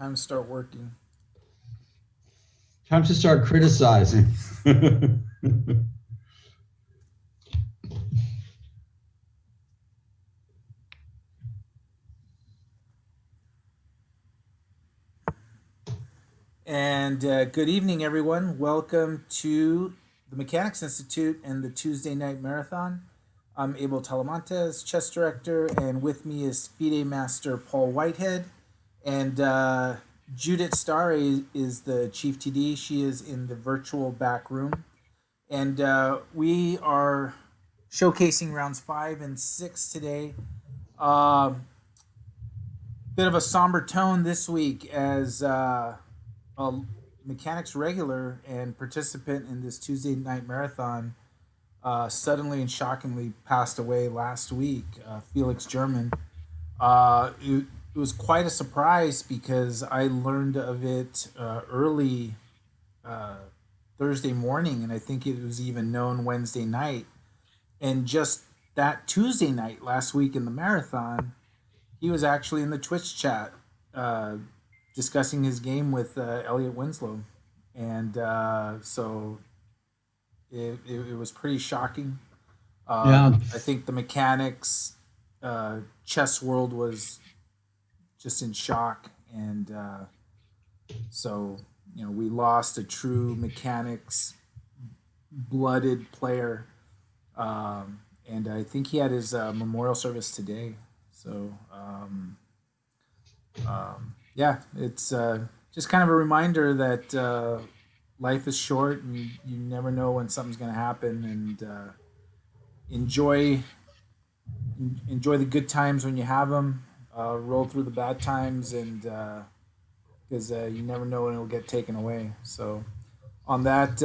Time to start working. Time to start criticizing. And good evening, everyone. Welcome to the Mechanics Institute and the Tuesday Night Marathon. I'm Abel Talamantes, chess director, and with me is FIDE Master Paul Whitehead. And Judith Starr is the chief TD. She is in the virtual back room. And we are showcasing rounds 5 and 6 today. Bit of a somber tone this week as a mechanics regular and participant in this Tuesday night marathon suddenly and shockingly passed away last week. Felix German. It was quite a surprise because I learned of it early Thursday morning, and I think it was even known Wednesday night. And just that Tuesday night last week in the marathon, he was actually in the Twitch chat discussing his game with Elliot Winslow. And so it was pretty shocking. Yeah. I think the mechanics chess world was just in shock. And so, we lost a true mechanics blooded player. And I think he had his memorial service today. So, yeah, it's just kind of a reminder that life is short and you never know when something's going to happen. And enjoy the good times when you have them. Roll through the bad times, and because you never know when it'll get taken away. So, on that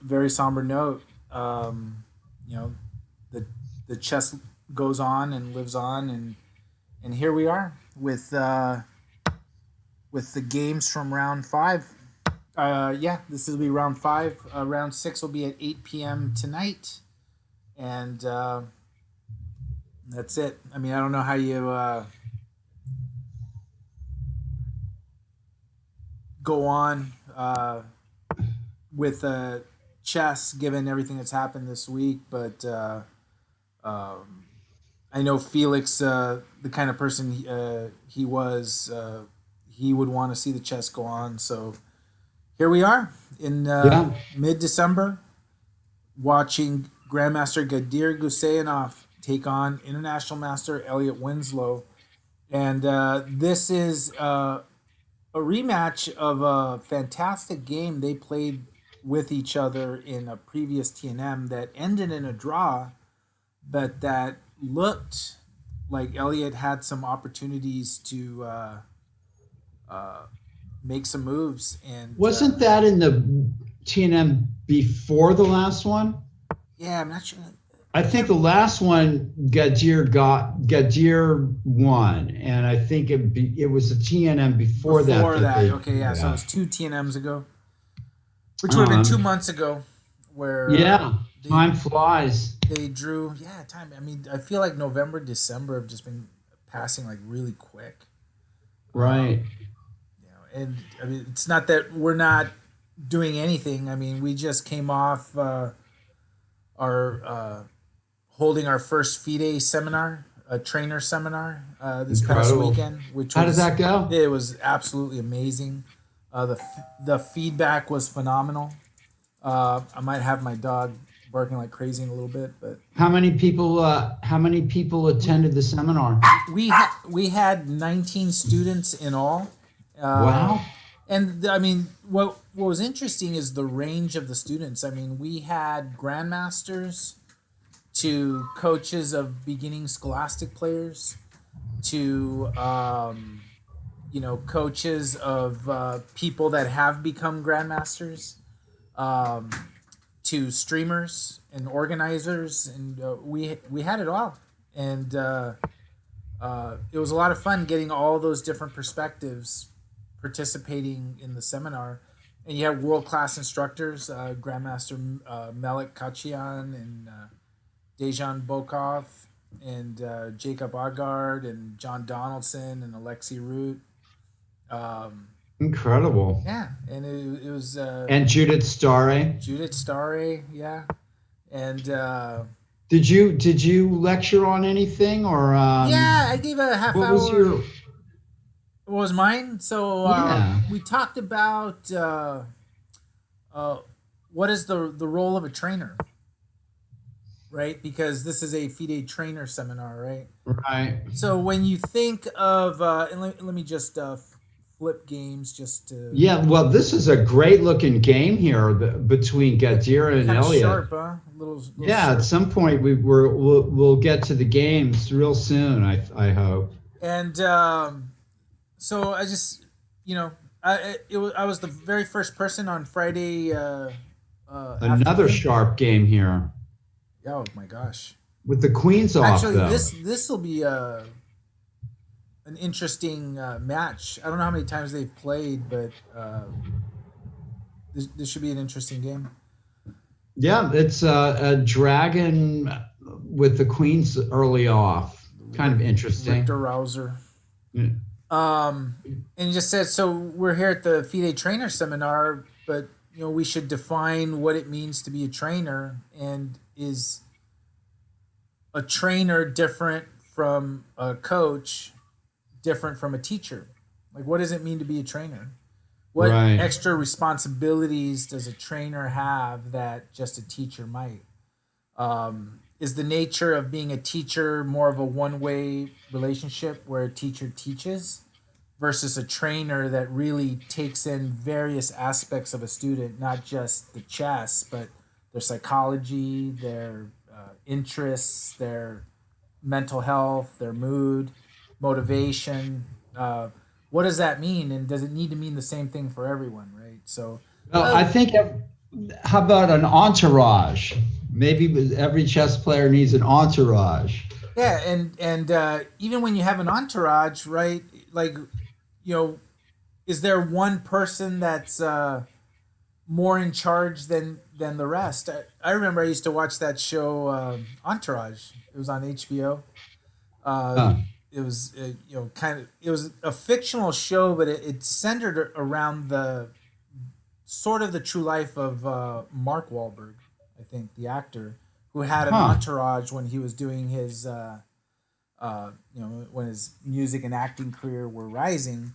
very somber note, the chess goes on and lives on, and here we are with the games from round 5. This will be round 5. Round 6 will be at 8 p.m. tonight, and that's it. I mean, I don't know how you go on with chess given everything that's happened this week, but I know Felix, the kind of person he was, he would want to see the chess go on. So here we are in mid-December, watching Grandmaster Gadir Guseyanov take on International Master Elliot Winslow. And this is a rematch of a fantastic game they played with each other in a previous TNM that ended in a draw, but that looked like Elliot had some opportunities to make some moves. And wasn't that in the TNM before the last one? Yeah, I'm not sure. I think the last one Gadir won, and I think it was a TNM before that. Okay, yeah. So it was 2 TNMs ago, which would have been 2 months ago. Where time flies. They drew time. I mean, I feel like November, December have just been passing like really quick. Right. And I mean, it's not that we're not doing anything. I mean, we just came off our holding our first FIDE seminar, a trainer seminar this past weekend. How did that go? It was absolutely amazing. The feedback was phenomenal. I might have my dog barking like crazy in a little bit, but how many people attended the seminar? We had 19 students in all. Wow. And I mean, what was interesting is the range of the students. I mean, we had grandmasters to coaches of beginning scholastic players to coaches of people that have become grandmasters, to streamers and organizers, and we had it all. And it was a lot of fun getting all those different perspectives participating in the seminar. And you had world-class instructors, Grandmaster Melik Kachian and Dejan Bokov and Jacob Agard and John Donaldson and Alexei Root. Incredible. Yeah, and it was And Judith Starre. Judith Starre, yeah, and Did you lecture on anything or yeah, I gave a half what was hour. your What was mine? So yeah. we talked about uh, what is the role of a trainer, right? Because this is a FIDE trainer seminar, right? Right. So when you think of, and let me just flip games just to Yeah, well, this is a great looking game here between Gadira and kind of Elliot. sharp, huh? Little Yeah, sharp. at some point we'll get to the games real soon. I hope. And so I just, I was the very first person on Friday Another afternoon. sharp game here Oh my gosh! with the queens off Actually, though. this will be an interesting match. I don't know how many times they've played, but this should be an interesting game. Yeah, it's a dragon with the queens early off. Kind of interesting. Richter Rouser. Yeah. And you just said, so we're here at the FIDE trainer seminar, but we should define what it means to be a trainer, and is a trainer different from a coach, different from a teacher? Like, what does it mean to be a trainer? What Right. extra responsibilities does a trainer have that just a teacher might? Is the nature of being a teacher more of a one-way relationship where a teacher teaches versus a trainer that really takes in various aspects of a student, not just the chess, but their psychology, their interests, their mental health, their mood, motivation? What does that mean? And does it need to mean the same thing for everyone, right? So, Well, I think. How about an entourage? Maybe every chess player needs an entourage. yeah, and even when you have an entourage, right? Like, is there one person that's more in charge than the rest? I remember I used to watch that show Entourage. It was on HBO. Huh. It was it was a fictional show, but it centered around the sort of the true life of Mark Wahlberg, I think, the actor, who had an Huh. entourage when he was doing his when his music and acting career were rising.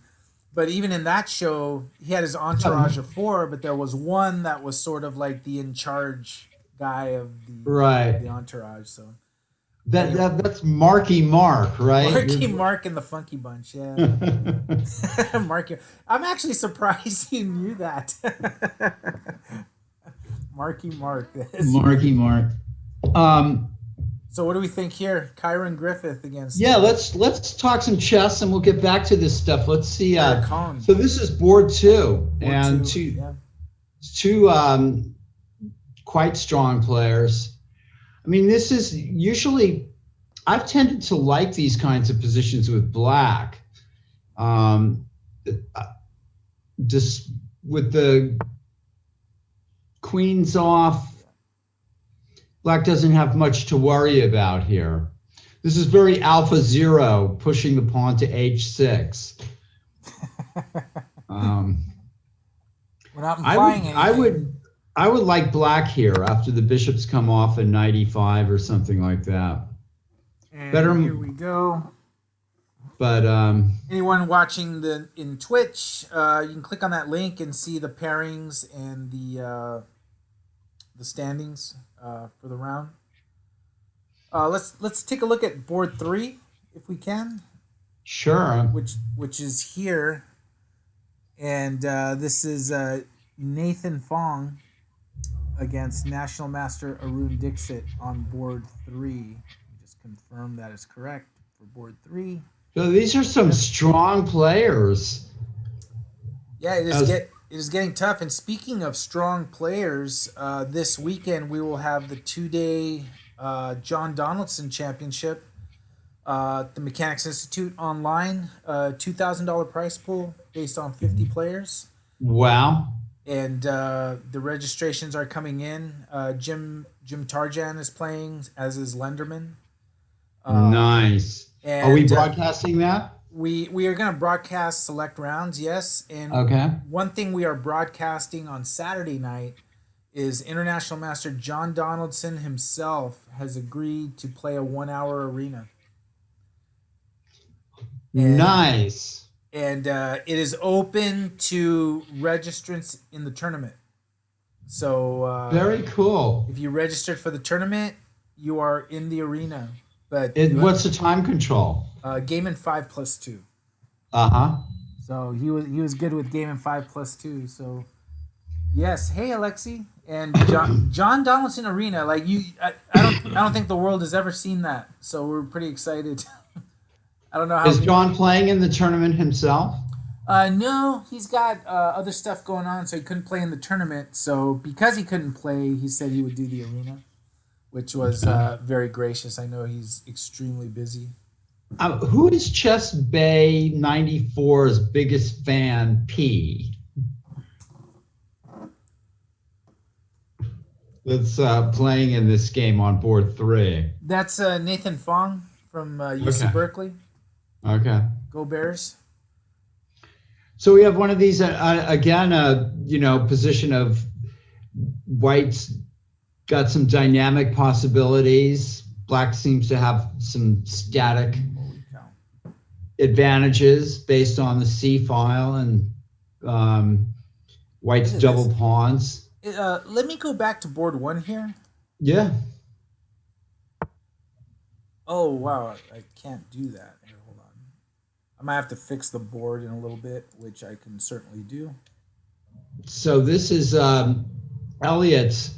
But even in that show, he had his entourage of four, but there was one that was sort of like the in charge guy of Right. the entourage. So That's Marky Mark, right? Marky Mark and the Funky Bunch, yeah. Marky, I'm actually surprised you knew that. Marky Mark. Marky Mark. So what do we think here? Kyron Griffith against Yeah, let's talk some chess and we'll get back to this stuff. Let's see. Cohn. So this is board two, Board and two, yeah. two quite strong players. I mean, this is usually, I've tended to like these kinds of positions with black. Just with the queens off, black doesn't have much to worry about here. This is very alpha zero, pushing the pawn to h6. We're not implying anything. I would like black here after the bishops come off in knight e5 or something like that. And Better. here we go. But anyone watching in Twitch, you can click on that link and see the pairings and the standings for the round. Let's take a look at board 3 if we can. Sure. Which is here, and this is Nathan Fong against National Master Arun Dixit on board 3. Just confirm that is correct for board 3. So these are some strong players. Yeah, it is getting tough. And speaking of strong players, this weekend we will have the 2-day John Donaldson Championship at the Mechanics Institute online. $2,000 prize pool based on 50 players. Wow. And the registrations are coming in. Jim Tarjan is playing, as is Lenderman. Nice. Are we broadcasting that? We are going to broadcast select rounds, yes. And Okay. one thing we are broadcasting on Saturday night is International Master John Donaldson himself has agreed to play a 1 hour arena. And Nice. it is open to registrants in the tournament. So Very cool. if you registered for the tournament, you are in the arena. But What's the time control? game in 5+2. Uh-huh. So he was good with game in 5+2. So yes, hey Alexi and John Donaldson Arena. Like I don't think the world has ever seen that. So we're pretty excited. I don't know how. Is John playing in the tournament himself? No, he's got other stuff going on, so he couldn't play in the tournament. So because he couldn't play, he said he would do the arena, which was very gracious. I know he's extremely busy. Who is Chess Bay 94's biggest fan, P? That's playing in this game on board 3. That's Nathan Fong from UC Berkeley. Okay. Go Bears. So we have one of these again. Position of white's got some dynamic possibilities. Black seems to have some static advantages based on the C file and white's double pawns. Let me go back to board 1 here. Yeah. Oh wow, I can't do that. Here, hold on. I might have to fix the board in a little bit, which I can certainly do. So this is Elliot's,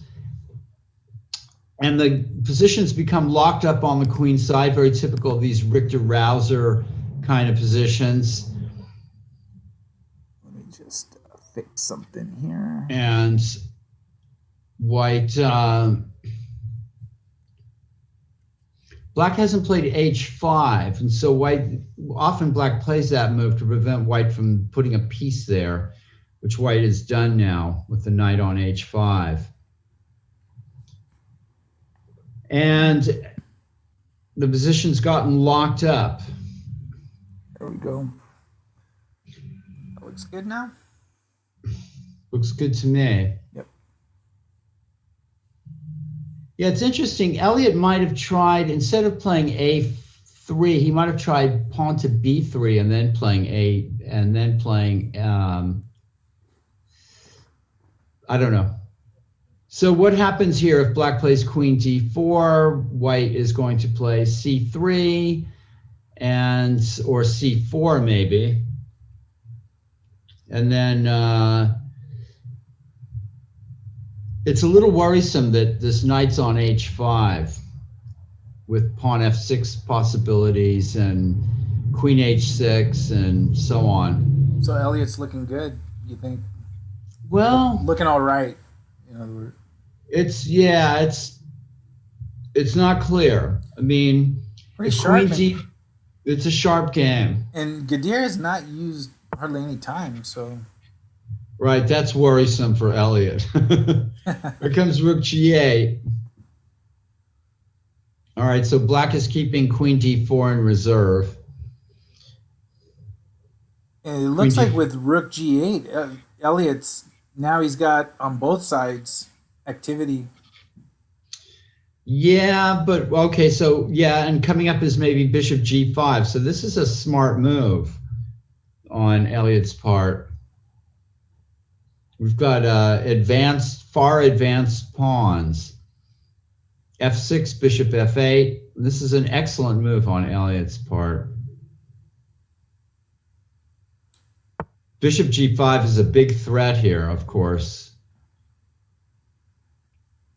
and the positions become locked up on the queen side, very typical of these Richter-Rauser kind of positions. Let me just fix something here. And white, black hasn't played h5, and so often black plays that move to prevent white from putting a piece there, which white has done now with the knight on h5. And the position's gotten locked up. There we go. That looks good now. Looks good to me. Yep. Yeah, it's interesting. Elliot might have tried, instead of playing a3, he might have tried pawn to b3 and then playing I don't know. So what happens here if black plays queen d4? White is going to play c3 or c4 maybe. And then it's a little worrisome that this knight's on h5 with pawn f6 possibilities and queen h6 and so on. So Elliot's looking good, you think? Well, looking all right, in other words. It's not clear. I mean, pretty sharp. It's a sharp game. And Gadir has not used hardly any time, so. Right, that's worrisome for Elliot. Here comes rook g8. All right, so black is keeping queen d4 in reserve. And it looks like with rook g8, Elliot's now he's got on both sides activity. Yeah, but okay, so yeah, and coming up is maybe bishop g5. So this is a smart move on Elliot's part. We've got far advanced pawns. f6, bishop f8. This is an excellent move on Elliot's part. Bishop g5 is a big threat here, of course.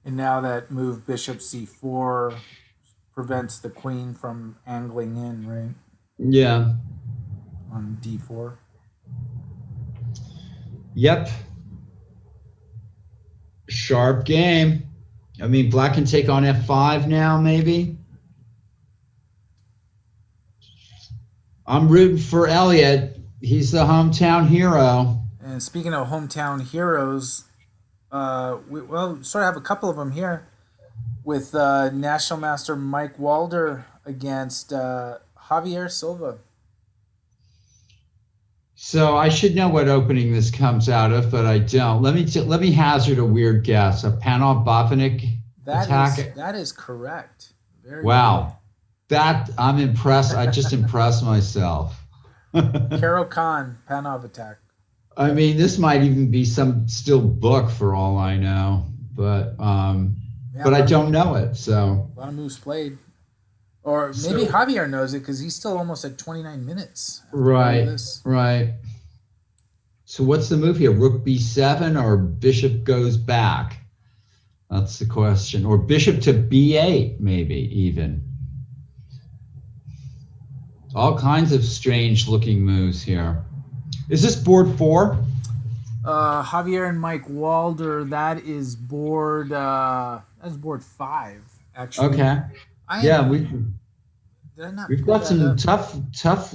And now that move bishop c4 prevents the queen from angling in, right? Yeah. On d4. Yep. Sharp game. I mean, black can take on f5 now, maybe. I'm rooting for Elliot. He's the hometown hero. And speaking of hometown heroes, we sort of have a couple of them here with National Master Mike Walder against Javier Silva. So I should know what opening this comes out of, but I don't. Let me hazard a weird guess. A Panov Botvinnik attack. That is correct. Very Wow, that I'm impressed. I just impressed myself. good. Karo Khan, Panov attack. I mean, this might even be some still book for all I know, but I don't know it. So a lot of moves played, or maybe Javier knows it because he's still almost at 29 minutes. Right, right. So what's the move here? Rook b7 or bishop goes back? That's the question. Or bishop to b8, maybe even. All kinds of strange looking moves here. Is this board 4? Javier and Mike Walder, that is board 5, actually. Okay. We've got some tough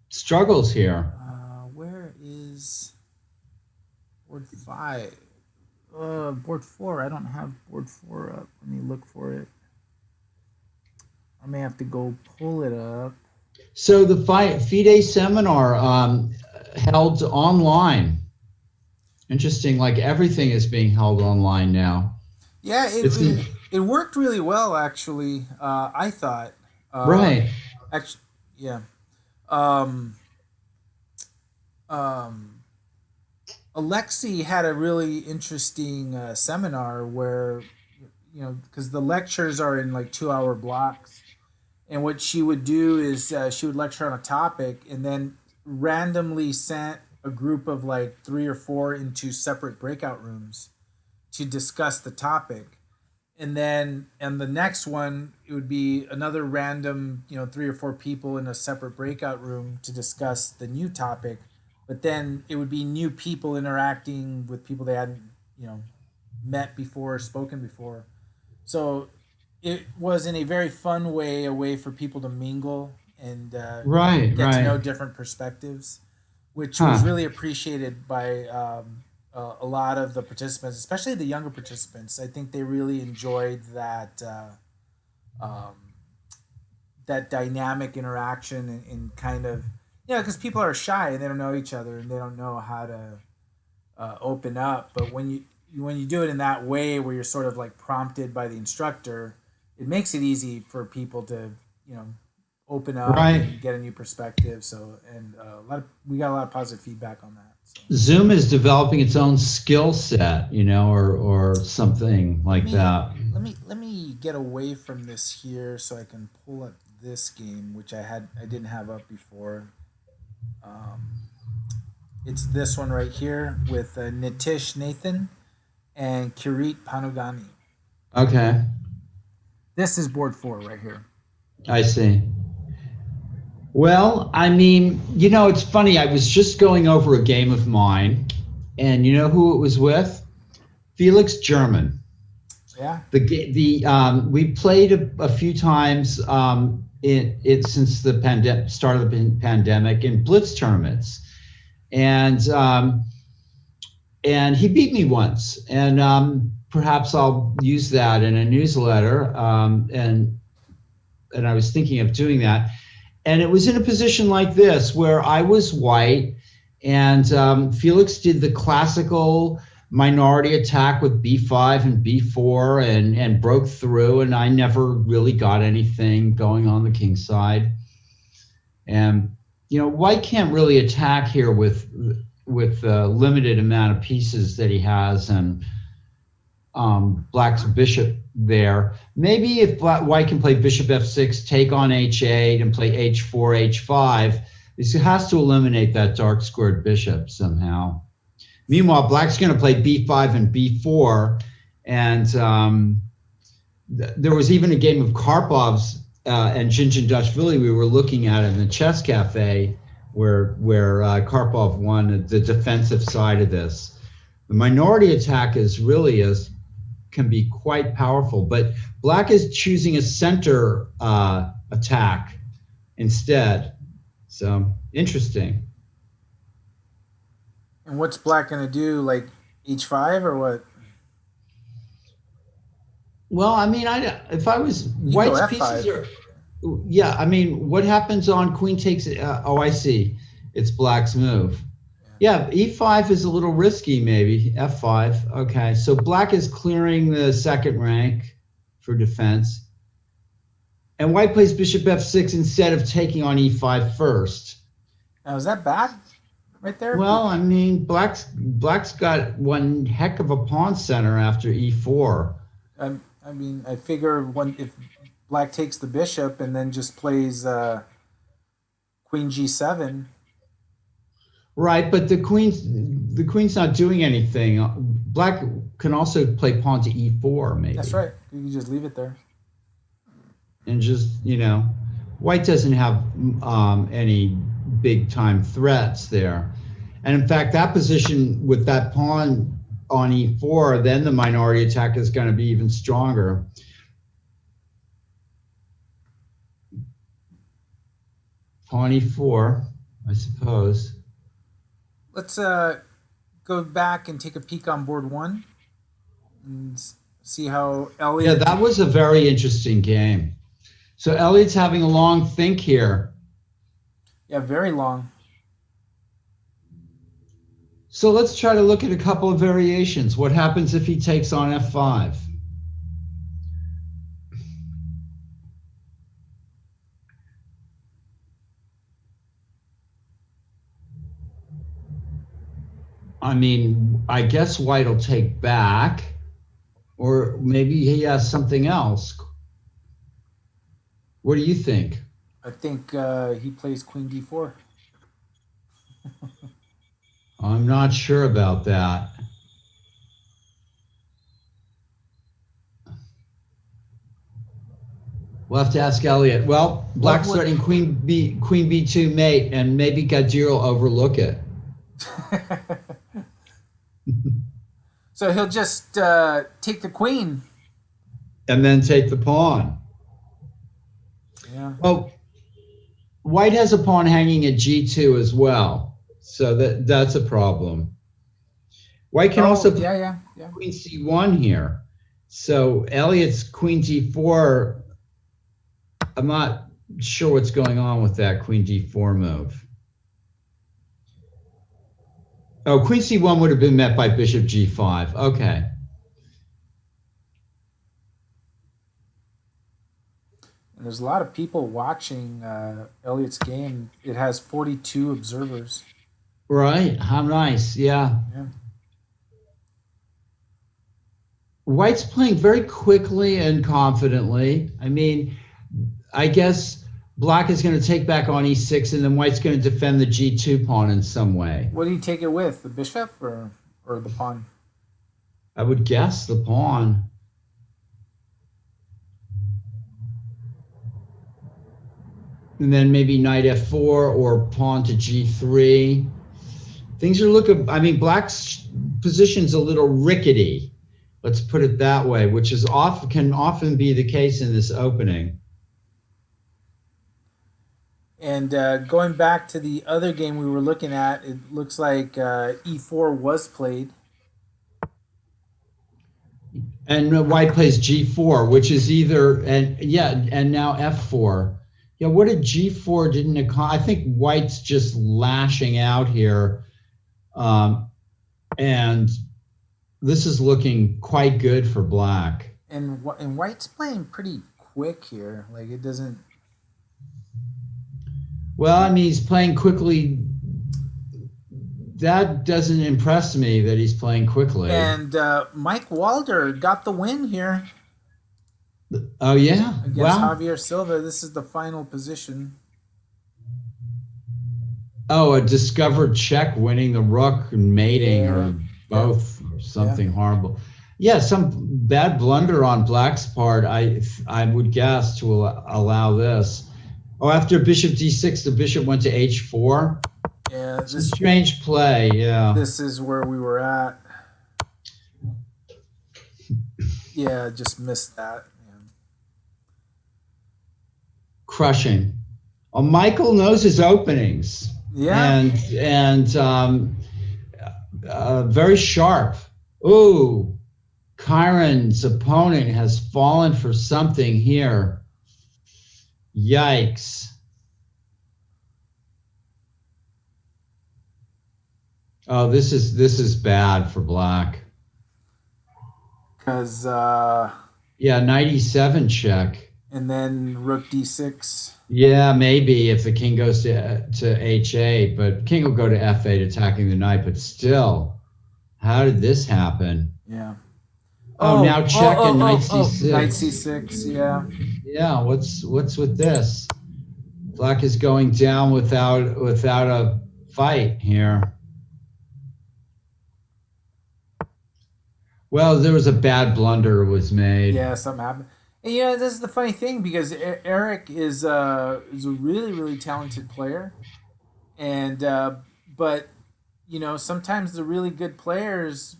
struggles here. Where is board 5? Board 4. I don't have board 4 up. Let me look for it. I may have to go pull it up. So the FIDE seminar held online. Interesting. Like everything is being held online now. Yeah, it worked really well, actually. I thought. Right. Actually, yeah. Alexi had a really interesting seminar where, because the lectures are in like 2-hour blocks. And what she would do is she would lecture on a topic and then randomly sent a group of like 3 or 4 into separate breakout rooms to discuss the topic. And then and the next one, it would be another random, 3 or 4 people in a separate breakout room to discuss the new topic. But then it would be new people interacting with people they hadn't, met before, spoken before. So it was in a very fun way, a way for people to mingle and get to know different perspectives, which was really appreciated by a lot of the participants, especially the younger participants. I think they really enjoyed that that dynamic interaction and kind of, because people are shy and they don't know each other and they don't know how to open up. But when you do it in that way, where you're sort of like prompted by the instructor, it makes it easy for people to, open up and get a new perspective. So, and we got a lot of positive feedback on that. So. Zoom is developing its own skill set, or something like that. Let me get away from this here so I can pull up this game, which I didn't have up before. It's this one right here with Nitish Nathan and Kirit Panugani. Okay. This is board 4 right here. I see. Well, I mean, it's funny. I was just going over a game of mine, and you know who it was with? Felix German. Yeah. We played a few times since the start of the pandemic in blitz tournaments, and he beat me once, and perhaps I'll use that in a newsletter, and I was thinking of doing that. And it was in a position like this where I was white, and Felix did the classical minority attack with b5 and b4 and broke through, and I never really got anything going on the king side. And white can't really attack here with the limited amount of pieces that he has, and black's bishop there. Maybe if white can play bishop f6, take on h8, and play h4, h5, this has to eliminate that dark squared bishop somehow. Meanwhile, black's going to play b5 and b4, and there was even a game of Karpov's and Dashvili we were looking at in the chess cafe where Karpov won the defensive side of this. The minority attack can be quite powerful, but black is choosing a center attack instead. So interesting. And what's black going to do, like h5 or what? Well, I mean, if I was white's pieces are, yeah. I mean, what happens on queen takes? Oh, I see. It's black's move. Yeah, e5 is a little risky, maybe. f5. Okay, so black is clearing the second rank for defense. And white plays bishop f6 instead of taking on e5 first. Now, is that bad right there? Well, I mean, black's got one heck of a pawn center after e4. I mean, I figure if black takes the bishop and then just plays queen g7. Right, but the queen's not doing anything. Black can also play pawn to e4, maybe. That's right. You can just leave it there. And just, white doesn't have any big time threats there. And in fact, that position with that pawn on e4, then the minority attack is going to be even stronger. Pawn e4, I suppose. Let's go back and take a peek on board one and see how Elliot... Yeah, that was a very interesting game. So Elliot's having a long think here. Yeah, very long. So let's try to look at a couple of variations. What happens if he takes on f5? I mean, I guess white will take back, or maybe he has something else. What do you think? I think he plays queen d4. I'm not sure about that. We'll have to ask Elliot. Well, black's threatening queen b2 mate, and maybe Gadir will overlook it. So he'll just take the queen. And then take the pawn. Yeah. Well, white has a pawn hanging at g2 as well. So that's a problem. White can also play queen c1 here. So Elliot's queen d4, I'm not sure what's going on with that queen d4 move. Oh, queen c1 would have been met by bishop g5. Okay. And there's a lot of people watching Elliot's game. It has 42 observers. Right. How nice. Yeah. White's playing very quickly and confidently. I mean, I guess black is going to take back on e6, and then white's going to defend the g2 pawn in some way. What do you take it with? The bishop or the pawn? I would guess the pawn. And then maybe knight f4 or pawn to g3. Things are looking, I mean, black's position's a little rickety. Let's put it that way, which can often be the case in this opening. And going back to the other game we were looking at, it looks like e4 was played. And white plays g4, which is either, and now f4. Yeah, what did g4 didn't accomplish? I think white's just lashing out here. And this is looking quite good for black. And white's playing pretty quick here. Like, it doesn't... Well, I mean, he's playing quickly. That doesn't impress me that he's playing quickly. And Mike Walder got the win here. Oh, yeah? Against Javier Silva. This is the final position. Oh, a discovered check, winning the rook and mating, or both, or something horrible. Yeah, some bad blunder on black's part, I would guess, to allow this. Oh, after bishop d6, the bishop went to h4. Yeah, it's a strange play. Yeah, this is where we were at. Yeah, just missed that. Yeah. Crushing. Oh, Michael knows his openings. Yeah, and very sharp. Ooh, Kyron's opponent has fallen for something here. Yikes. Oh, this is bad for black. Because Yeah, knight e7 check. and then rook d6. Yeah, maybe if the king goes to h8, but king will go to f8 attacking the knight, but still, how did this happen? Yeah. Oh, now check and knight c6. Knight c6, yeah. Yeah, what's with this? Black is going down without a fight here. Well, there was a bad blunder was made. Yeah, something happened. And this is the funny thing because Eric is a really, really talented player. And but sometimes the really good players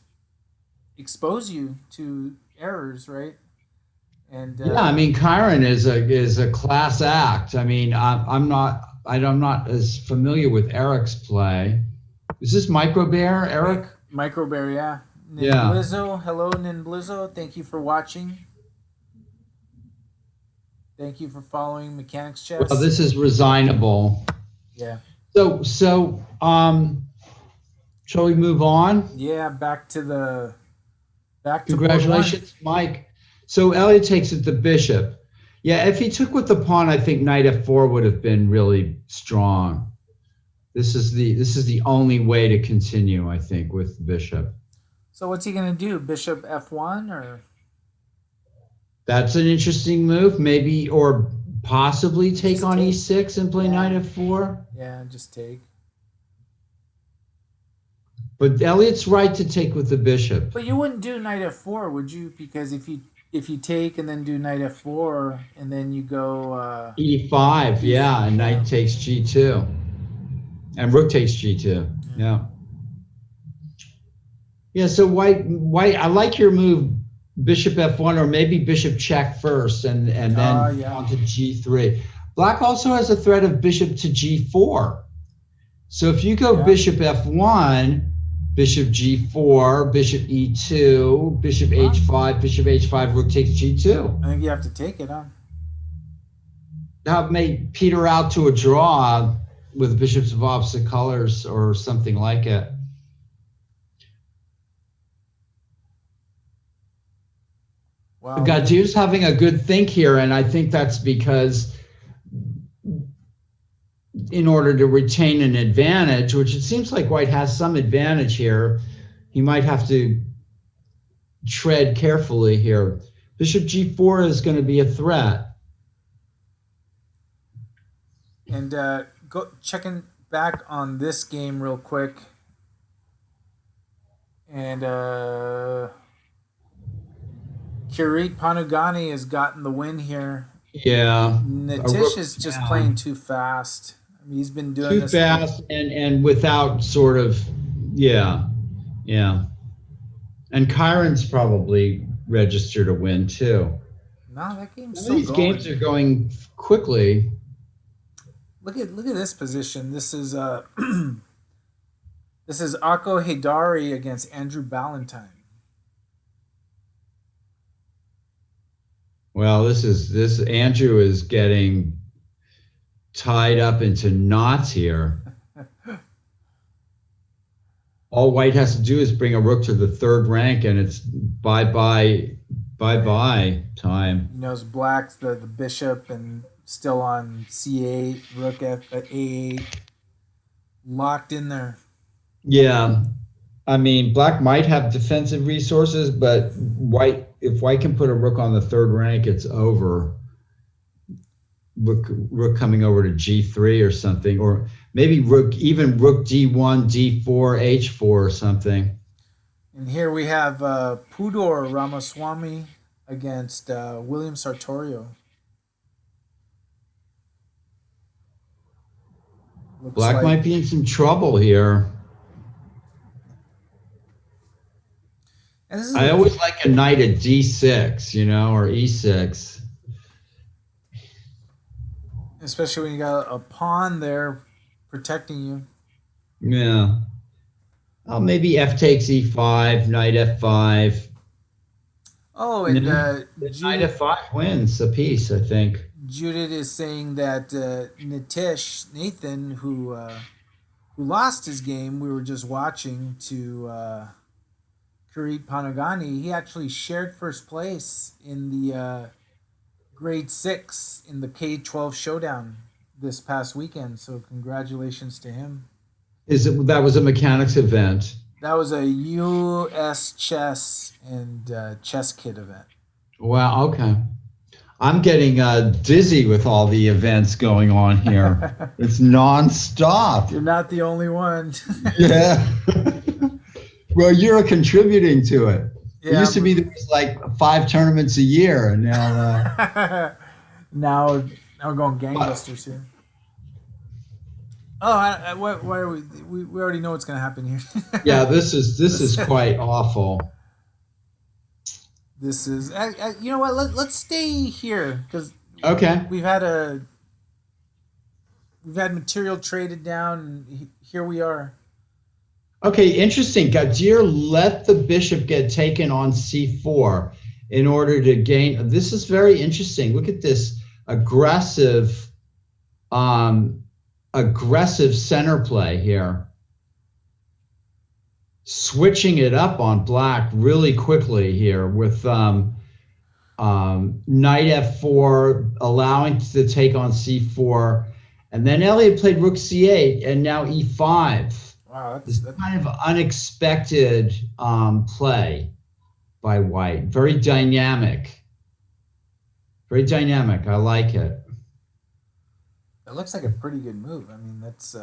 expose you to errors, right? And Yeah, I mean, Chiron is a class act. I mean, I'm not as familiar with Eric's play. Is this Micro Bear, Eric? Micro Bear, yeah. Yeah. Blizzo, hello, Blizzo. Thank you for watching. Thank you for following Mechanics Chess. Well, this is resignable. Yeah. So shall we move on? Yeah, back to Congratulations, Mike. So Elliot takes it the bishop. Yeah, if he took with the pawn, I think knight f4 would have been really strong. This is the only way to continue, I think, with the bishop. So what's he going to do? Bishop f1 or? That's an interesting move, maybe, or possibly take on e6 and play knight f4. Yeah, just take. But Elliot's right to take with the bishop. But you wouldn't do knight f4, would you? Because if you take and then do knight f4 and then you go e5, yeah, and knight takes g2, and rook takes g2. Yeah. Yeah. So white. I like your move, bishop f1, or maybe bishop check first, and then on to g3. Black also has a threat of bishop to g4. So if you go bishop f1, bishop g4, bishop e2, bishop h5, bishop h5, rook takes g2. I think you have to take it, huh? That may peter out to a draw with bishops of opposite colors or something like it. Wow. Gadier's having a good think here, and I think that's because in order to retain an advantage, which it seems like white has some advantage here, he might have to tread carefully here. Bishop g4 is going to be a threat. And go checking back on this game real quick. And Kirit Panugani has gotten the win here. Yeah. Nitish is just playing too fast. I mean, he's been doing too this fast and without sort of, yeah. And Chiron's probably registered a win too. No, that game's Some still of these going. games are going quickly. Look at this position. This is this is Akko Hidari against Andrew Ballentine. Well, this Andrew is getting tied up into knots here. All white has to do is bring a rook to the third rank, and it's bye time. He knows black's the bishop and still on c8, rook at a8, locked in there. Yeah, I mean, black might have defensive resources, but if white can put a rook on the third rank, it's over. Rook coming over to g3 or something, or maybe rook d1, d4, h4 or something. And here we have Pudor Ramaswamy against William Sartorio. Black might be in some trouble here. I always like a knight at d6, or e6. Especially when you got a pawn there protecting you. Yeah. Oh, maybe f takes e5, knight f5. Oh, and knight f5 wins a piece, I think. Judith is saying that Nathan, who who lost his game we were just watching to Karit Panagani. He actually shared first place in the grade 6 in the K-12 showdown this past weekend. So congratulations to him. That was a mechanics event? That was a U.S. chess and chess kit event. Wow. Okay. I'm getting dizzy with all the events going on here. It's nonstop. You're not the only one. Yeah. Well, you're contributing to it. Yeah, it used to be there was like 5 tournaments a year, and now now we're going gangbusters here. Oh, why are we already know what's going to happen here. Yeah, this is quite awful. This is you know what? Let's stay here because okay, we've had material traded down, and here we are. Okay, interesting. Javier let the bishop get taken on c4 in order to gain. This is very interesting. Look at this aggressive center play here. Switching it up on black really quickly here with knight f4, allowing to take on c4. And then Elliott played rook c8 and now e5. Wow, that's kind of unexpected play by white. Very dynamic. Very dynamic. I like it. It looks like a pretty good move. I mean, that's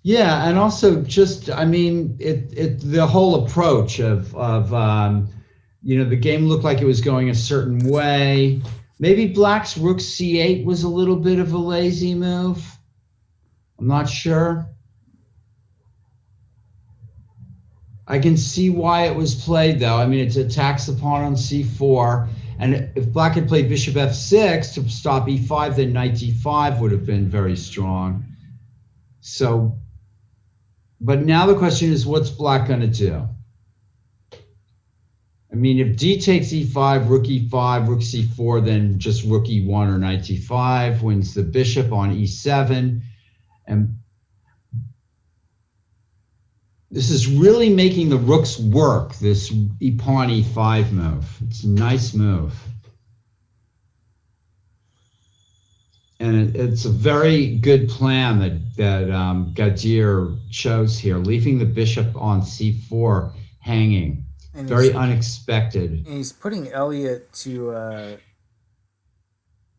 yeah, and also just the whole approach of the game looked like it was going a certain way. Maybe black's rook c8 was a little bit of a lazy move. I'm not sure. I can see why it was played, though. I mean, it attacks the pawn on c4, and if black had played bishop f6 to stop e5, then knight d5 would have been very strong. So, but now the question is, what's black going to do? I mean, if d takes e5, rook c4, then just rook e1 or knight d5 wins the bishop on e7, and this is really making the rooks work, this pawn e5 move. It's a nice move. And it's a very good plan that Javier chose here, leaving the bishop on c4 hanging. And very unexpected. And he's putting Elliott to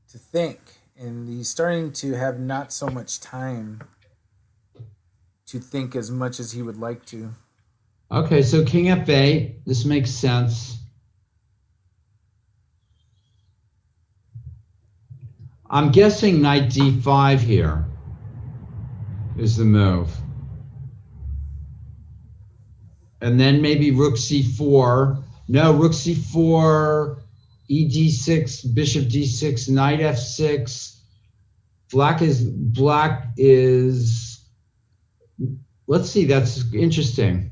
think, and he's starting to have not so much time to think as much as he would like to. Okay, so king f8. This makes sense. I'm guessing knight d5 here is the move. And then maybe rook c4. No, rook c4, e d6, bishop d6, knight f6. Black is let's see, that's interesting.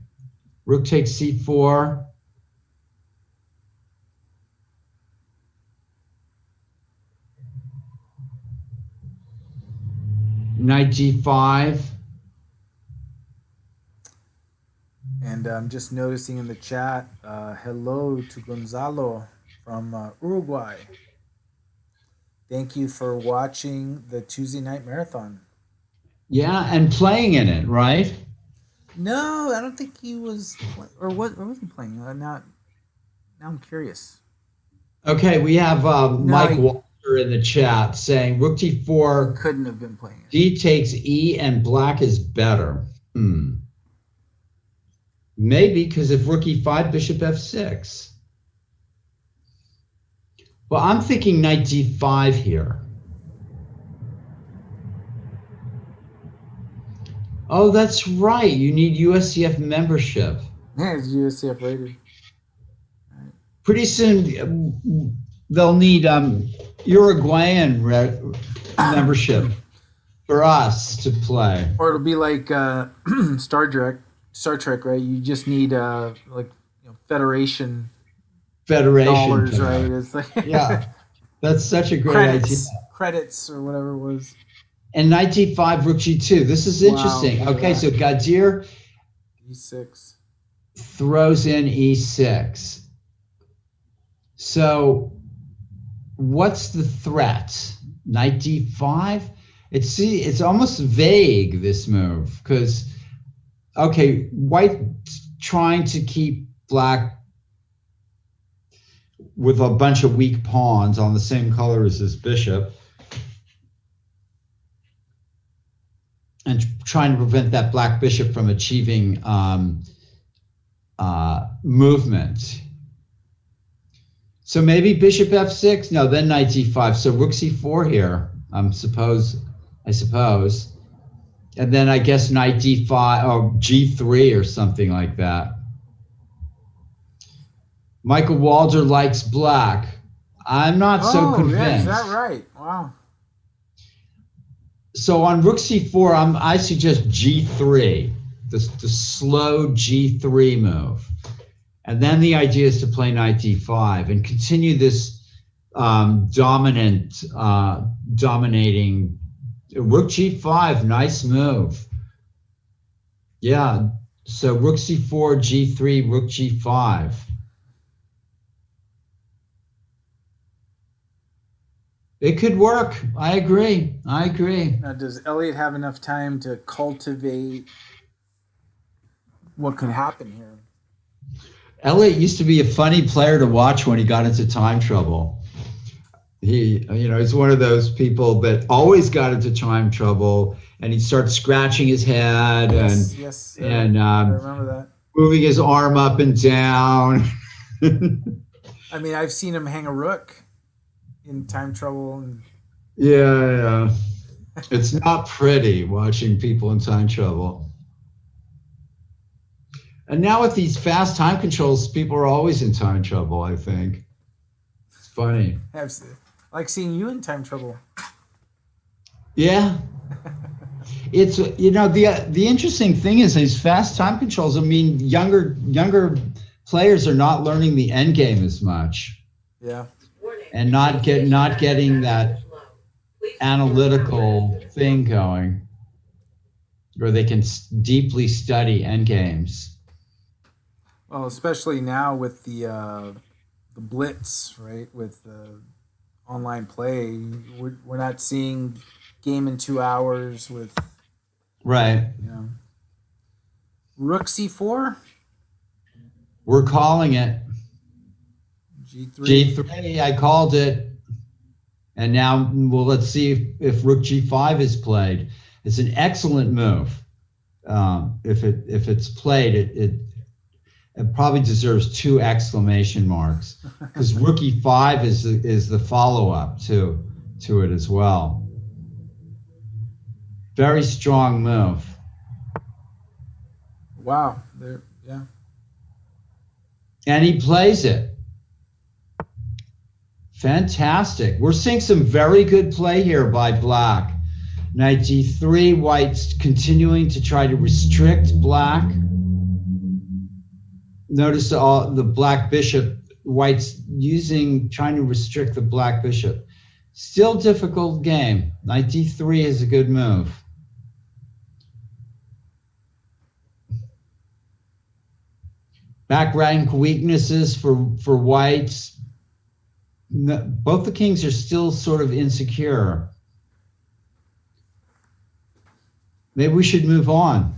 Rook takes c4. Knight g5. And I'm just noticing in the chat, hello to Gonzalo from Uruguay. Thank you for watching the Tuesday Night Marathon. Yeah, and playing in it, right? No, I don't think he was, or was he playing? Now I'm curious. Okay, we have Mike Walker in the chat saying rook d4 couldn't have been playing. D takes e and black is better. Maybe because if rook e5, bishop f6. Well, I'm thinking knight d5 here. Oh, that's right. You need USCF membership. Yeah, it's USCF rated. Right. Pretty soon they'll need Uruguayan membership for us to play. Or it'll be like Star Trek, right? You just need Federation dollars, right? It's like yeah, that's such a great idea. Credits or whatever it was. And knight d5, rook g2. This is interesting. Wow, Okay, so Gadir E6. throws in e6. So what's the threat? Knight d5? It's almost vague, this move, because, okay, white trying to keep black with a bunch of weak pawns on the same color as his bishop, and trying to prevent that black bishop from achieving movement. So maybe bishop f6? No, then knight d5. So rook c4 here, I suppose. And then I guess knight d5 or g3 or something like that. Michael Walder likes black. I'm not so convinced. Yeah, is that right? Wow. So on rook c4, I suggest g3, the slow g3 move. And then the idea is to play knight d5 and continue this dominating rook g5, nice move. Yeah, so rook c4, g3, rook g5. It could work. I agree. Now, does Elliot have enough time to cultivate what could happen here? Elliot used to be a funny player to watch when he got into time trouble. He's one of those people that always got into time trouble, and he'd start scratching his head and I remember that. Moving his arm up and down. I mean, I've seen him hang a rook in time trouble. And... Yeah. It's not pretty watching people in time trouble. And now with these fast time controls, people are always in time trouble, I think. It's funny. I like seeing you in time trouble. Yeah. It's, the interesting thing is these fast time controls, I mean, younger players are not learning the end game as much. Yeah. And not getting that analytical thing going where they can deeply study end games. Well, especially now with the blitz, right? With online play, we're not seeing game in 2 hours with right. Rook c4. We're calling it G3. G3. I called it, and now let's see if Rook G5 is played. It's an excellent move. If it's played, it probably deserves 2 exclamation marks because Rook E5 is the follow up to it as well. Very strong move. Wow. Yeah. And he plays it. Fantastic. We're seeing some very good play here by black. Knight G3, white's continuing to try to restrict black. Notice the black bishop, white's trying to restrict the black bishop. Still difficult game. Knight D3 is a good move. Back rank weaknesses for whites. Both the kings are still sort of insecure. Maybe we should move on.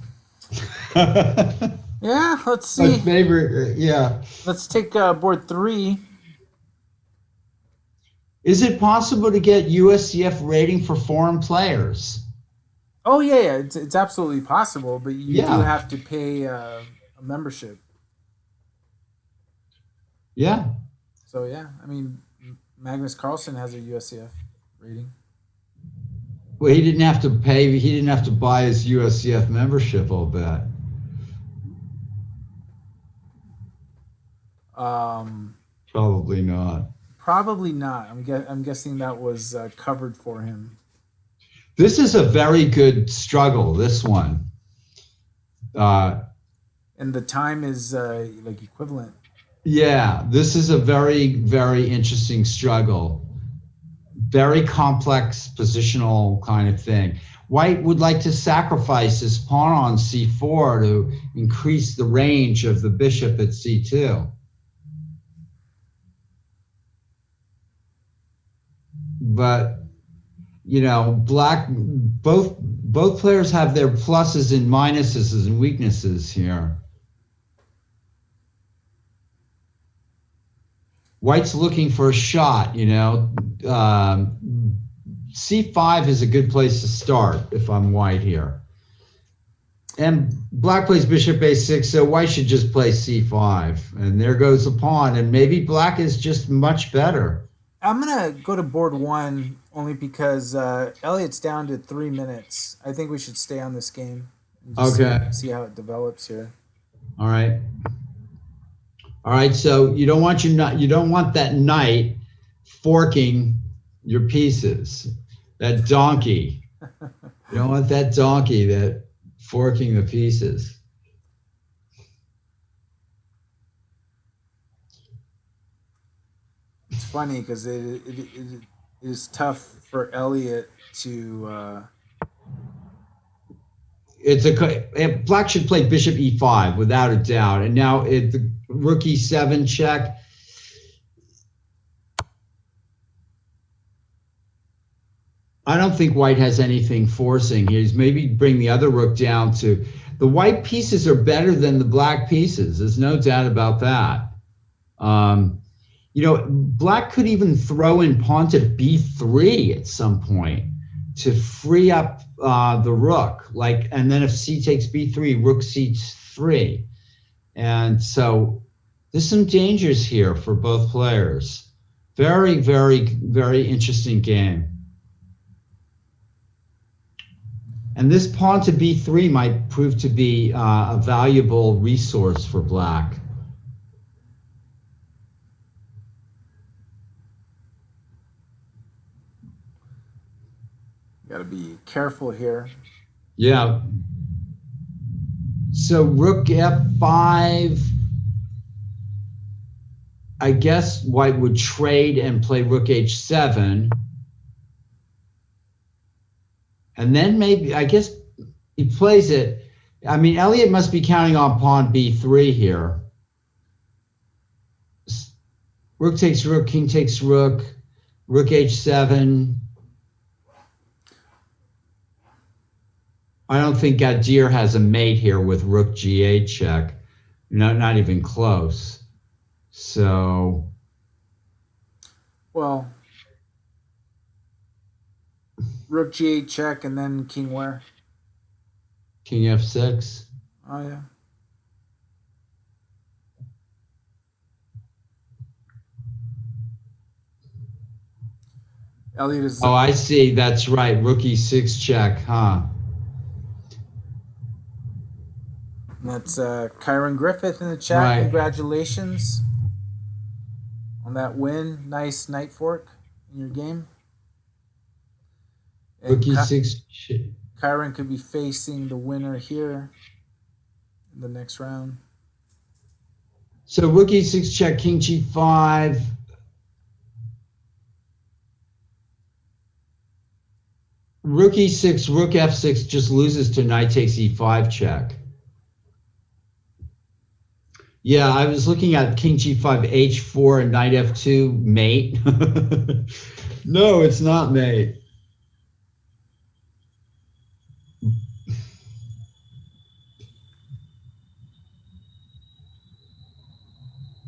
Yeah, let's see. My favorite, yeah. Let's take board 3. Is it possible to get USCF rating for foreign players? Oh yeah, it's absolutely possible, but you do have to pay a membership. Yeah. So yeah, I mean, Magnus Carlsen has a USCF rating. Well, he didn't have to pay. He didn't have to buy his USCF membership, I'll bet. Probably not. Probably not. I'm guessing that was covered for him. This is a very good struggle, this one. And the time is like equivalent. Yeah, this is a very, very interesting struggle. very complex positional kind of thing. White would like to sacrifice his pawn on c4 to increase the range of the bishop at c2. But, you know, both players have their pluses and minuses and weaknesses here. White's looking for a shot, you know. C5 is a good place to start if I'm white here. And black plays bishop a6, so white should just play c5. And there goes the pawn, and maybe black is just much better. I'm going to go to board 1 only because Elliot's down to 3 minutes. I think we should stay on this game and just see how it develops here. All right. All right, so you don't want that knight forking your pieces. That donkey. You don't want that donkey that forking the pieces. It's funny because it is tough for Elliot to. Black should play bishop e5 without a doubt, and now the rook e7 check. I don't think white has anything forcing here. He's maybe bring the other rook down to. The white pieces are better than the black pieces. There's no doubt about that. You know, black could even throw in pawn to b3 at some point to free up the rook. And then if c takes b3, rook c3. And so there's some dangers here for both players. Very, very, very interesting game. And this pawn to b3 might prove to be a valuable resource for black. Got to be careful here. Yeah. So rook f5. I guess white would trade and play rook h7. And then maybe, I guess he plays it. I mean, Elliot must be counting on pawn b3 here. Rook takes rook, king takes rook, rook h7. I don't think Javier has a mate here with rook g8 check. Not even close. So. Well. Rook g8 check and then king where? King f6. Oh, yeah. Elliot is... Oh, I see. That's right. Rook e6 check, huh? That's Kyron Griffith in the chat. Right. Congratulations on that win. Nice knight fork in your game. Rook e6. Kyron could be facing the winner here in the next round. So rook e6 check, king g5. Rook e6, rook f6 just loses to knight takes e5 check. Yeah, I was looking at king g5, h4, and knight f2 mate. No, it's not mate.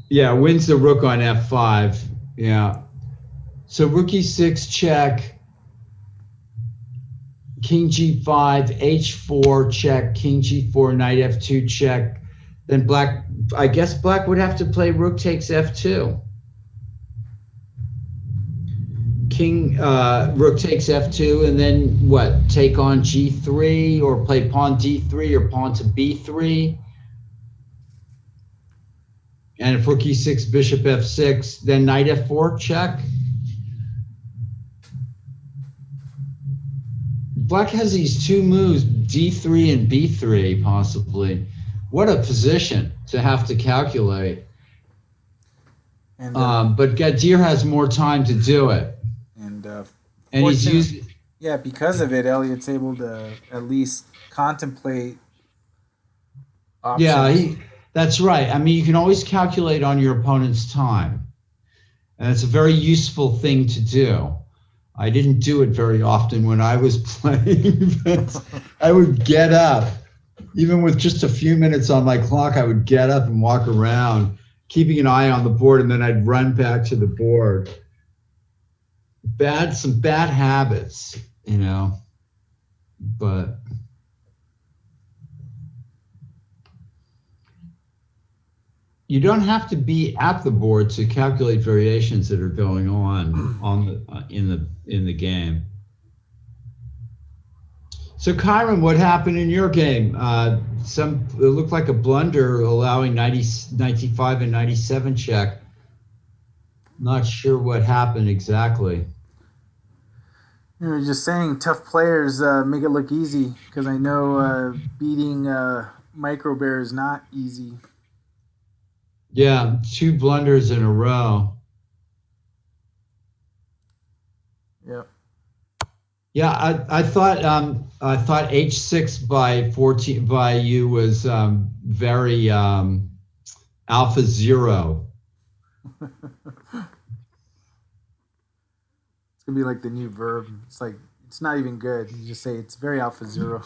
Yeah, wins the rook on f5. Yeah. So rook e6 check, king g5, h4 check, king g4, knight f2 check. Then black, I guess black would have to play rook takes f2. Rook takes f2, and then what? Take on g3, or play pawn d3, or pawn to b3. And if rook e6, bishop f6, then knight f4 check. Black has these two moves, d3 and b3, possibly. What a position to have to calculate. And, but Javier has more time to do it. And And he's used. Yeah, because of it, Elliot's able to at least contemplate options. Yeah, that's right. I mean, you can always calculate on your opponent's time, and it's a very useful thing to do. I didn't do it very often when I was playing, but I would get up. Even with just a few minutes on my clock, I would get up and walk around, keeping an eye on the board, and then I'd run back to the board. Some bad habits, you know, but you don't have to be at the board to calculate variations that are going on in the game. So, Kyron, what happened in your game? It looked like a blunder allowing 95 and 97 check. Not sure what happened exactly. You were just saying tough players make it look easy, because I know beating Micro Bear is not easy. Yeah, 2 blunders in a row. Yep. Yeah, I thought H6 by 14 by you was very alpha 0. It's gonna be like the new verb. It's like, it's not even good. You just say it's very alpha 0.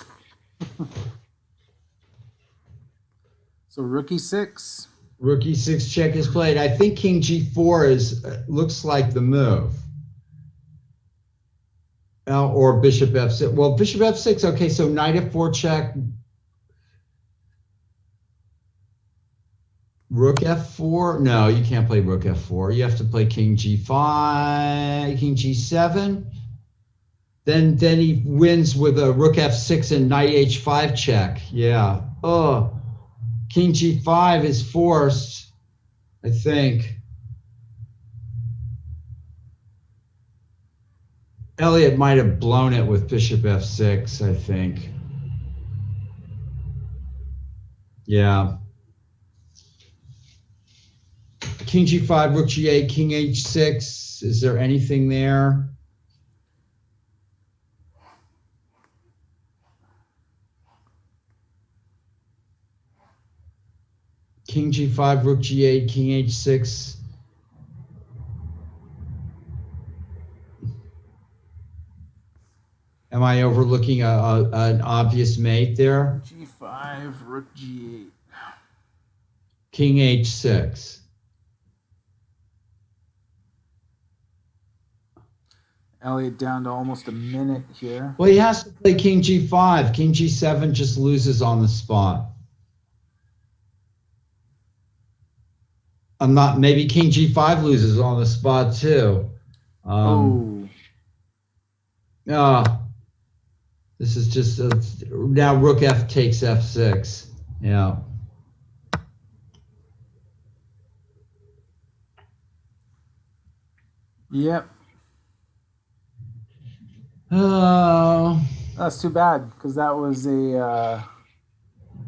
So rookie 6. Rookie 6 check is played. I think King G4 looks like the move. Or Bishop F6. Well, Bishop F6. Okay, so Knight F4 check. Rook F4. No, you can't play Rook F4. You have to play King G5, King G7. Then he wins with a Rook F6 and Knight H5 check. Yeah. Oh. King G5 is forced, I think. Elliot might have blown it with Bishop F6, I think. Yeah. King G5, Rook G8, King H6. Is there anything there? King G5, Rook G8, King H6. Am I overlooking an obvious mate there? G5, Rook G8. King H6. Elliot down to almost a minute here. Well, he has to play King G5. King G7 just loses on the spot. Maybe King G5 loses on the spot too. This is just now Rook F takes F6. Yeah. Yep. Oh. That's too bad, because that was a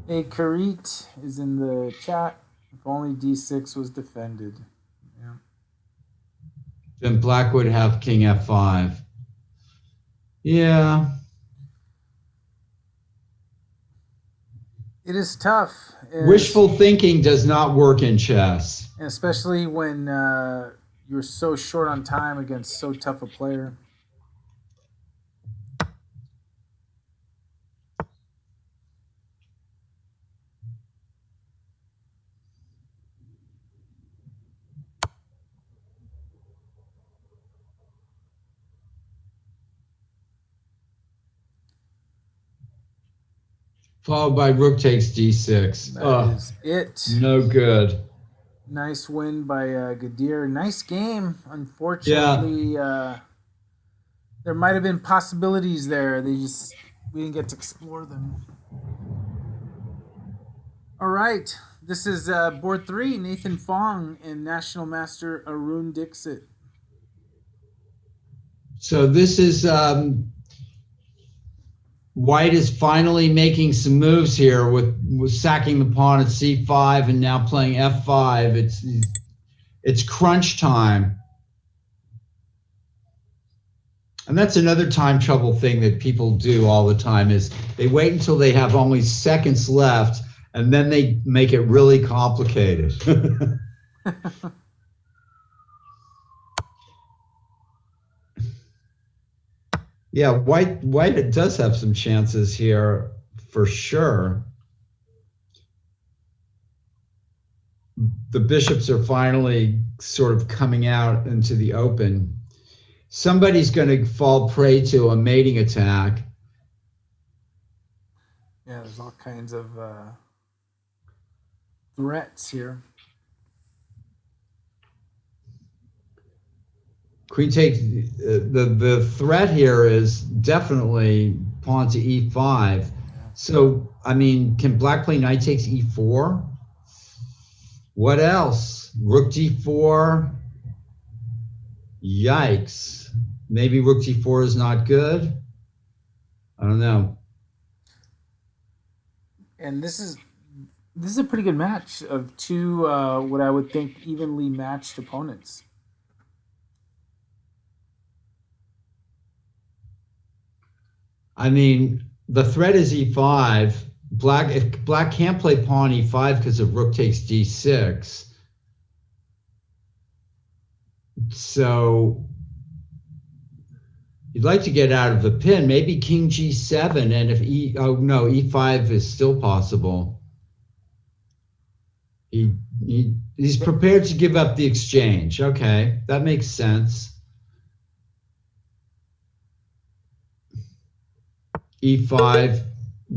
Karit is in the chat. If only D6 was defended. Yeah. Then Black would have King F5. Yeah. It is tough. Wishful thinking does not work in chess. Especially when you're so short on time against so tough a player. Followed by Rook takes D6. That is it. No good. Nice win by Gadir. Nice game. Unfortunately, there might have been possibilities there. We didn't get to explore them. All right. This is board 3, Nathan Fong and National Master Arun Dixit. So this is White is finally making some moves here with sacking the pawn at C5 and now playing F5. It's crunch time. And that's another time trouble thing that people do all the time is they wait until they have only seconds left and then they make it really complicated. Yeah, white it does have some chances here for sure. The bishops are finally sort of coming out into the open. Somebody's going to fall prey to a mating attack. Yeah, there's all kinds of threats here. Queen takes the threat here is definitely pawn to e5. So I mean, can black play knight takes e4? What else? Rook d4. Yikes. Maybe rook d4 is not good. I don't know. And this is a pretty good match of two what I would think evenly matched opponents. I mean, the threat is e5. If black can't play pawn e5 because of rook takes d6. So you'd like to get out of the pin, maybe king g7, and if e5 is still possible. He's prepared to give up the exchange. Okay, that makes sense. e5,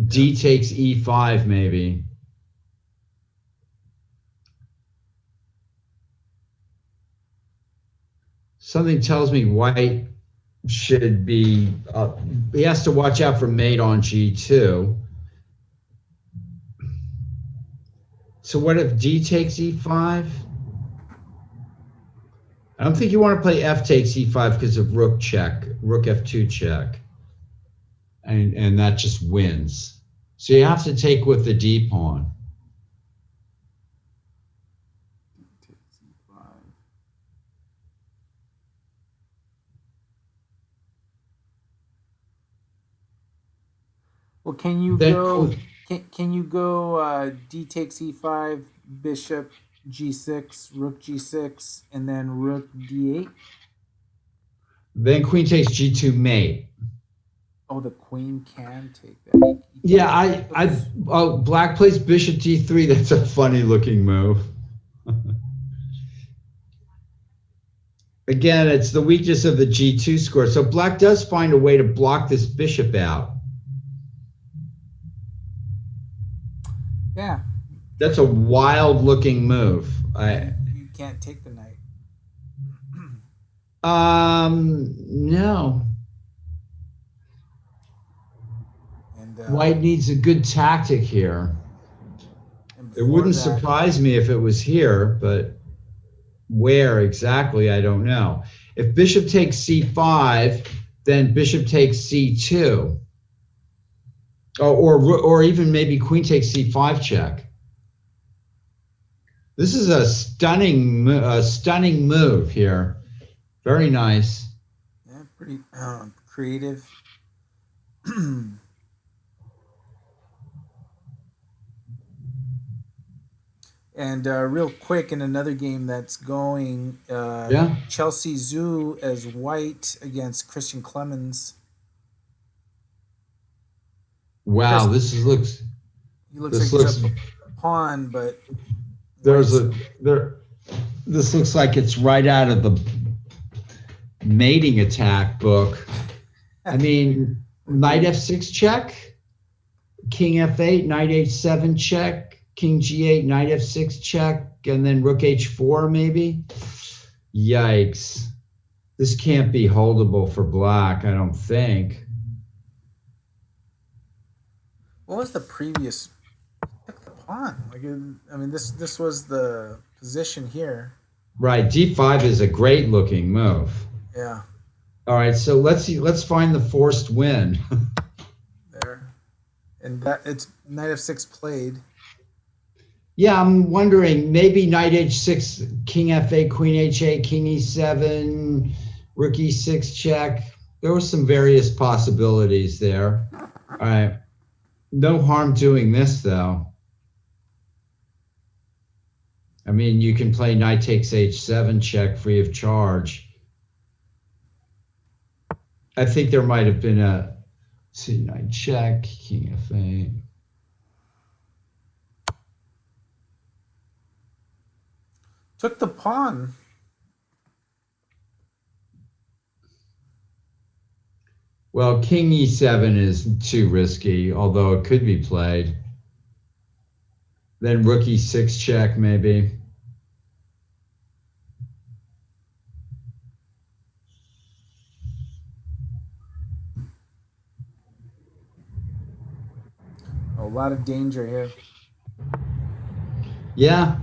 d takes e5 maybe. Something tells me white should be, he has to watch out for mate on g2. So what if d takes e5? I don't think you want to play f takes e5 because of rook check, rook f2 check. And that just wins. So you have to take with the d pawn. Well, can you go d takes e5, bishop g6, rook g6, and then rook d8? Then queen takes g2 mate. Oh, the queen can take that. Yeah, black plays bishop d3. That's a funny looking move. Again, it's the weakness of the g2 score. So black does find a way to block this bishop out. Yeah. That's a wild looking move. You can't take the knight. No. White needs a good tactic here. It wouldn't surprise me if it was here, but where exactly, I don't know. If bishop takes c5, then bishop takes c2. Or even maybe queen takes c5 check. This is a stunning move here. Very nice. Yeah, pretty creative. And real quick, in another game that's going, Chelsea Zhu as white against Christian Clemens. Wow, he looks like he's a pawn, but this looks like it's right out of the mating attack book. I mean, knight f6 check, king f8, knight h7 check, king g8, knight f6 check, and then rook h4 maybe. Yikes. This can't be holdable for black, I don't think. What was the previous pawn? I mean, this was the position here. Right, d5 is a great looking move. Yeah. All right, so let's find the forced win. There. And that it's knight f6 played. Yeah, I'm wondering, maybe knight h6, king f8, queen h8, king e7, rook e6 check. there were some various possibilities there. All right. No harm doing this, though. I mean, you can play knight takes h7 check free of charge. I think there might have been a knight check, king f8. Took the pawn. Well, king e7 is too risky, although it could be played. Then rook e6 check, maybe. A lot of danger here. Yeah.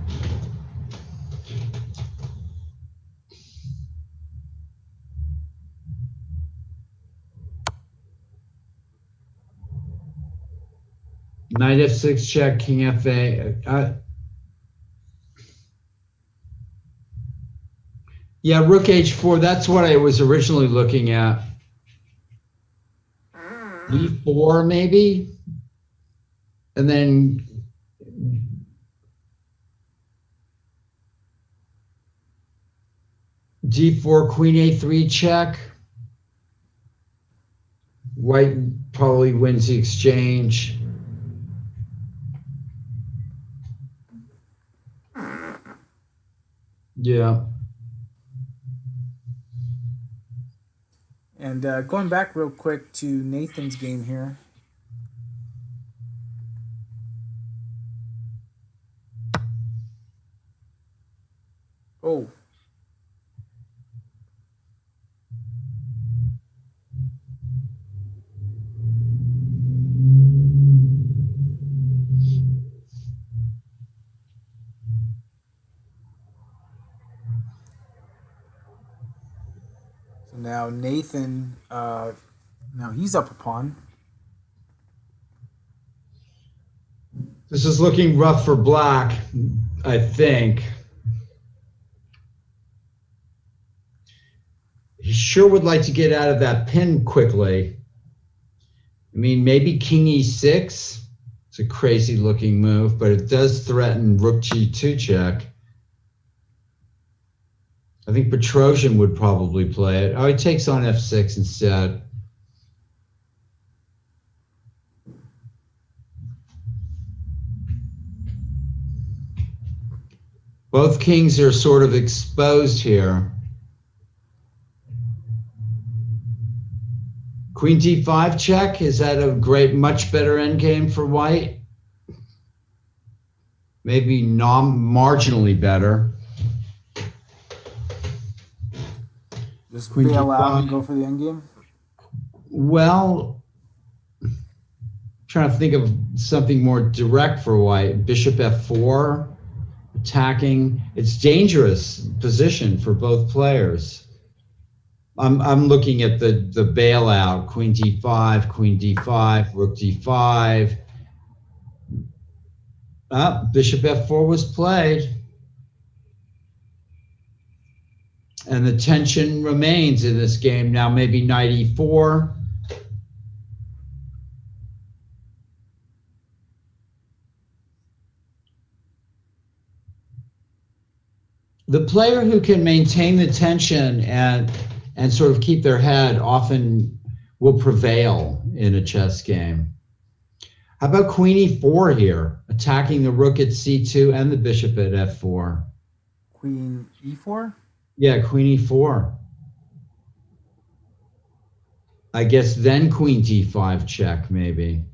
Knight f6 check, king f8. Yeah, rook h4, that's what I was originally looking at. e4 maybe? And then g4, queen a3 check. White probably wins the exchange. Yeah. And going back real quick to Nathan's game here. Oh. So now Nathan, now he's up a pawn. This is looking rough for black, I think. He sure would like to get out of that pin quickly. I mean, maybe king e6. It's a crazy looking move, but it does threaten rook g2 check. I think Petrosian would probably play it. Oh, he takes on f6 instead. Both kings are sort of exposed here. Queen d5 check, is that a much better endgame for white? Maybe marginally better. Just bail out and go for the endgame? Well, I'm trying to think of something more direct for white. Bishop f4, attacking. It's dangerous position for both players. I'm looking at the bailout, queen d5, rook d5. Bishop f4 was played. And the tension remains in this game. Now maybe knight e4. The player who can maintain the tension and sort of keep their head often will prevail in a chess game. How about queen e4 here, attacking the rook at c2 and the bishop at f4? Queen e4? Yeah, queen e4. I guess then queen d5 check, maybe.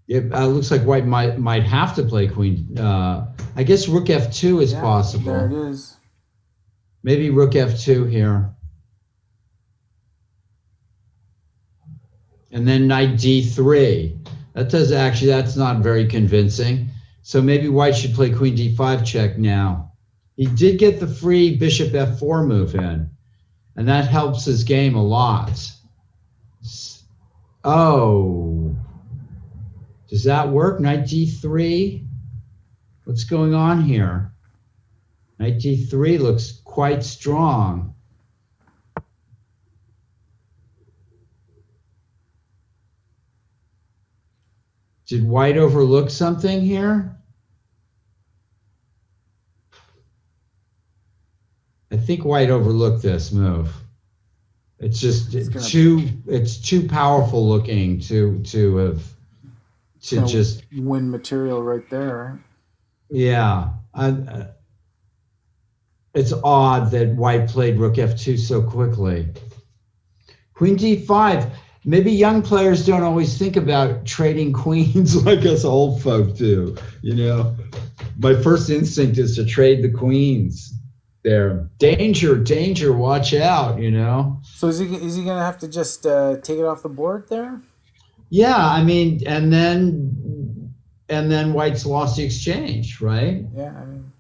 It looks like white might have to play queen. I guess rook f2 is possible. There it is. Maybe rook f2 here. And then knight d3. That's not very convincing. So maybe white should play queen d5 check now. He did get the free bishop f4 move in, and that helps his game a lot. Oh, does that work? Knight d3? What's going on here? Knight d3 looks quite strong. Did white overlook something here? I think white overlooked this move. It's just it's too powerful looking to just win material right there. Yeah. It's odd that white played rook f2 so quickly. Queen d5. Maybe young players don't always think about trading queens like us old folk do. You know, my first instinct is to trade the queens. There, danger, watch out. You know. So is he gonna have to just take it off the board there? Yeah, I mean, and then white's lost the exchange, right? Yeah, I mean.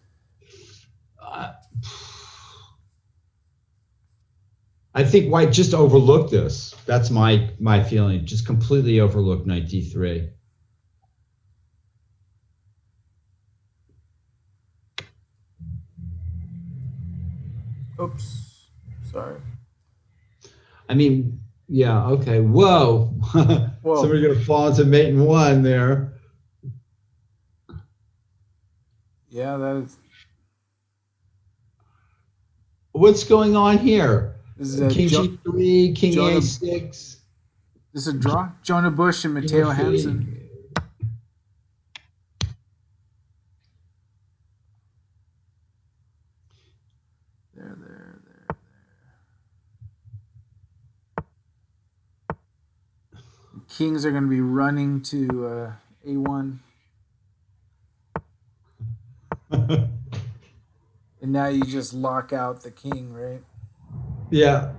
I think white just overlooked this. That's my feeling. Just completely overlooked knight d3. Oops. Sorry. I mean, yeah, okay. Whoa. Whoa. Somebody gonna fall into mate in one there. Yeah, that is. What's going on here? This is King g3, king Jonah, a6. This is a draw. Jonah Bush and Matteo Hansen. There. Kings are going to be running to a1. And now you just lock out the king, right? Yeah.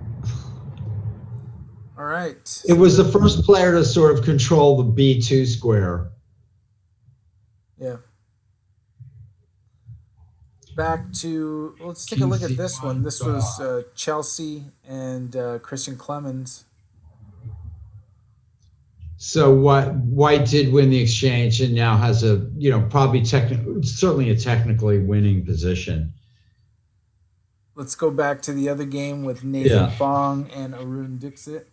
All right. It was the first player to sort of control the b2 square. Yeah. Back to, let's take a look at this one. This was Chelsea and Christian Clemens. So white did win the exchange and now has a, probably certainly a technically winning position. Let's go back to the other game with Nathan Fong and Arun Dixit.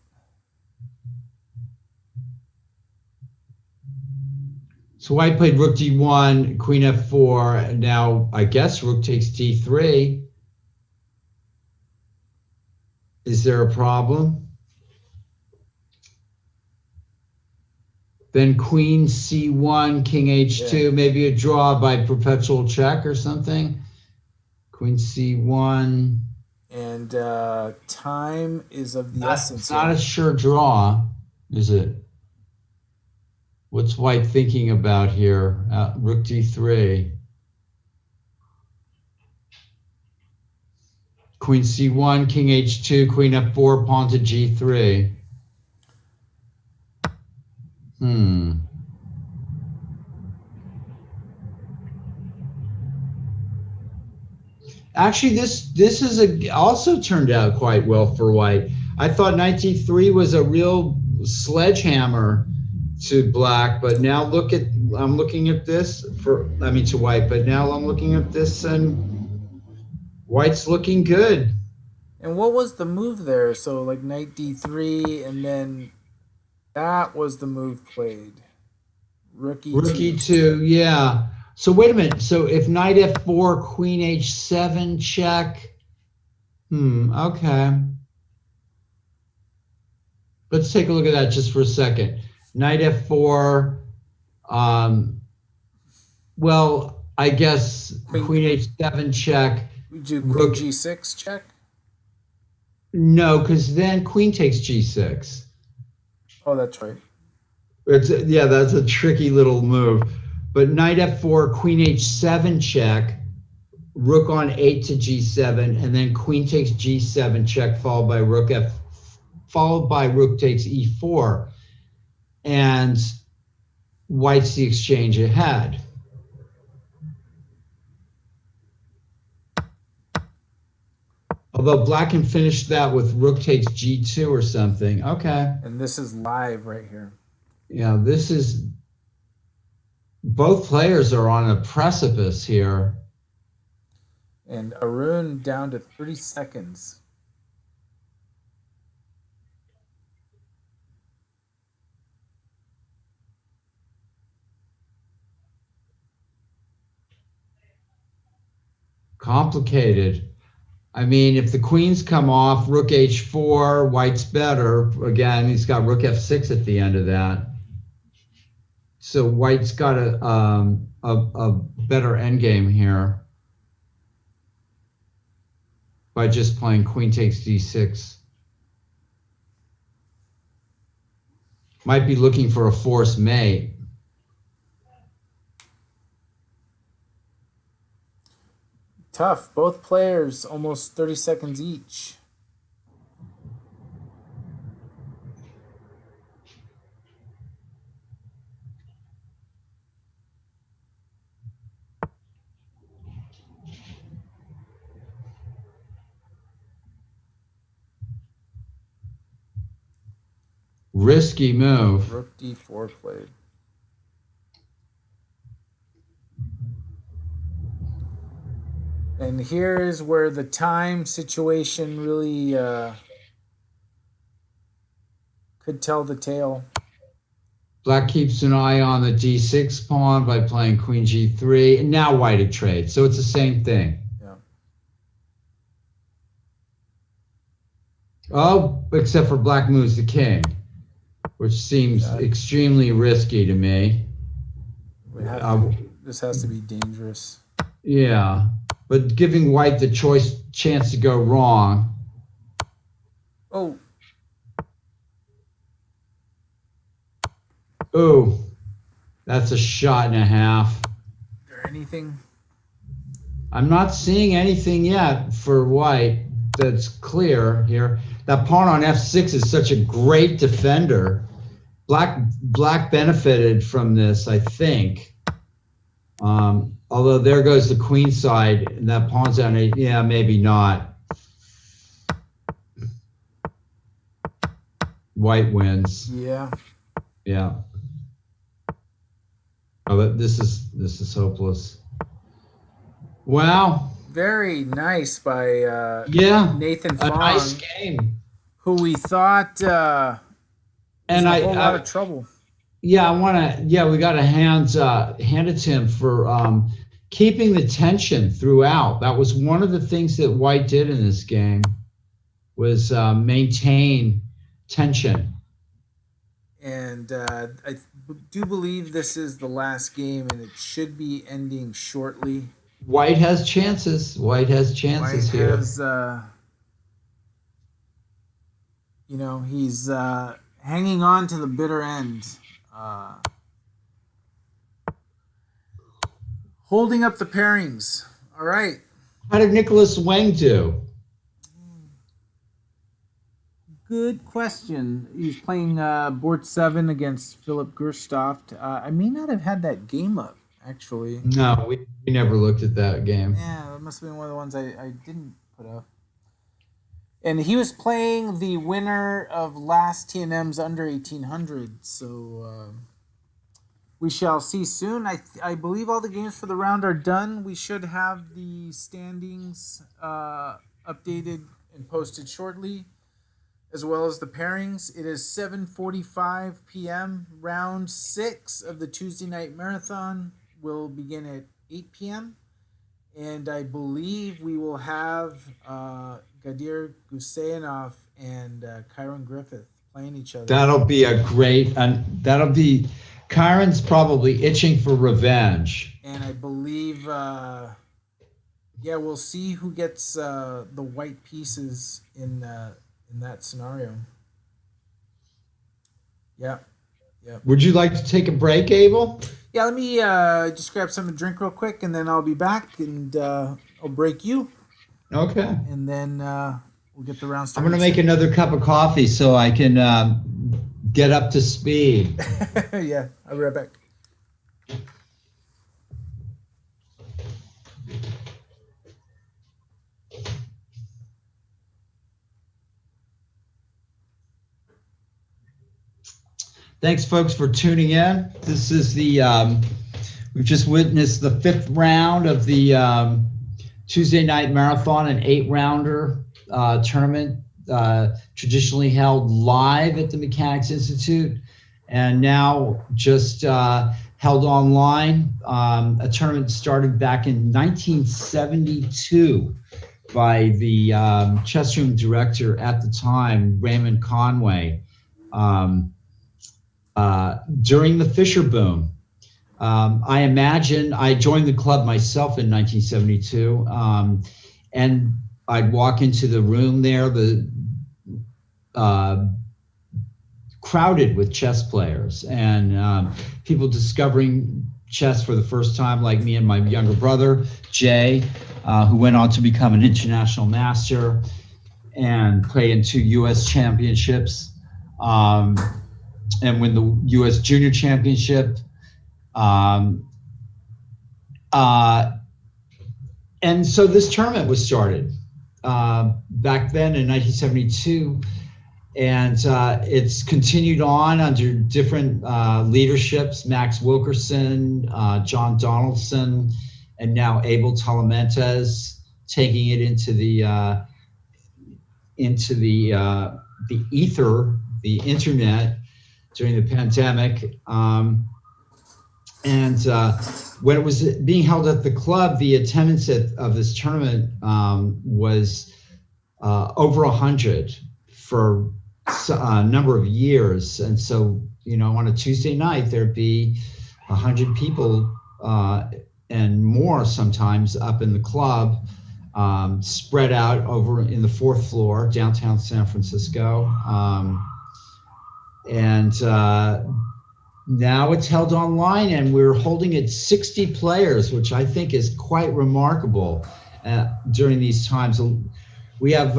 So white played rook d1, queen f4, and now I guess rook takes d3. Is there a problem? Then queen c1, king h2, maybe a draw by perpetual check or something. Queen c1. And time is of the essence. It's not a sure draw, is it? What's white thinking about here? Rook d3. Queen c1, king h2, queen f4, pawn to g3. Actually, this is also turned out quite well for white. I thought knight d3 was a real sledgehammer to black, but now I'm looking at this to white, but now I'm looking at this and white's looking good. And what was the move there? So like knight d3, and then that was the move played. Rook e2, yeah. So wait a minute. So if knight f4, queen h7 check. Okay. Let's take a look at that just for a second. Knight f4. Well, I guess queen h7 check. We do rook g6 check? No, because then queen takes g6. Oh, that's right. That's a tricky little move. But knight f4, queen h7 check, rook on 8 to g7, and then queen takes g7 check, followed by rook takes e4, and white's the exchange ahead. Although black can finish that with rook takes g2 or something. Okay. And this is live right here. Yeah, this is. Both players are on a precipice here. And Arun down to 30 seconds. Complicated. I mean, if the queens come off, rook h4, white's better. Again, he's got rook f6 at the end of that. So white's got a better endgame here by just playing queen takes d6. Might be looking for a forced mate. Tough. Both players almost 30 seconds each. Risky move. Rook d4 played. And here is where the time situation really could tell the tale. Black keeps an eye on the d6 pawn by playing queen g3, and now white had trade. So it's the same thing. Yeah. Oh, except for black moves the king, which seems extremely risky to me. This has to be dangerous. Yeah, but giving white the chance to go wrong. Oh. Oh, that's a shot and a half. Is there anything? I'm not seeing anything yet for white that's clear here. That pawn on f6 is such a great defender. Black benefited from this, I think. Although there goes the queen side, and that pawn's on it. Yeah, maybe not. White wins. Yeah. Yeah. Oh, but this is hopeless. Wow. Very nice by Nathan Fong. A nice game. Who we thought was and in a whole lot of trouble. Yeah, we got to hand it to him for keeping the tension throughout. That was one of the things that white did in this game, was maintain tension. And I do believe this is the last game, and it should be ending shortly. White has chances. White has chances here. Has, he's hanging on to the bitter end. Holding up the pairings. All right. How did Nicholas Wang do? Good question. He's playing board 7 against Philip Gerstoft. I may not have had that game up, actually. No, we never looked at that game. Yeah, that must have been one of the ones I didn't put up. And he was playing the winner of last TNM's under 1800. So we shall see soon. I believe all the games for the round are done. We should have the standings updated and posted shortly, as well as the pairings. It is 7:45 p.m. Round 6 of the Tuesday night marathon will begin at 8 p.m. And I believe we will have Gadir Guseyanov and Kyron Griffith playing each other. That'll be a great, Kyron's probably itching for revenge. And I believe, we'll see who gets the white pieces in that scenario. Yeah. Would you like to take a break, Abel? Yeah, let me just grab something to drink real quick, and then I'll be back, and I'll break you. Okay. And then we'll get the round started. I'm going to make another cup of coffee so I can get up to speed. Yeah, I'll be right back. Thanks, folks, for tuning in. This is we've just witnessed the 5th round of the Tuesday night marathon, an 8-rounder tournament, traditionally held live at the Mechanics Institute, and now just held online. A tournament started back in 1972 by the chess room director at the time, Raymond Conway, during the Fisher boom. I imagine I joined the club myself in 1972, and I'd walk into the room there, crowded with chess players and people discovering chess for the first time, like me and my younger brother, Jay, who went on to become an international master and play in 2 U.S. championships, and win the U.S. Junior Championship. And so this tournament was started back then in 1972, and it's continued on under different leaderships: Max Wilkerson, John Donaldson, and now Abel Talamantes, taking it into the ether, the internet, during the pandemic. And when it was being held at the club, the attendance of this tournament was over 100 for a number of years. And so, on a Tuesday night, there'd be 100 people and more sometimes up in the club, spread out over in the 4th floor, downtown San Francisco. Now it's held online, and we're holding it 60 players, which I think is quite remarkable during these times. We have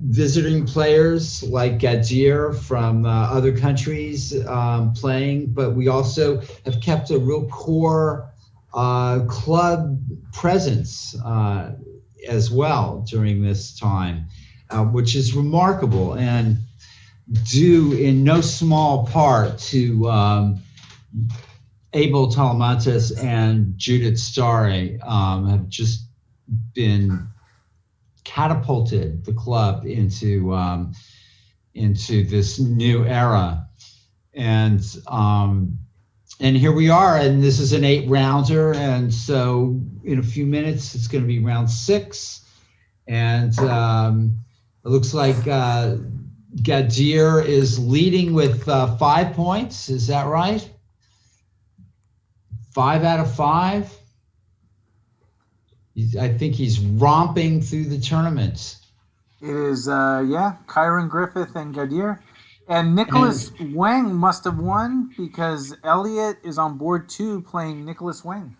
visiting players like Javier from other countries playing, but we also have kept a real core club presence as well during this time, which is remarkable, and due in no small part to Abel Talamantes and Judith Starre have just been catapulted the club into this new era, and here we are, and this is an 8-rounder, and so in a few minutes it's going to be round 6, and it looks like Javier is leading with 5 points. Is that right? 5 out of 5. I think he's romping through the tournaments. It is, Kyron Griffith and Javier. And Nicholas Wang must have won because Elliot is on board 2 playing Nicholas Wang.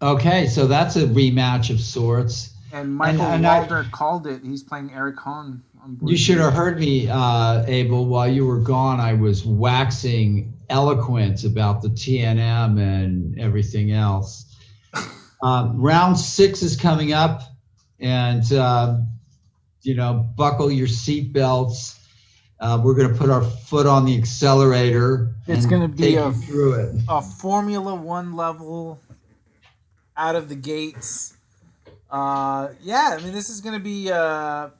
Okay, so that's a rematch of sorts. And Michael Walter called it. He's playing Eric Hong on board. You should have heard me, Abel. While you were gone, I was waxing eloquent about the TNM and everything else. Round 6 is coming up, and buckle your seatbelts. We're going to put our foot on the accelerator. It's going to be a Formula One level out of the gates. This is going to be a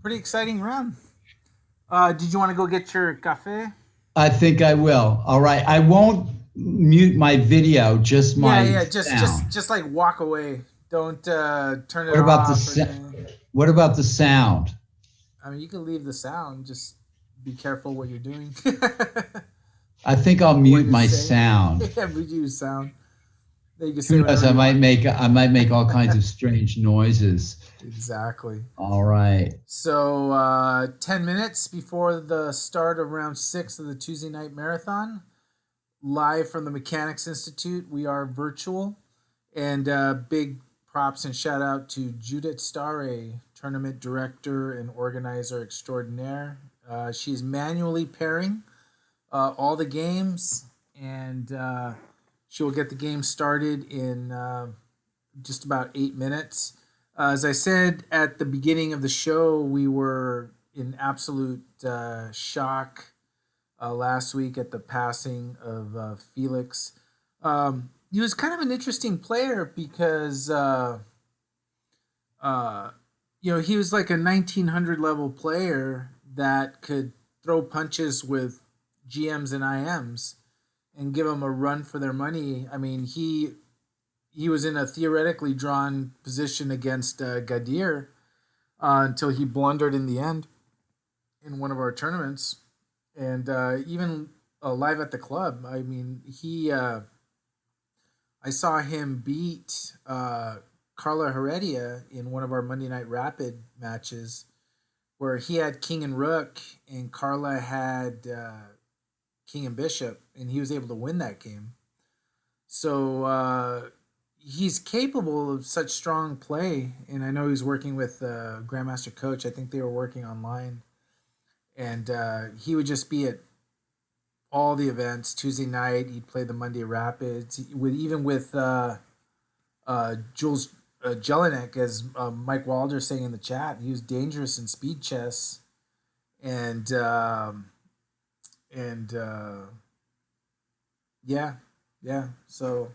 pretty exciting round. Did you want to go get your cafe? I think I will. All right. I won't mute my video, just my sound. Just like walk away. Don't turn it what about off. What about the sound? I mean, you can leave the sound. Just be careful what you're doing. I think I'll mute my sound. Yeah, mute your sound. Who knows? I might make all kinds of strange noises. Exactly. All right. So 10 minutes before the start of round 6 of the Tuesday night marathon, live from the Mechanics Institute. We are virtual, and big props and shout out to Judith Starre, tournament director and organizer extraordinaire. She's manually pairing all the games, and she will get the game started in just about 8 minutes. As I said at the beginning of the show, we were in absolute shock last week at the passing of Felix. He was kind of an interesting player because uh, he was like a 1900 level player that could throw punches with GMs and IMs and give them a run for their money. I mean, he was in a theoretically drawn position against Gadir until he blundered in the end in one of our tournaments, and even live at the club. I mean, I saw him beat Carla Heredia in one of our Monday Night Rapid matches, where he had King and Rook, and Carla had King and Bishop, and he was able to win that game. So he's capable of such strong play, and I know he's working with Grandmaster Coach. I think they were working online, and he would just be at all the events. Tuesday night, he'd play the Monday Rapids. With Jules Jelinek, as Mike Wilder saying in the chat, he was dangerous in speed chess, and yeah, yeah. So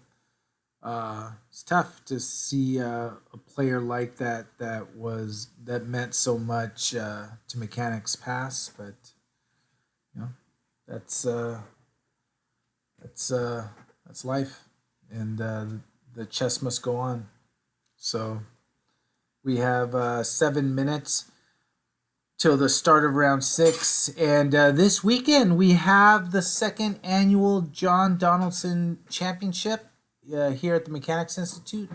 it's tough to see a player like that meant so much to Mechanics pass, but you know that's that's life, and the chess must go on. So we have 7 minutes till the start of round 6, and this weekend we have the second annual John Donaldson Championship here at the Mechanics Institute.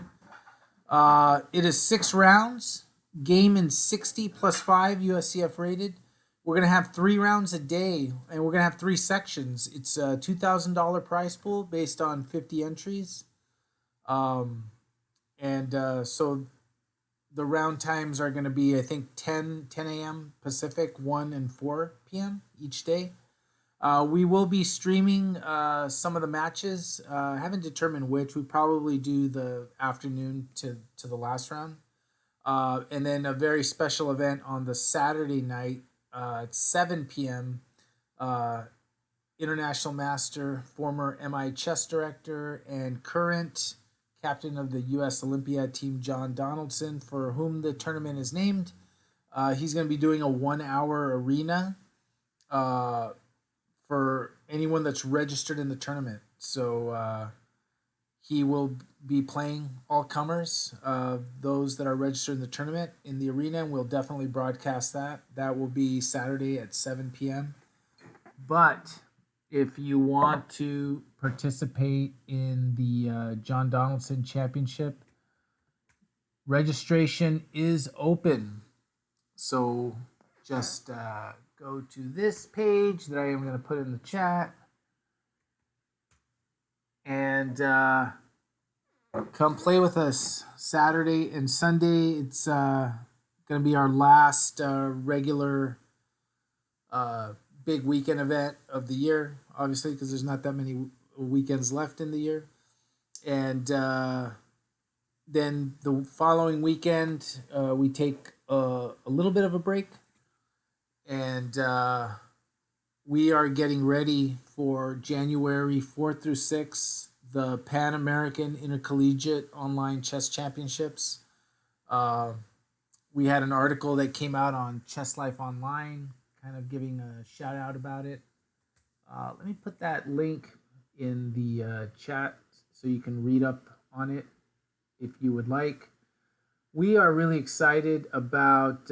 It is 6 rounds, game in 60 plus 5 USCF rated. We're going to have 3 rounds a day, and we're going to have 3 sections. It's a $2,000 prize pool based on 50 entries. So the round times are going to be, I think, 10 a.m. Pacific, 1 and 4 p.m. each day. We will be streaming some of the matches. I haven't determined which. We probably do the afternoon to the last round. And then a very special event on the Saturday night at 7 p.m. International Master, former MI chess director, and current captain of the U.S. Olympiad team, John Donaldson, for whom the tournament is named. He's going to be doing a 1-hour arena for anyone that's registered in the tournament. So he will be playing all comers, those that are registered in the tournament in the arena, and we'll definitely broadcast that. That will be Saturday at 7 p.m. But if you want to participate in the John Donaldson Championship, registration is open. So just go to this page that I am going to put in the chat and come play with us Saturday and Sunday. It's going to be our last regular big weekend event of the year, obviously, because there's not that many weekends left in the year. And then the following weekend, we take a little bit of a break, and we are getting ready for January 4th through 6th, the Pan American Intercollegiate Online Chess Championships. We had an article that came out on Chess Life Online, kind of giving a shout out about it. Let me put that link in the chat so you can read up on it if you would like. We are really excited about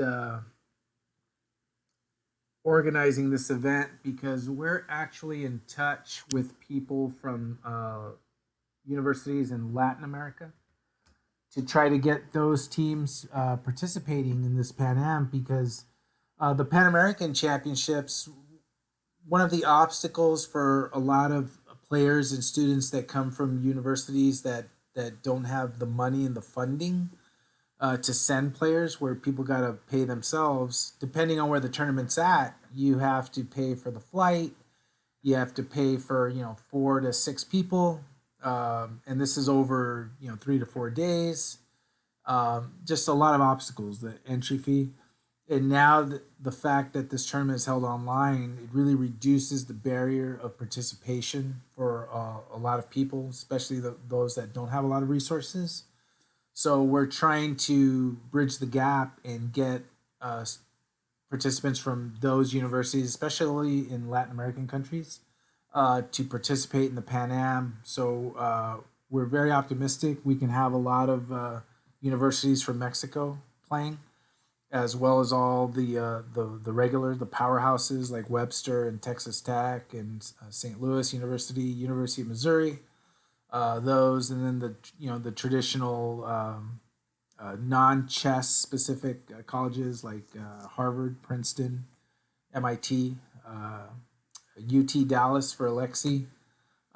organizing this event because we're actually in touch with people from universities in Latin America to try to get those teams participating in this Pan Am, because the Pan American Championships, one of the obstacles for a lot of players and students that come from universities that don't have the money and the funding to send players, where people got to pay themselves. Depending on where the tournament's at, you have to pay for the flight. You have to pay for 4 to 6 people, and this is over 3 to 4 days. Just a lot of obstacles. The entry fee, and now the fact that this tournament is held online, it really reduces the barrier of participation for a lot of people, especially those that don't have a lot of resources. So we're trying to bridge the gap and get participants from those universities, especially in Latin American countries, to participate in the Pan Am. So we're very optimistic. We can have a lot of universities from Mexico playing, as well as all the regular, the powerhouses like Webster and Texas Tech and St. Louis University, University of Missouri, those, and then the traditional non-chess specific colleges like Harvard, Princeton, MIT, UT Dallas for Alexi,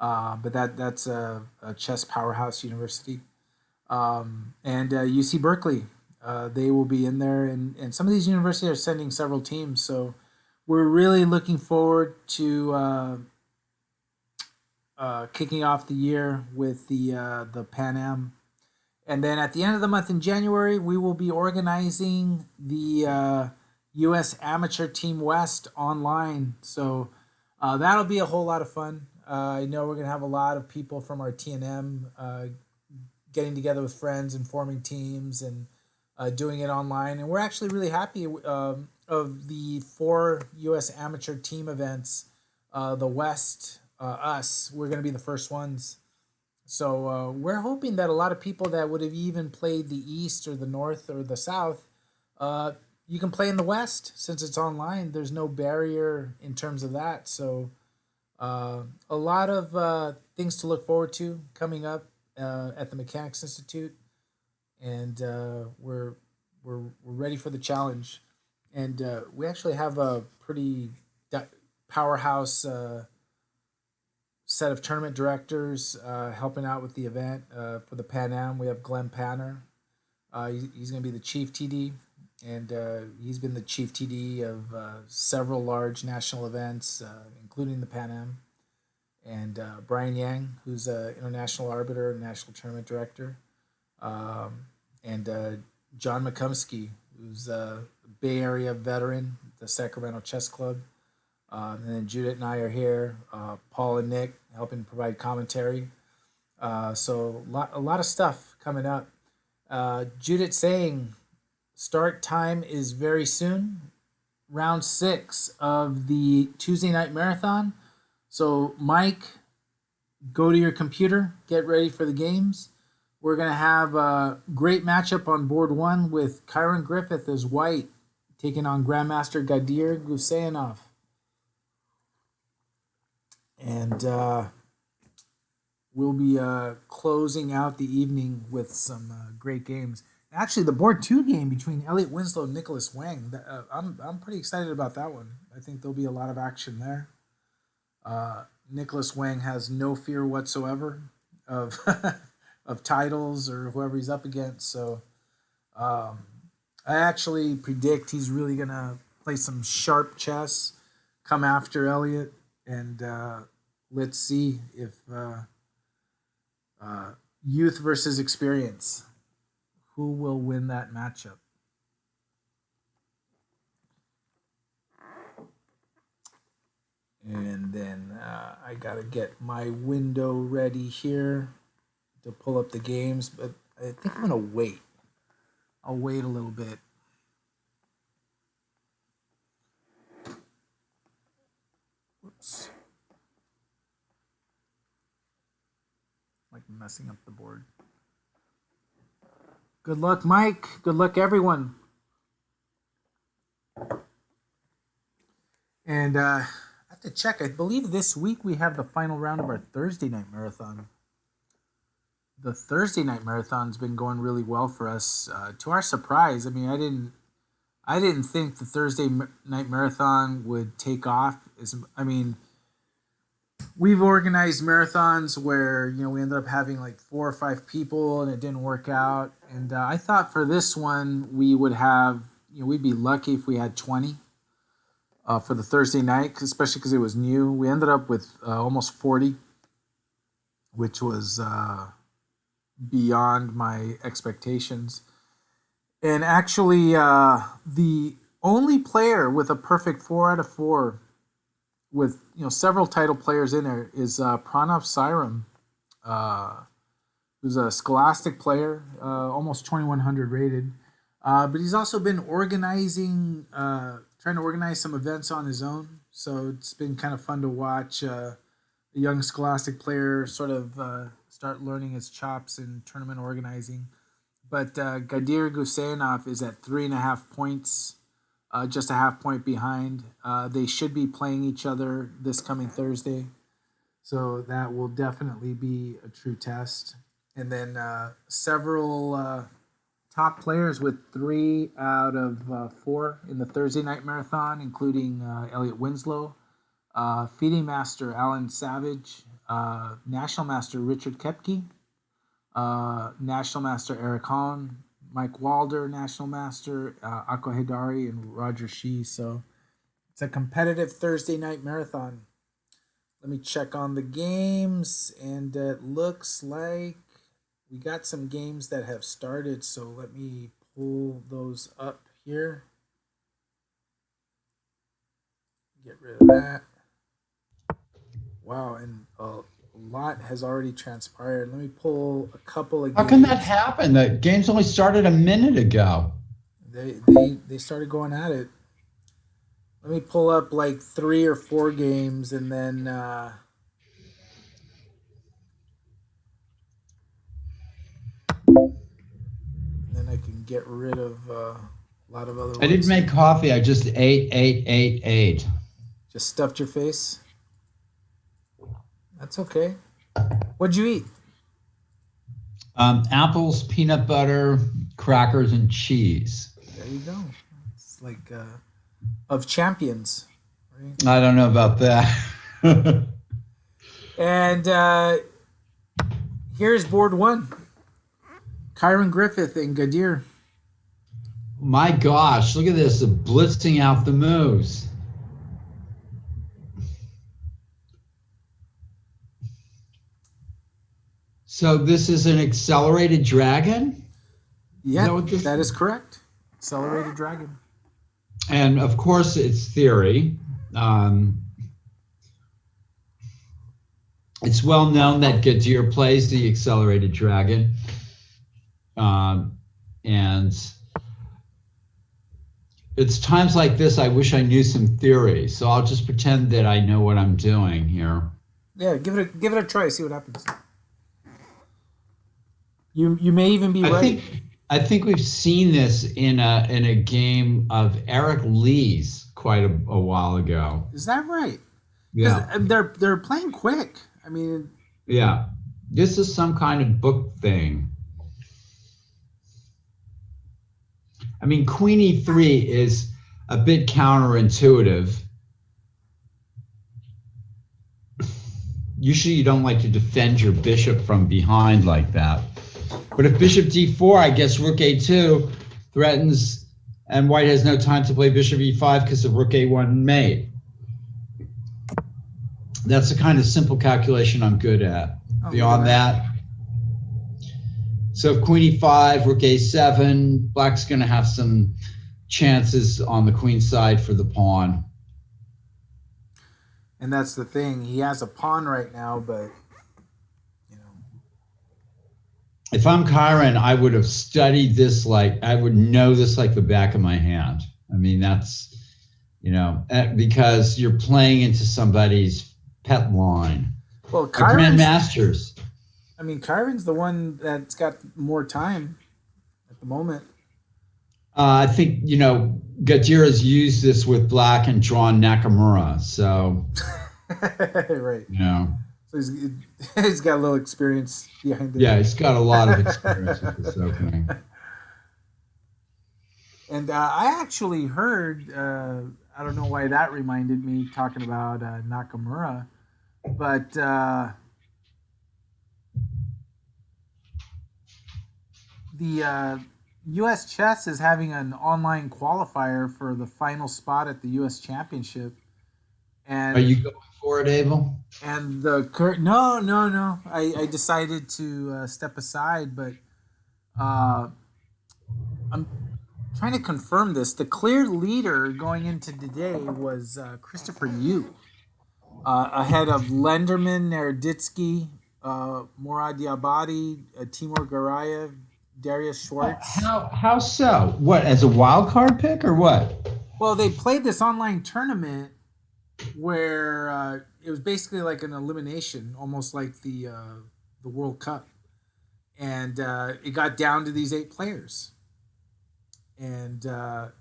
but that's a chess powerhouse university, and UC Berkeley. They will be in there, and some of these universities are sending several teams. So we're really looking forward to kicking off the year with the Pan Am. And then at the end of the month in January, we will be organizing the U.S. Amateur Team West online. So that'll be a whole lot of fun. I know we're going to have a lot of people from our TNM getting together with friends and forming teams and doing it online. And we're actually really happy of the 4 U.S. Amateur Team events. The West, us, we're going to be the first ones. So we're hoping that a lot of people that would have even played the East or the North or the South, you can play in the West since it's online. There's no barrier in terms of that. So a lot of things to look forward to coming up at the Mechanics Institute, and we're ready for the challenge. And we actually have a pretty powerhouse set of tournament directors helping out with the event for the Pan Am. We have Glenn Panner. He's going to be the chief TD, and he's been the chief TD of several large national events, including the Pan Am. And Brian Yang, who's an international arbiter and national tournament director. And John McCumsky, who's a Bay Area veteran, the Sacramento Chess Club. And then Judith and I are here. Paul and Nick helping provide commentary. So a lot of stuff coming up. Judith saying start time is very soon. Round 6 of the Tuesday night marathon. So Mike, go to your computer. Get ready for the games. We're going to have a great matchup on board 1 with Kyron Griffith as white taking on Grandmaster Gadir Guseyanov. And we'll be closing out the evening with some great games. Actually, the board 2 game between Elliot Winslow and Nicholas Wang, I'm pretty excited about that one. I think there'll be a lot of action there. Nicholas Wang has no fear whatsoever of of titles or whoever he's up against. So I actually predict he's really going to play some sharp chess, come after Elliot, and let's see if youth versus experience, who will win that matchup? And then I got to get my window ready here to pull up the games, but I think I'm going to wait. I'll wait a little bit. Whoops. Like messing up the board. Good luck, Mike. Good luck, everyone. And I have to check. I believe this week we have the final round of our Thursday night marathon. The Thursday night marathon's been going really well for us. To our surprise, I mean, I didn't think the Thursday night marathon would take off. We've organized marathons where we ended up having like 4 or 5 people and it didn't work out. And I thought for this one we would have, we'd be lucky if we had 20 for the Thursday night, especially because it was new. We ended up with almost 40, which was beyond my expectations. And actually, the only player with a perfect 4 out of 4, with several title players in there, is Pranav Sairam, who's a Scholastic player, almost 2100 rated. But he's also been trying to organize some events on his own. So it's been kind of fun to watch a young Scholastic player sort of start learning his chops in tournament organizing. But Gadir Gusainov is at 3.5 points, just a half point behind. They should be playing each other this coming Thursday. So that will definitely be a true test. And then several top players with 3 out of 4 in the Thursday night marathon, including Elliot Winslow, feeding master Alan Savage, national master Richard Kepke, national master Eric Hahn, Mike Walder, national master, Akko Hidari, and Roger Shee. So it's a competitive Thursday night marathon. Let me check on the games, and it looks like we got some games that have started, so let me pull those up here. Get rid of that. Wow, and a lot has already transpired. Let me pull a couple of games. How can that happen? The game's only started a minute ago. They started going at it. Let me pull up like 3 or 4 games, and then I can get rid of a lot of other ones. I didn't make coffee. I just ate. Just stuffed your face? That's okay. What'd you eat? Apples, peanut butter, crackers, and cheese. There you go. It's like of champions. Right? I don't know about that. And here's board 1. Kyron Griffith and Gadir. My gosh, look at this, blitzing out the moves. So this is an accelerated dragon? Yeah, that is correct. Accelerated dragon. And of course it's theory. It's well known that Gadir plays the accelerated dragon. And it's times like this I wish I knew some theory. So I'll just pretend that I know what I'm doing here. Yeah, give it a try, see what happens. You may even be right. I think we've seen this in a game of Eric Lee's quite a while ago. Is that right? Yeah. They're playing quick. I mean. Yeah. This is some kind of book thing. I mean, Queen E3 is a bit counterintuitive. Usually you don't like to defend your bishop from behind like that. But if bishop d4, I guess rook a2 threatens, and white has no time to play bishop e5 because of rook a1 mate. That's the kind of simple calculation I'm good at. Beyond that. So if queen e5, rook a7, black's going to have some chances on the queen side for the pawn. And that's the thing. He has a pawn right now, but, you know. If I'm Kyron, I would have studied this I would know this like the back of my hand. I mean, that's, because you're playing into somebody's pet line. Well, Grandmasters. I mean, Kyron's the one that's got more time at the moment. I think, Gadir has used this with black and drawn Nakamura. So, right. So he's got a little experience behind it. Yeah, he's got a lot of experience with this opening. And I actually heard, I don't know why that reminded me talking about Nakamura, but the U.S. Chess is having an online qualifier for the final spot at the U.S. Championship. And are you going for it, Abel? And the no. I decided to step aside, but I'm trying to confirm this. The clear leader going into today was Christopher Yu, ahead of Lenderman, Naroditsky, Morad Diabadi, Timur Garayev, Darius Schwartz. How so? What, as a wild card pick or what? Well, they played this online tournament where it was basically like an elimination, almost like the World Cup, and it got down to these 8 players, and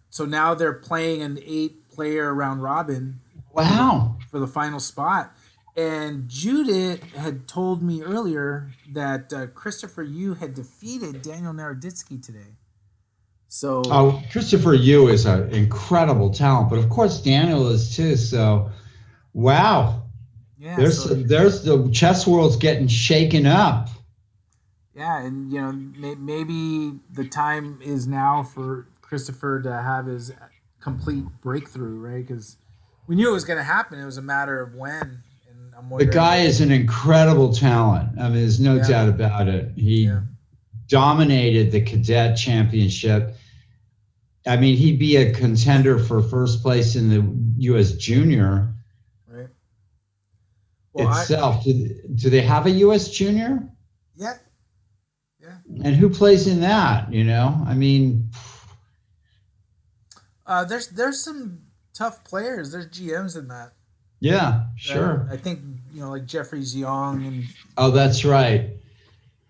so now they're playing an 8-player round robin. Wow. For the final spot. And Judith had told me earlier that Christopher Yu had defeated Daniel Naroditsky today. So, Christopher Yu is an incredible talent, but of course Daniel is too. So, wow. Yeah, there's the chess world's getting shaken up. Yeah, and maybe the time is now for Christopher to have his complete breakthrough, right? Because we knew it was going to happen. It was a matter of when. And I'm the guy is an incredible talent. I mean, there's no doubt about it. He dominated the cadet championship. I mean, he'd be a contender for first place in the U.S. junior itself. Do they have a U.S. junior? Yeah. And who plays in that? I mean, there's some tough players. There's GMs in that. Yeah, sure. I think like Jeffrey Young and. Oh, that's right.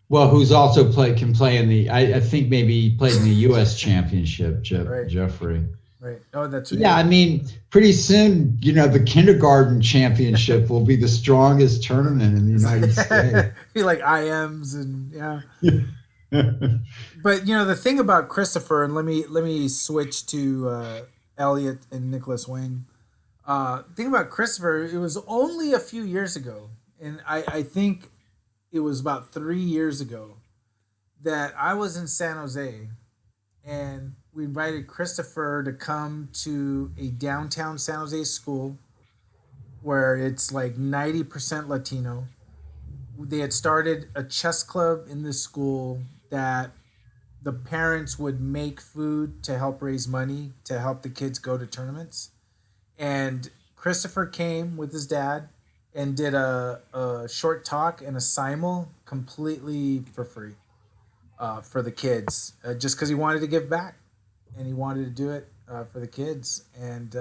Well, who's also can play in the? I think maybe he played in the U.S. Championship. Jeffrey. Right. Oh, that's right. Yeah. I mean, pretty soon, the kindergarten championship will be the strongest tournament in the United States. Be like IMs and But the thing about Christopher, and let me switch to Elliot and Nicholas Wing. Thing about Christopher, it was only a few years ago, and I think it was about 3 years ago that I was in San Jose, and we invited Christopher to come to a downtown San Jose school where it's like 90% Latino. They had started a chess club in this school that the parents would make food to help raise money to help the kids go to tournaments. And Christopher came with his dad and did a short talk and a simul completely for free for the kids, just because he wanted to give back and he wanted to do it for the kids. And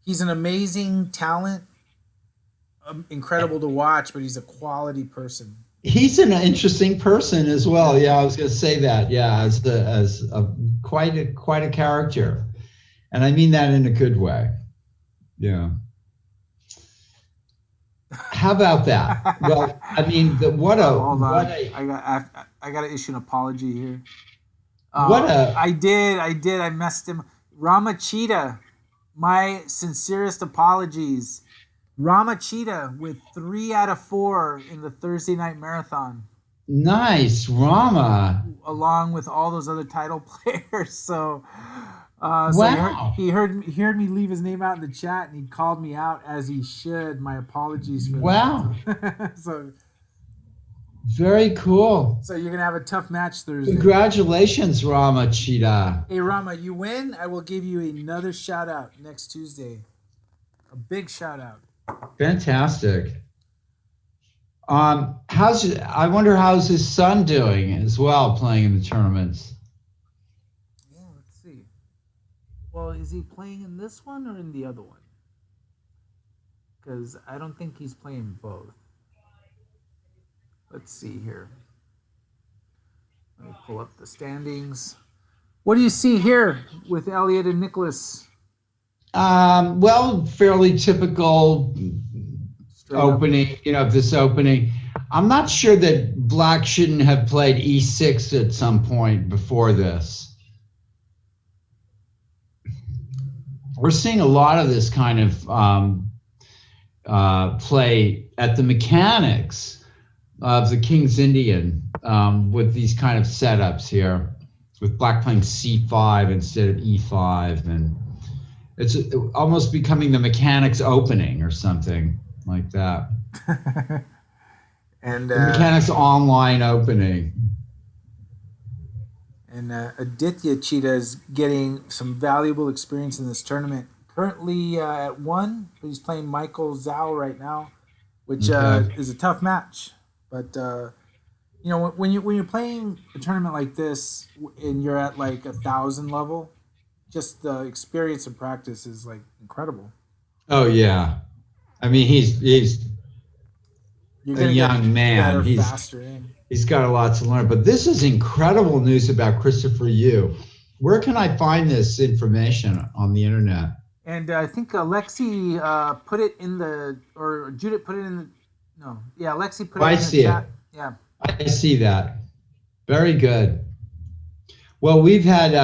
he's an amazing talent, incredible to watch, but he's a quality person. He's an interesting person as well. Yeah, I was going to say that. Yeah, quite a character, and I mean that in a good way. Yeah. How about that? Well, I mean, hold on. I got to issue an apology here. I messed him. Ramachita, my sincerest apologies. Ramachita with 3 out of 4 in the Thursday night marathon. Nice, Rama. Along with all those other title players. So, wow. He heard me leave his name out in the chat, and he called me out as he should. My apologies for that. So very cool. So you're gonna have a tough match Thursday. Congratulations, Ramachita. Hey Rama, you win. I will give you another shout out next Tuesday. A big shout out. Fantastic. I wonder how's his son doing as well, playing in the tournaments. Yeah, let's see. Well, is he playing in this one or in the other one? Because I don't think he's playing both. Let's see here. Let me pull up the standings. What do you see here with Elliot and Nicholas? Well, fairly typical opening, this opening. I'm not sure that Black shouldn't have played E6 at some point before this. We're seeing a lot of this kind of play at the mechanics of the King's Indian with these kind of setups here, with Black playing C5 instead of E5, and it's almost becoming the mechanics opening or something like that. And the mechanics online opening. And Aditya Cheetah is getting some valuable experience in this tournament. Currently at 1, he's playing Michael Zhao right now, which is a tough match. But when you're playing a tournament like this and you're at like 1,000 level, just the experience and practice is like incredible. Oh yeah, I mean he's You're a gonna get young man. better faster. He's got a lot to learn. But this is incredible news about Christopher Yu. Where can I find this information on the internet? And I think Alexi put it in or Judith put it in the, no, yeah, Alexi put it in the chat. Yeah. I see that. Very good. Well, we've had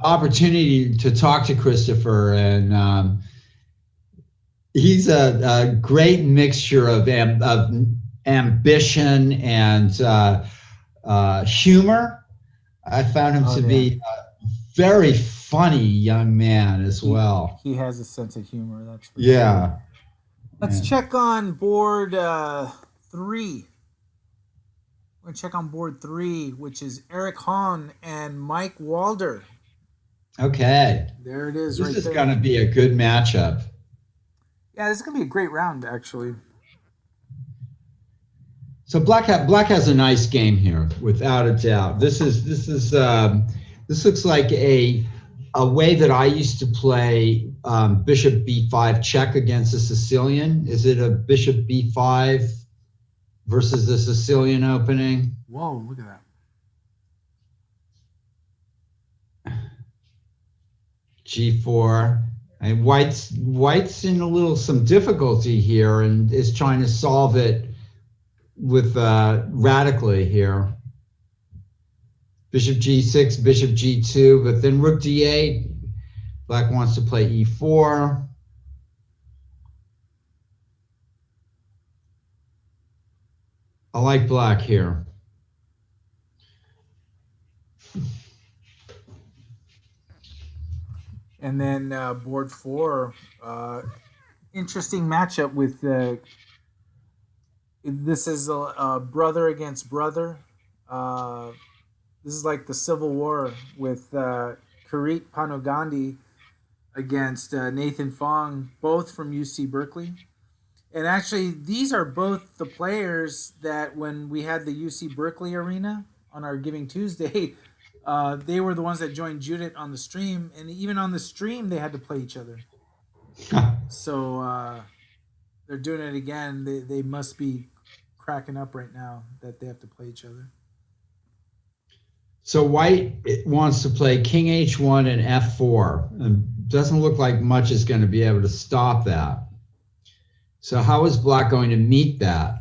opportunity to talk to Christopher, and he's a great mixture of ambition and humor. I found him to be a very funny young man as well. He has a sense of humor. That's for sure. Let's check on board 3. We're going to check on board 3, which is Eric Hahn and Mike Walder. Okay. There it is. This is going to be a good matchup. Yeah, this is going to be a great round, actually. So Black has a nice game here, without a doubt. This looks like a way that I used to play Bishop B5 check against a Sicilian. Is it a Bishop B5 versus the Sicilian opening? Whoa, look at that. G4. And White's in some difficulty here and is trying to solve it with radically here. Bishop G6, Bishop G2, but then Rook D8. Black wants to play E4. I like Black here. And then board 4, interesting matchup with this is a brother against brother. This is like the Civil War with Kirit Panogandhi against Nathan Fong, both from UC Berkeley. And actually, these are both the players that when we had the UC Berkeley arena on our Giving Tuesday, they were the ones that joined Judith on the stream. And even on the stream, they had to play each other. So they're doing it again. They must be cracking up right now that they have to play each other. So White wants to play King H1 and F4, and doesn't look like much is going to be able to stop that. So how is Black going to meet that?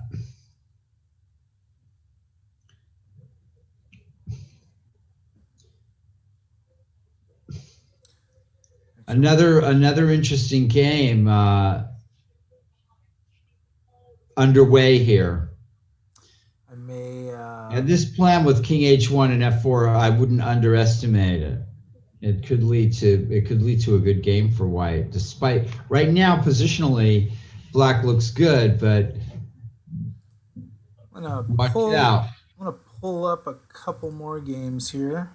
Another interesting game underway here. And this plan with King H1 and F4, I wouldn't underestimate it. It could lead to a good game for White. Despite right now positionally, Black looks good, but watch out. I'm gonna pull up a couple more games here.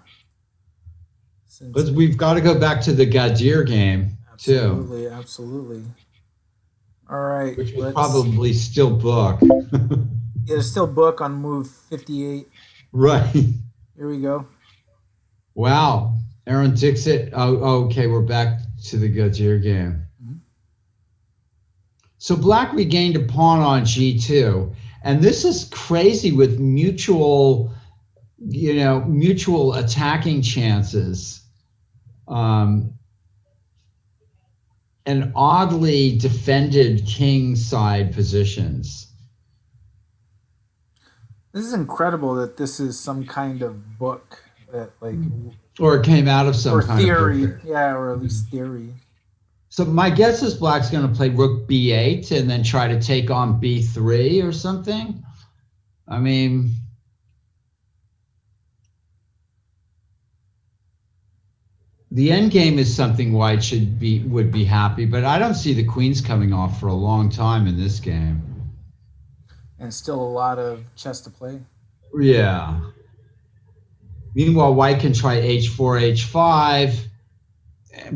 But we've got to go back to the Gadir game too. Absolutely. All right. Which will probably still book. Yeah, it's still book on move 58. Right. Here we go. Wow. Arun Dixit. Oh, okay. We're back to the Gadir game. Mm-hmm. So Black regained a pawn on G2. And this is crazy with mutual attacking chances. And oddly defended king side positions. This is incredible that this is some kind of book that or it came out of some kind theory. Of book. Yeah, or at least theory. So my guess is Black's going to play Rook B8 and then try to take on B3 or something. I mean, the end game is something White would be happy, but I don't see the queens coming off for a long time in this game. And still a lot of chess to play. Yeah. Meanwhile, White can try H4, H5.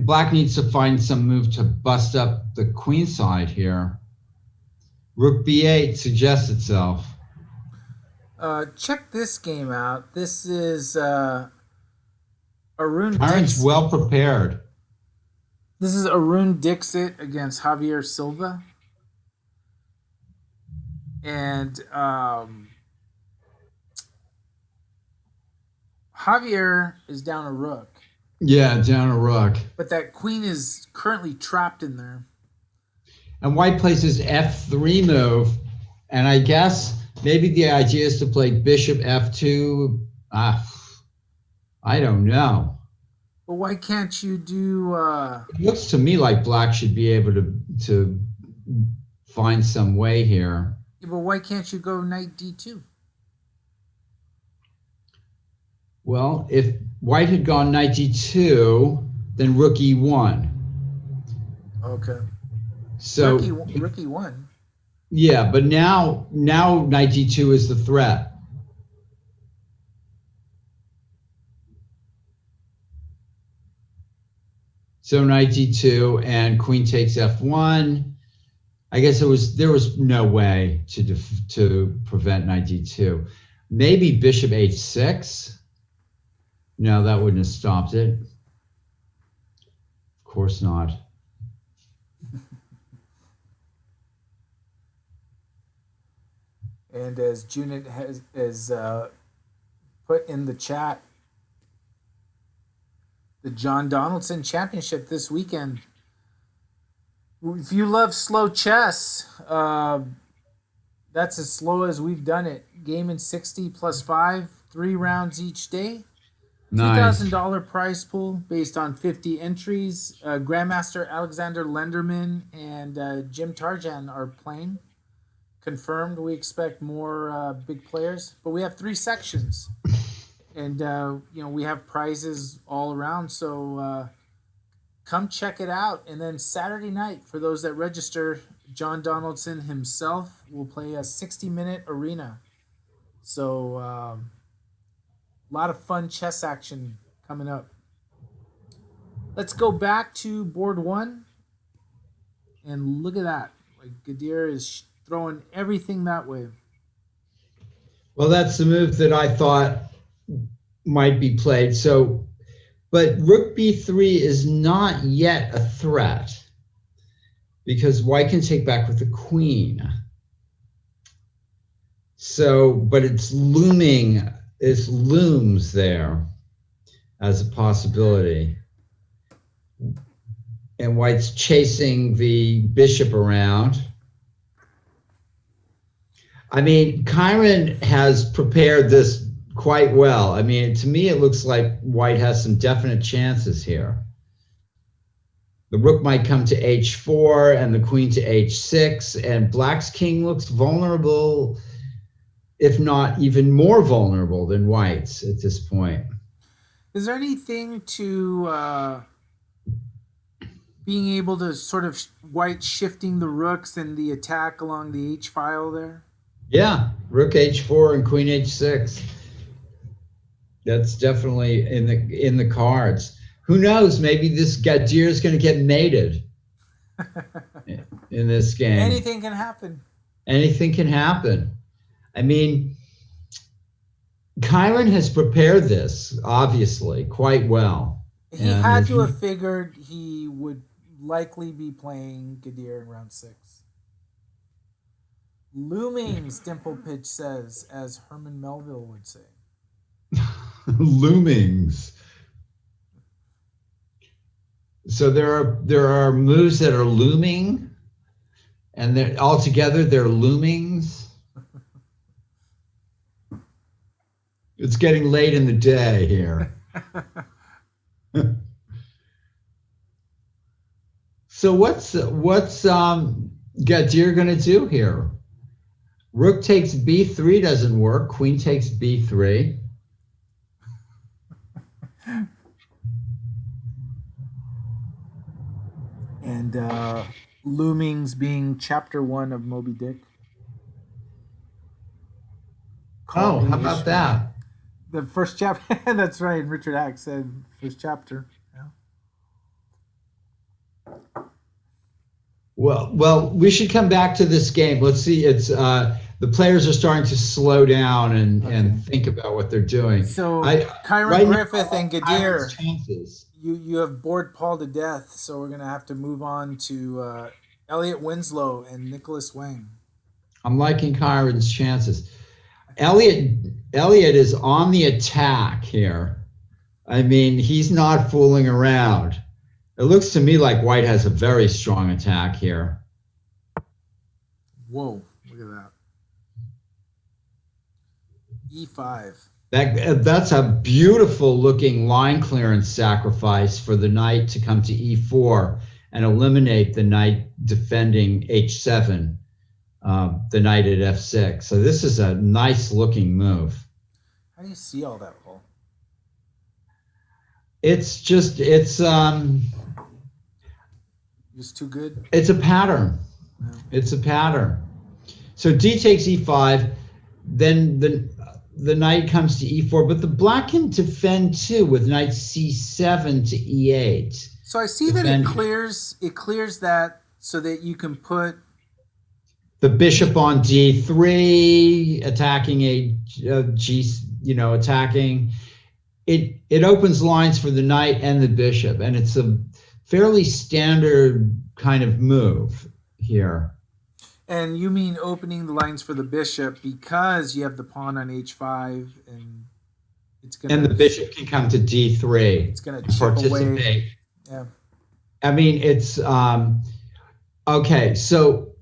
Black needs to find some move to bust up the queen side here. Rook B8 suggests itself. Check this game out. This is Arun Arun's Dixit. well prepared. This is Arun Dixit against Javier Silva. And Javier is down a rook. Yeah, down a rook. But that queen is currently trapped in there. And white plays his f3 move. And I guess maybe the idea is to play bishop f2. I don't know. But why can't you do... It looks to me like black should be able to find some way here. Yeah, but why can't you go knight d2? Well, if white had gone knight d2, then rook e1. Okay. So rook e1. Yeah, but now knight d2 is the threat. So knight d2 and queen takes f1. I guess there was no way to prevent knight d2. Maybe bishop h6. No, that wouldn't have stopped it. Of course not. And as Junit has put in the chat, the John Donaldson Championship this weekend. If you love slow chess, that's as slow as we've done it. Game in 60 plus 5, 3 rounds each day. Nice. $2,000 prize pool based on 50 entries. Grandmaster Alexander Lenderman and Jim Tarjan are playing. Confirmed. We expect more big players, but we have 3 sections, and we have prizes all around. So come check it out. And then Saturday night, for those that register, John Donaldson himself will play a 60-minute arena. So a lot of fun chess action coming up. Let's go back to board 1, and look at that. Like Gadir is throwing everything that way. Well, that's the move that I thought might be played. So, but rook b3 is not yet a threat because white can take back with the queen. So, but it's looming, it looms there as a possibility. And white's chasing the bishop around. I mean, Kyron has prepared this quite well. I mean, to me, it looks like white has some definite chances here. The rook might come to h4 and the queen to h6, and black's king looks vulnerable, if not even more vulnerable than white's at this point. Is there anything to being able to sort of white shifting the rooks and the attack along the h file there? Yeah, rook h4 and queen h6. That's definitely in the cards. Who knows? Maybe this Gadir is going to get mated in this game. Anything can happen. Anything can happen. I mean, Kyron has prepared this, obviously, quite well. He had to have figured he would likely be playing Gadir in round 6. Loomings, Dimple Pitch says, as Herman Melville would say. Loomings. So there are moves that are looming, and altogether they're loomings. It's getting late in the day here. So what's Gadir going to do here? Rook takes b3 doesn't work. Queen takes b3. And Loomings being chapter 1 of Moby Dick. How about that? The first chapter. That's right. Richard Hack said first chapter. Yeah. Well, we should come back to this game. Let's see. It's the players are starting to slow down and Okay. and think about what they're doing. So Kyron Right now, Griffith and Kyron's Gadir, chances. you have bored Paul to death, so we're gonna have to move on to Elliot Winslow and Nicholas Wang. I'm liking Kyron's chances. Elliot is on the attack here. I mean, he's not fooling around. It looks to me like White has a very strong attack here. Whoa, look at that. E5. That's a beautiful looking line clearance sacrifice for the knight to come to E4 and eliminate the knight defending H7, the knight at F6. So this is a nice looking move. How do you see all that, Paul? It's just, Just too good? it's a pattern. Yeah. It's a pattern. So D takes E5, then the knight comes to E4, but the black can defend too with knight C7 to E8. So I see that it clears that so that you can put the bishop on D3, attacking attacking. It opens lines for the knight and the bishop, and it's a fairly standard kind of move here. And you mean opening the lines for the bishop because you have the pawn on H5 and it's gonna And the bishop can come to D3. It's gonna chip participate. away. Yeah. I mean, it's okay. So,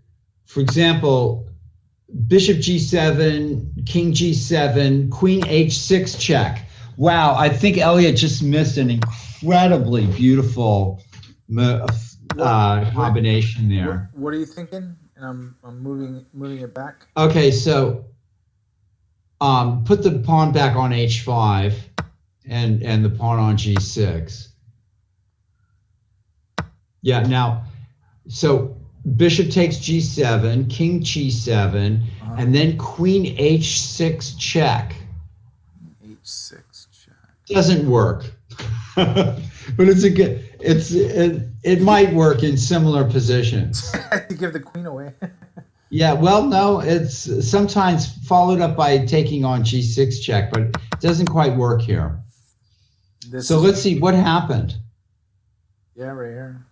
for example, bishop G7, king G7, queen H6 check. Wow, I think Elliot just missed an incredibly beautiful combination there. What are you thinking? And I'm moving it back. Okay, so put the pawn back on H5 and the pawn on G6. Yeah, now, so bishop takes G7, king G7, and then queen H6 check. H6 check. Doesn't work. But it might work in similar positions. To give the queen away. Yeah, well, no, it's sometimes followed up by taking on G6 check, but it doesn't quite work here. So let's see what happened. Yeah, right here.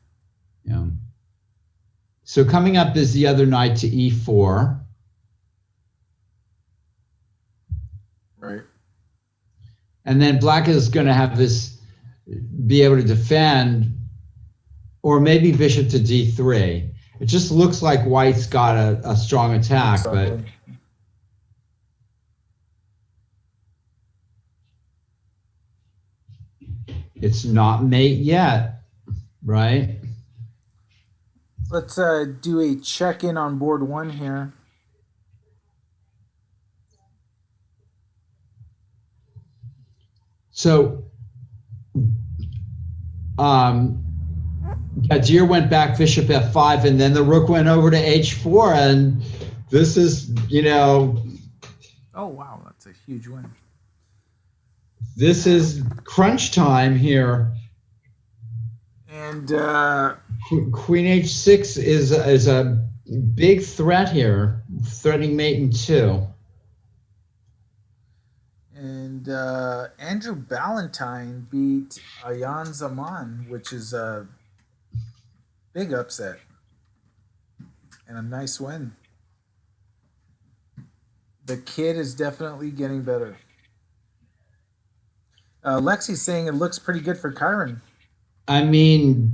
Yeah. So coming up is the other knight to E4. Right. And then black is going to have this, be able to defend, or maybe bishop to D3. It just looks like white's got a strong attack, but it's not mate yet, right? Let's do a check-in on board one here. So, Javier went back bishop F5, and then the rook went over to H4, and this is, Oh, wow, that's a huge win. This is crunch time here. And Queen H6 is a big threat here, threatening mate in 2. And Andrew Ballentine beat Ayan Zaman, which is a big upset and a nice win. The kid is definitely getting better. Lexi's saying it looks pretty good for Kyron. I mean,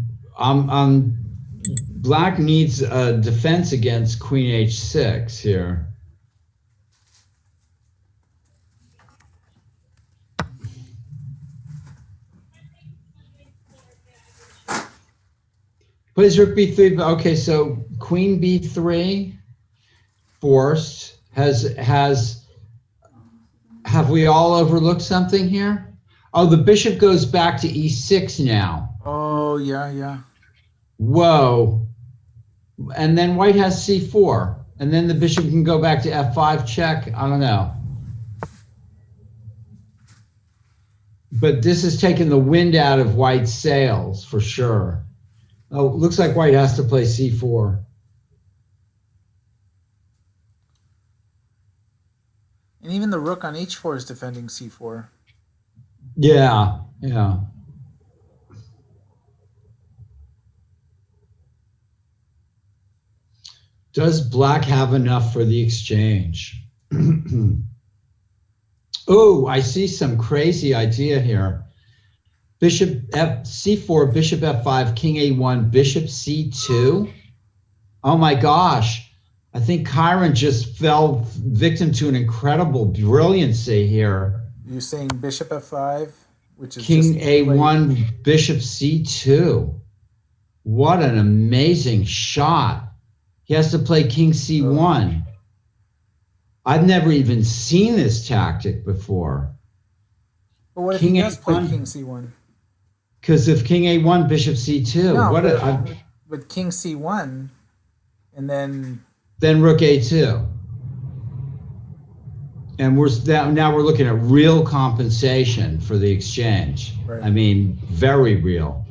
black needs a defense against Queen H6 here. Plays rook B3. Okay, so Queen B3 forced. Have we all overlooked something here? Oh, the bishop goes back to E6 now. Oh, yeah. Whoa. And then white has C4. And then the bishop can go back to F5 check. I don't know. But this has taken the wind out of white's sails for sure. Oh, looks like white has to play C4. And even the rook on h4 is defending c4. Yeah, yeah. Does black have enough for the exchange? Oh, I see some crazy idea here. Bishop c4, bishop f5, king a1, bishop c2. Oh my gosh. I think Chiron just fell victim to an incredible brilliancy here. You're saying bishop f5, which is King just a1, bishop c2. What an amazing shot. He has to play king c1. I've never even seen this tactic before. But what if he does play king c1? Because if king a1, bishop c2. No, but king c1, and then rook a2. And now we're looking at real compensation for the exchange. Right. I mean, very real.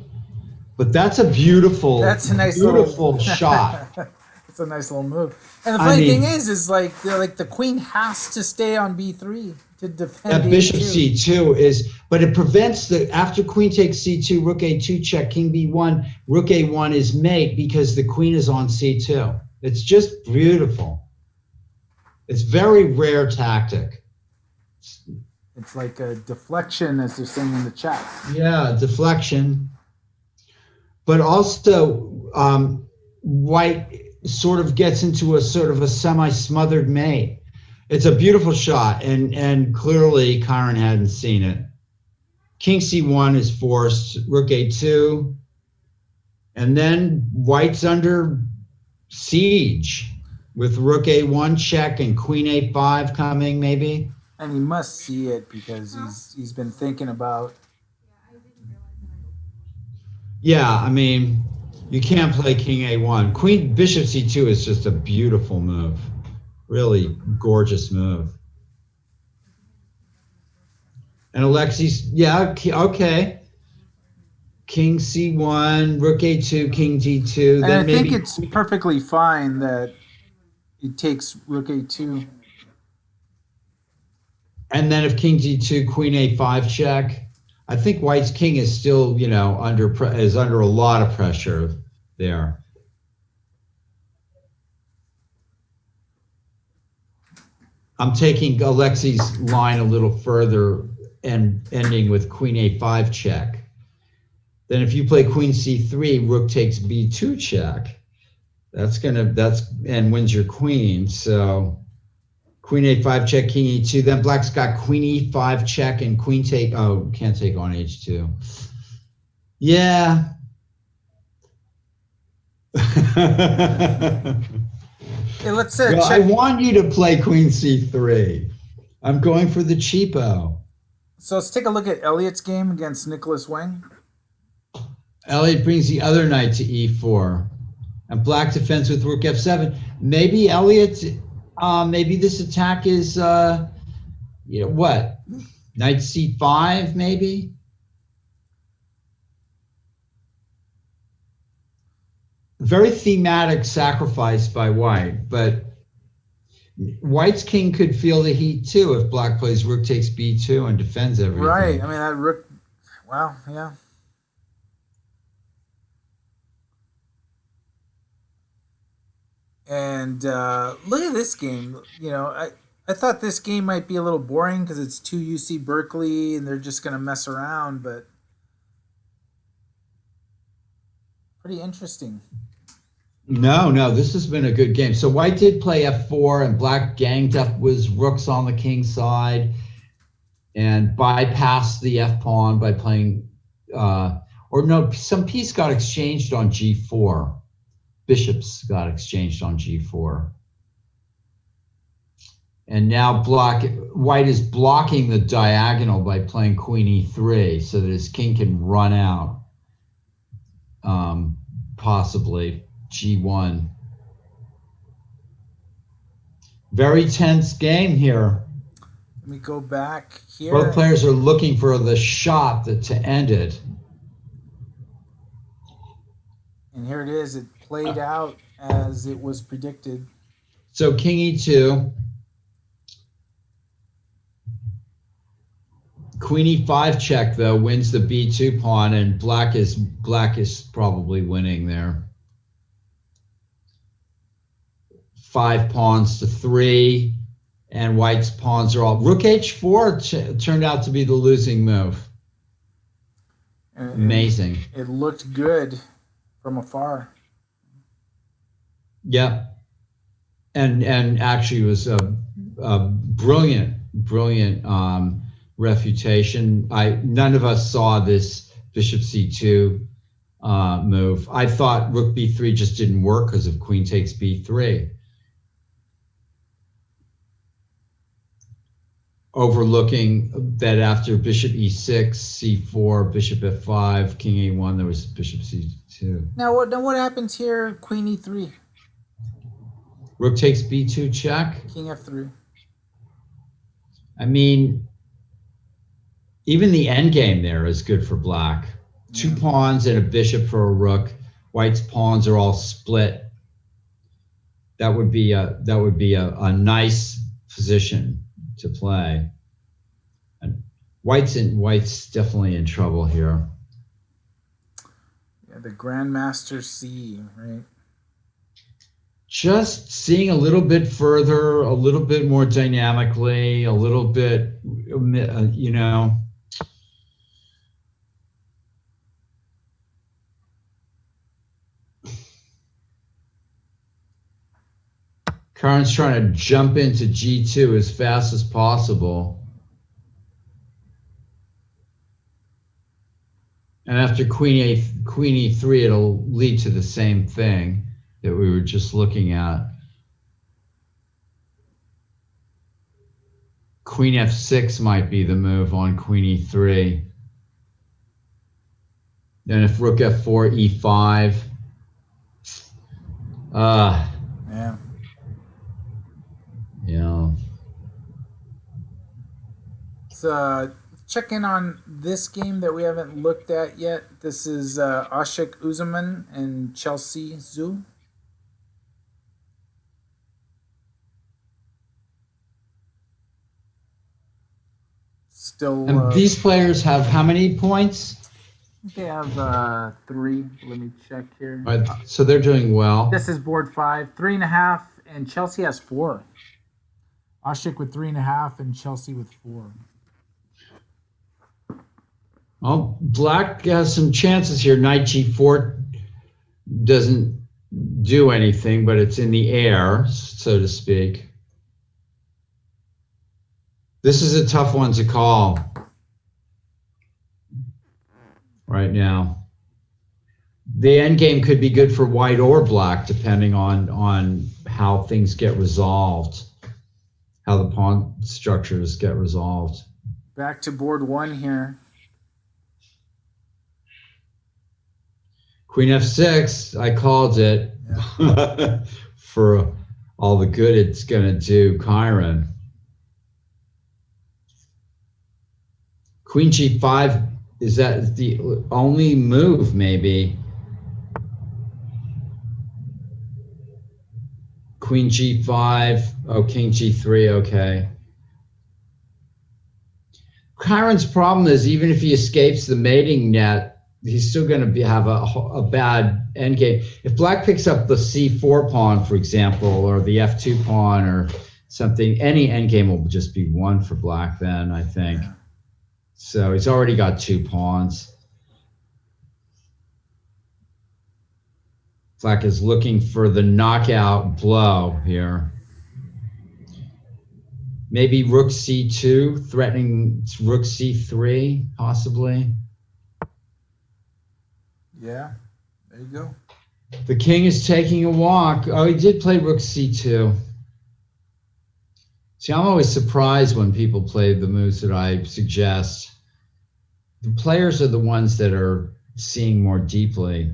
But that's a beautiful, beautiful shot. It's a nice little move. And the funny thing is like the queen has to stay on b3 to defend. That bishop c2 is, but it prevents after queen takes c2, rook a2 check, king b1, rook a1 is mate because the queen is on c2. It's just beautiful. It's very rare tactic. It's like a deflection, as they're saying in the chat. Yeah, deflection. But also, white sort of gets into a sort of a semi-smothered mate. It's a beautiful shot, and clearly Chiron hadn't seen it. King c1 is forced, rook a2, and then white's under siege with rook a1 check and queen a5 coming maybe. And he must see it because he's been thinking about. Yeah, I mean, you can't play king a1. Queen bishop c2 is just a beautiful move. Really gorgeous move. And Alexei's, yeah, okay. King c1, rook a2, king d2. And I think it's perfectly fine that it takes rook a2. And then if king d2, queen a5 check. I think white's king is still, under a lot of pressure there. I'm taking Alexei's line a little further and ending with queen a5 check. Then if you play queen c3, rook takes b2 check. And wins your queen. So queen a5 check, king e2. Then black's got queen e5 check and queen take. Oh, can't take on h2. Yeah. Hey, let's check. I want you to play queen c3. I'm going for the cheapo. So let's take a look at Elliot's game against Nicholas Wang. Elliot brings the other knight to e4. And black defends with rook f7. Maybe Elliot, maybe this attack is, what? Knight c5, maybe? Very thematic sacrifice by white, but white's king could feel the heat too if black plays rook takes b2 and defends everything. Right. I mean, that rook, wow, yeah. And look at this game. I thought this game might be a little boring because it's 2 UC Berkeley and they're just going to mess around, but pretty interesting. No, this has been a good game. So white did play f4 and black ganged up with rooks on the king side and bypassed the f pawn by playing, some piece got exchanged on g4. Bishops got exchanged on g4. And now white is blocking the diagonal by playing queen e3 so that his king can run out, possibly g1. Very tense game here. Let me go back here. Both players are looking for the shot to end it. And here it is. It played out as it was predicted. So king e2. Queen e5 check though wins the b2 pawn, and black is probably winning there. 5 pawns to 3, and white's pawns are all. Rook h4 turned out to be the losing move. Amazing. It looked good from afar. Yep. And actually was a brilliant refutation. None of us saw this bishop c2 move. I thought rook b3 just didn't work because of queen takes b3. Overlooking that after bishop e6, c4, bishop f5, king a1, there was bishop c2. Now what happens here? Queen e3. Rook takes b2 check. King f3. I mean, even the endgame there is good for black. 2 pawns and a bishop for a rook. White's pawns are all split. That would be a nice position to play. And white's definitely in trouble here. Yeah, the Grandmaster C, right? Just seeing a little bit further, a little bit more dynamically, a little bit, you know. Karen's trying to jump into G2 as fast as possible. And after Queen E3, it'll lead to the same thing that we were just looking at. Queen F6 might be the move on Queen E3. Then if Rook F4, E5. Yeah. Yeah. So check in on this game that we haven't looked at yet. This is Ashik Uzman and Chelsea Zhu. Still. And these players have how many points? They have 3. Let me check here. Right, so they're doing well. This is board 5, 3.5, and Chelsea has 4. Ashik with 3.5 and Chelsea with 4. Well, black has some chances here. Knight G4 doesn't do anything, but it's in the air, so to speak. This is a tough one to call right now. The endgame could be good for white or black, depending on how things get resolved, how the pawn structures get resolved. Back to board 1 here. Queen F6, I called it. Yeah. For all the good it's going to do, Chiron. Queen G5, is that the only move, maybe? Queen G5, oh, King G3, okay. Chiron's problem is even if he escapes the mating net, he's still going to have a bad endgame. If black picks up the C4 pawn, for example, or the F2 pawn or something, any endgame will just be 1 for black then, I think. Yeah. So he's already got 2 pawns. Black is looking for the knockout blow here. Maybe Rook C2, threatening Rook C3, possibly. Yeah, there you go. The king is taking a walk. Oh, he did play Rook C2. See, I'm always surprised when people play the moves that I suggest. The players are the ones that are seeing more deeply.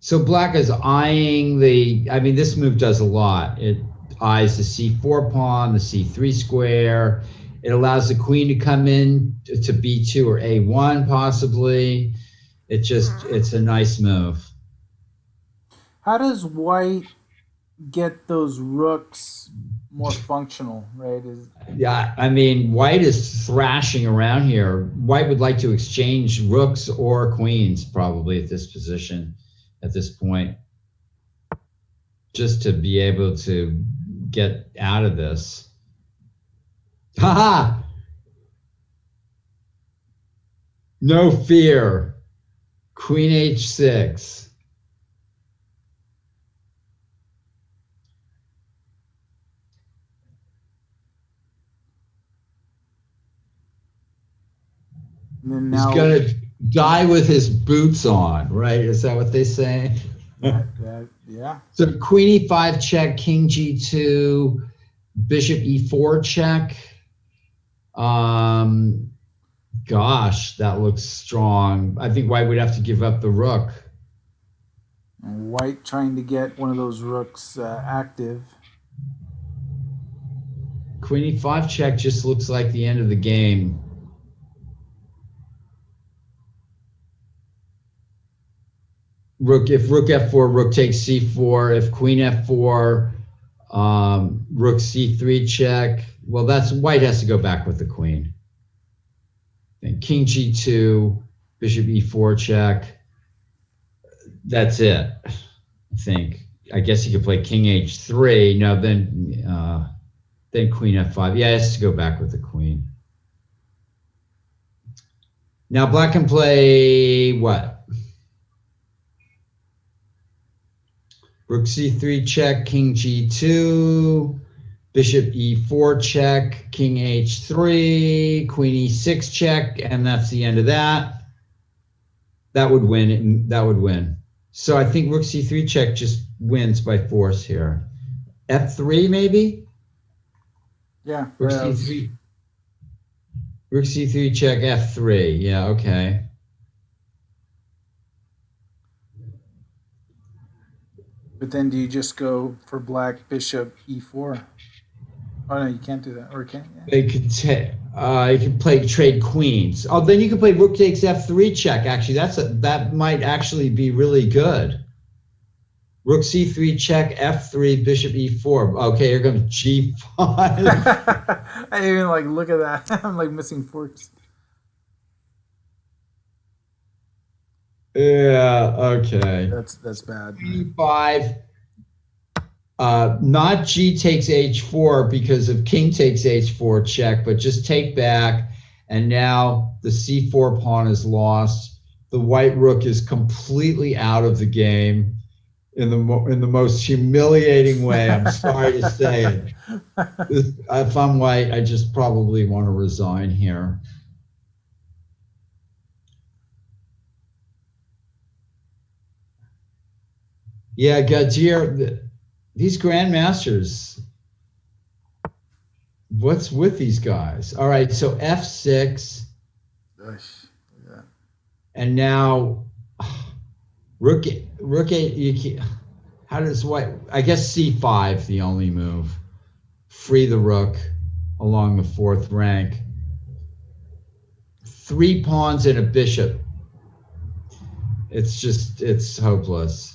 So black is eyeing this move does a lot. It eyes the C4 pawn, the C3 square. It allows the queen to come in to B2 or A1 possibly. It's a nice move. How does white get those rooks more functional, right? Yeah, I mean, white is thrashing around here. White would like to exchange rooks or queens probably at this position, at this point, just to be able to get out of this. Haha! No fear. Queen h6. And then He's now, gonna die with his boots on, right? Is that what they say? yeah. So queen e5 check, king g2, bishop e4 check. Gosh, that looks strong. I think white would have to give up the rook. And white trying to get one of those rooks active. Queen e5 check just looks like the end of the game. If rook f4, rook takes c4. If queen f4, rook c3 check. Well, that's white has to go back with the queen. Then king g2, bishop e4 check. That's it, I think. I guess he could play king h3. No, then queen f5. Yeah, he has to go back with the queen. Now black can play what? Rook c3 check, king g2, bishop e4 check, king h3, queen e6 check, and that's the end of that. That would win. That would win. So I think rook c3 check just wins by force here. f3 maybe? Yeah. Rook c3. Rook c3 check, f3. Yeah, okay. But then do you just go for black bishop e4? Oh no, you can't do that, or can you? They could you could play trade queens. Oh, then you could play rook takes f3 check. Actually, that might actually be really good. Rook c3 check, f3, bishop e4. Okay, here comes g5. I didn't even like look at that. I'm like missing forks. Yeah. Okay. That's bad. e5. Not g takes h4 because of king takes h4 check, but just take back, and now the c4 pawn is lost. The white rook is completely out of the game in the most humiliating way. I'm sorry to say it. If I'm white, I just probably want to resign here. Yeah, Javier, these grandmasters, what's with these guys? All right, so f6. Yeah. And now rook 8, how does white, I guess c5 the only move. Free the rook along the fourth rank. 3 pawns and a bishop. It's hopeless.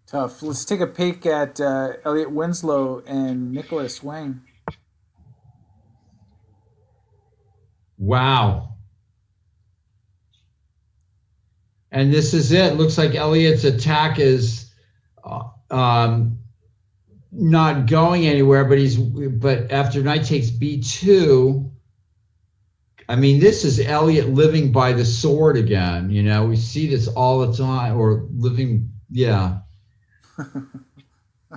Tough. Let's take a peek at Elliot Winslow and Nicholas Wang. Wow. And this is it. Looks like Elliot's attack is not going anywhere, but after knight takes b2, I mean, this is Elliot living by the sword again. You know, we see this all the time, or living, yeah.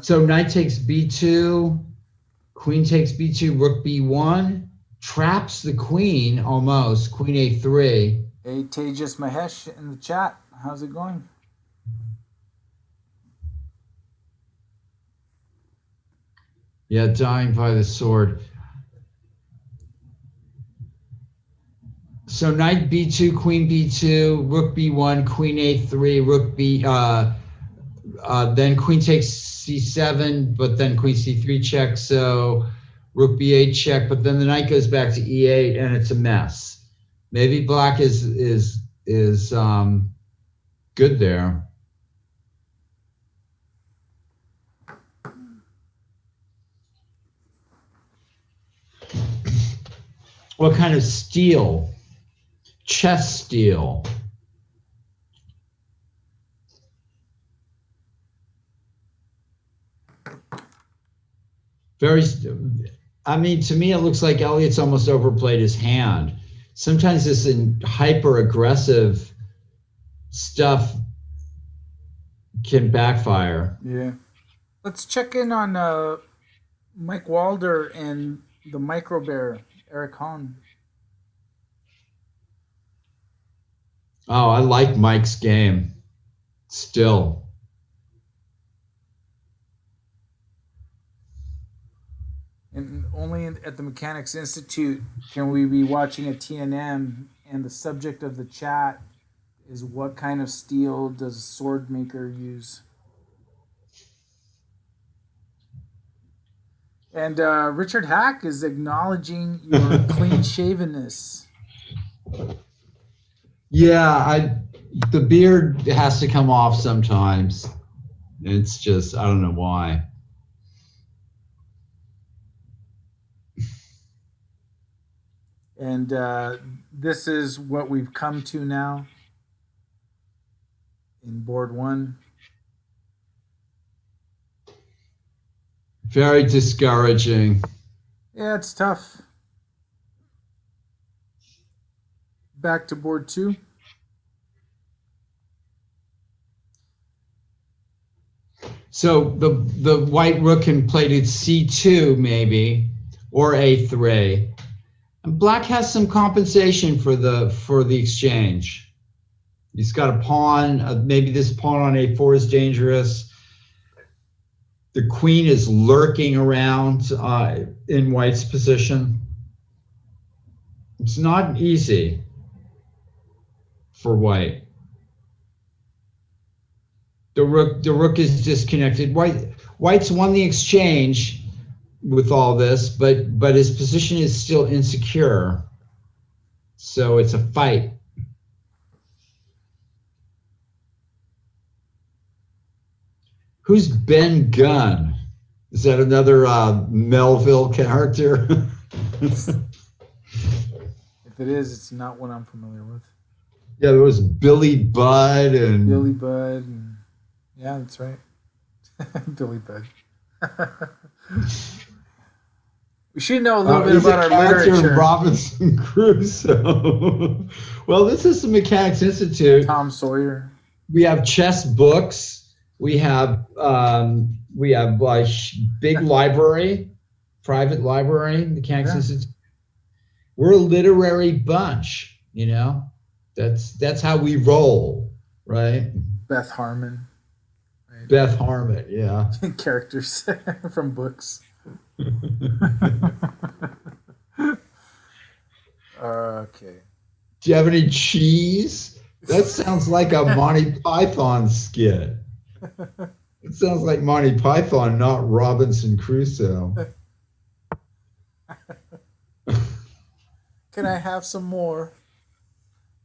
So knight takes b2, queen takes b2, rook b1, traps the queen almost, queen a3. Hey, Tejas Mahesh in the chat. How's it going? Yeah, dying by the sword. So knight b2, queen b2, rook b1, queen a3, rook b, then queen takes c7, but then queen c3 check, so rook b8 check, but then the knight goes back to e8, and it's a mess. Maybe black is good there. What kind of steel? Chess steel. I mean, to me, it looks like Elliott's almost overplayed his hand. Sometimes this hyper aggressive stuff can backfire. Yeah. Let's check in on Mike Walder and the micro bear, Eric Hahn. Oh, I like Mike's game still. And only at the Mechanics Institute can we be watching a TNM, and the subject of the chat is what kind of steel does sword maker use? And Richard Hack is acknowledging your clean shavenness. Yeah, the beard has to come off sometimes. It's just, I don't know why. And this is what we've come to now in board one. Very discouraging. Yeah, it's tough. Back to board two. So the white rook can play to c2 maybe, or a3. And black has some compensation for the exchange. He's got a pawn. Maybe this pawn on a4 is dangerous. The queen is lurking around in white's position. It's not easy for white. The rook is disconnected. White's won the exchange with all this, but his position is still insecure. So it's a fight. Who's Ben Gunn? Is that another Melville character? If it is, it's not one I'm familiar with. Yeah, there was Billy Budd and Billy Budd. Yeah, that's right. Billy Budd. We should know a little bit about our literature. Robinson Crusoe. Well, this is the Mechanics Institute. Tom Sawyer. We have chess books. We have like big library, private library, Mechanics Institute. We're a literary bunch, you know. That's how we roll, right? Beth Harmon. Right? Beth Harmon, yeah. Characters from books. Okay. Do you have any cheese? That sounds like a Monty Python skit. It sounds like Monty Python, not Robinson Crusoe. Can I have some more?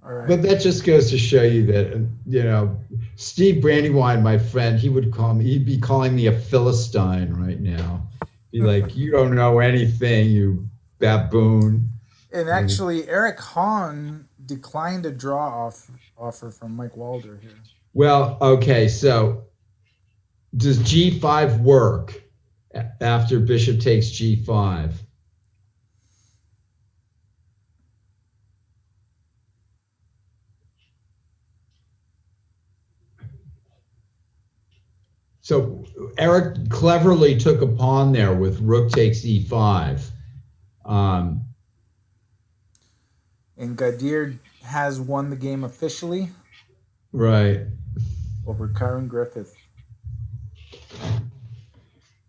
All right. But that just goes to show you that, you know, Steve Brandywine, my friend, he'd be calling me a Philistine right now. Be like, you don't know anything, you baboon. And actually, Eric Hahn declined a draw offer from Mike Walder here. Well, okay, so does G5 work after bishop takes G5? So Eric cleverly took a pawn there with rook takes e5. And Javier has won the game officially. Right. Over Karen Griffith.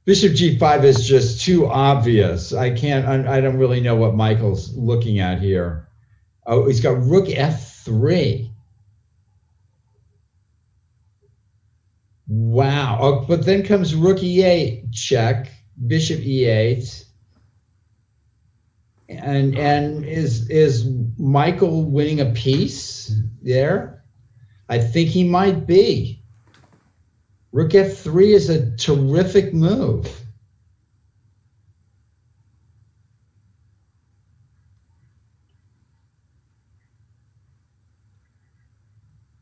Bishop g5 is just too obvious. I don't really know what Michael's looking at here. Oh, he's got rook f3. Wow. Oh, but then comes rook e8 check, bishop e8. And is Michael winning a piece there? I think he might be. Rook F3 is a terrific move.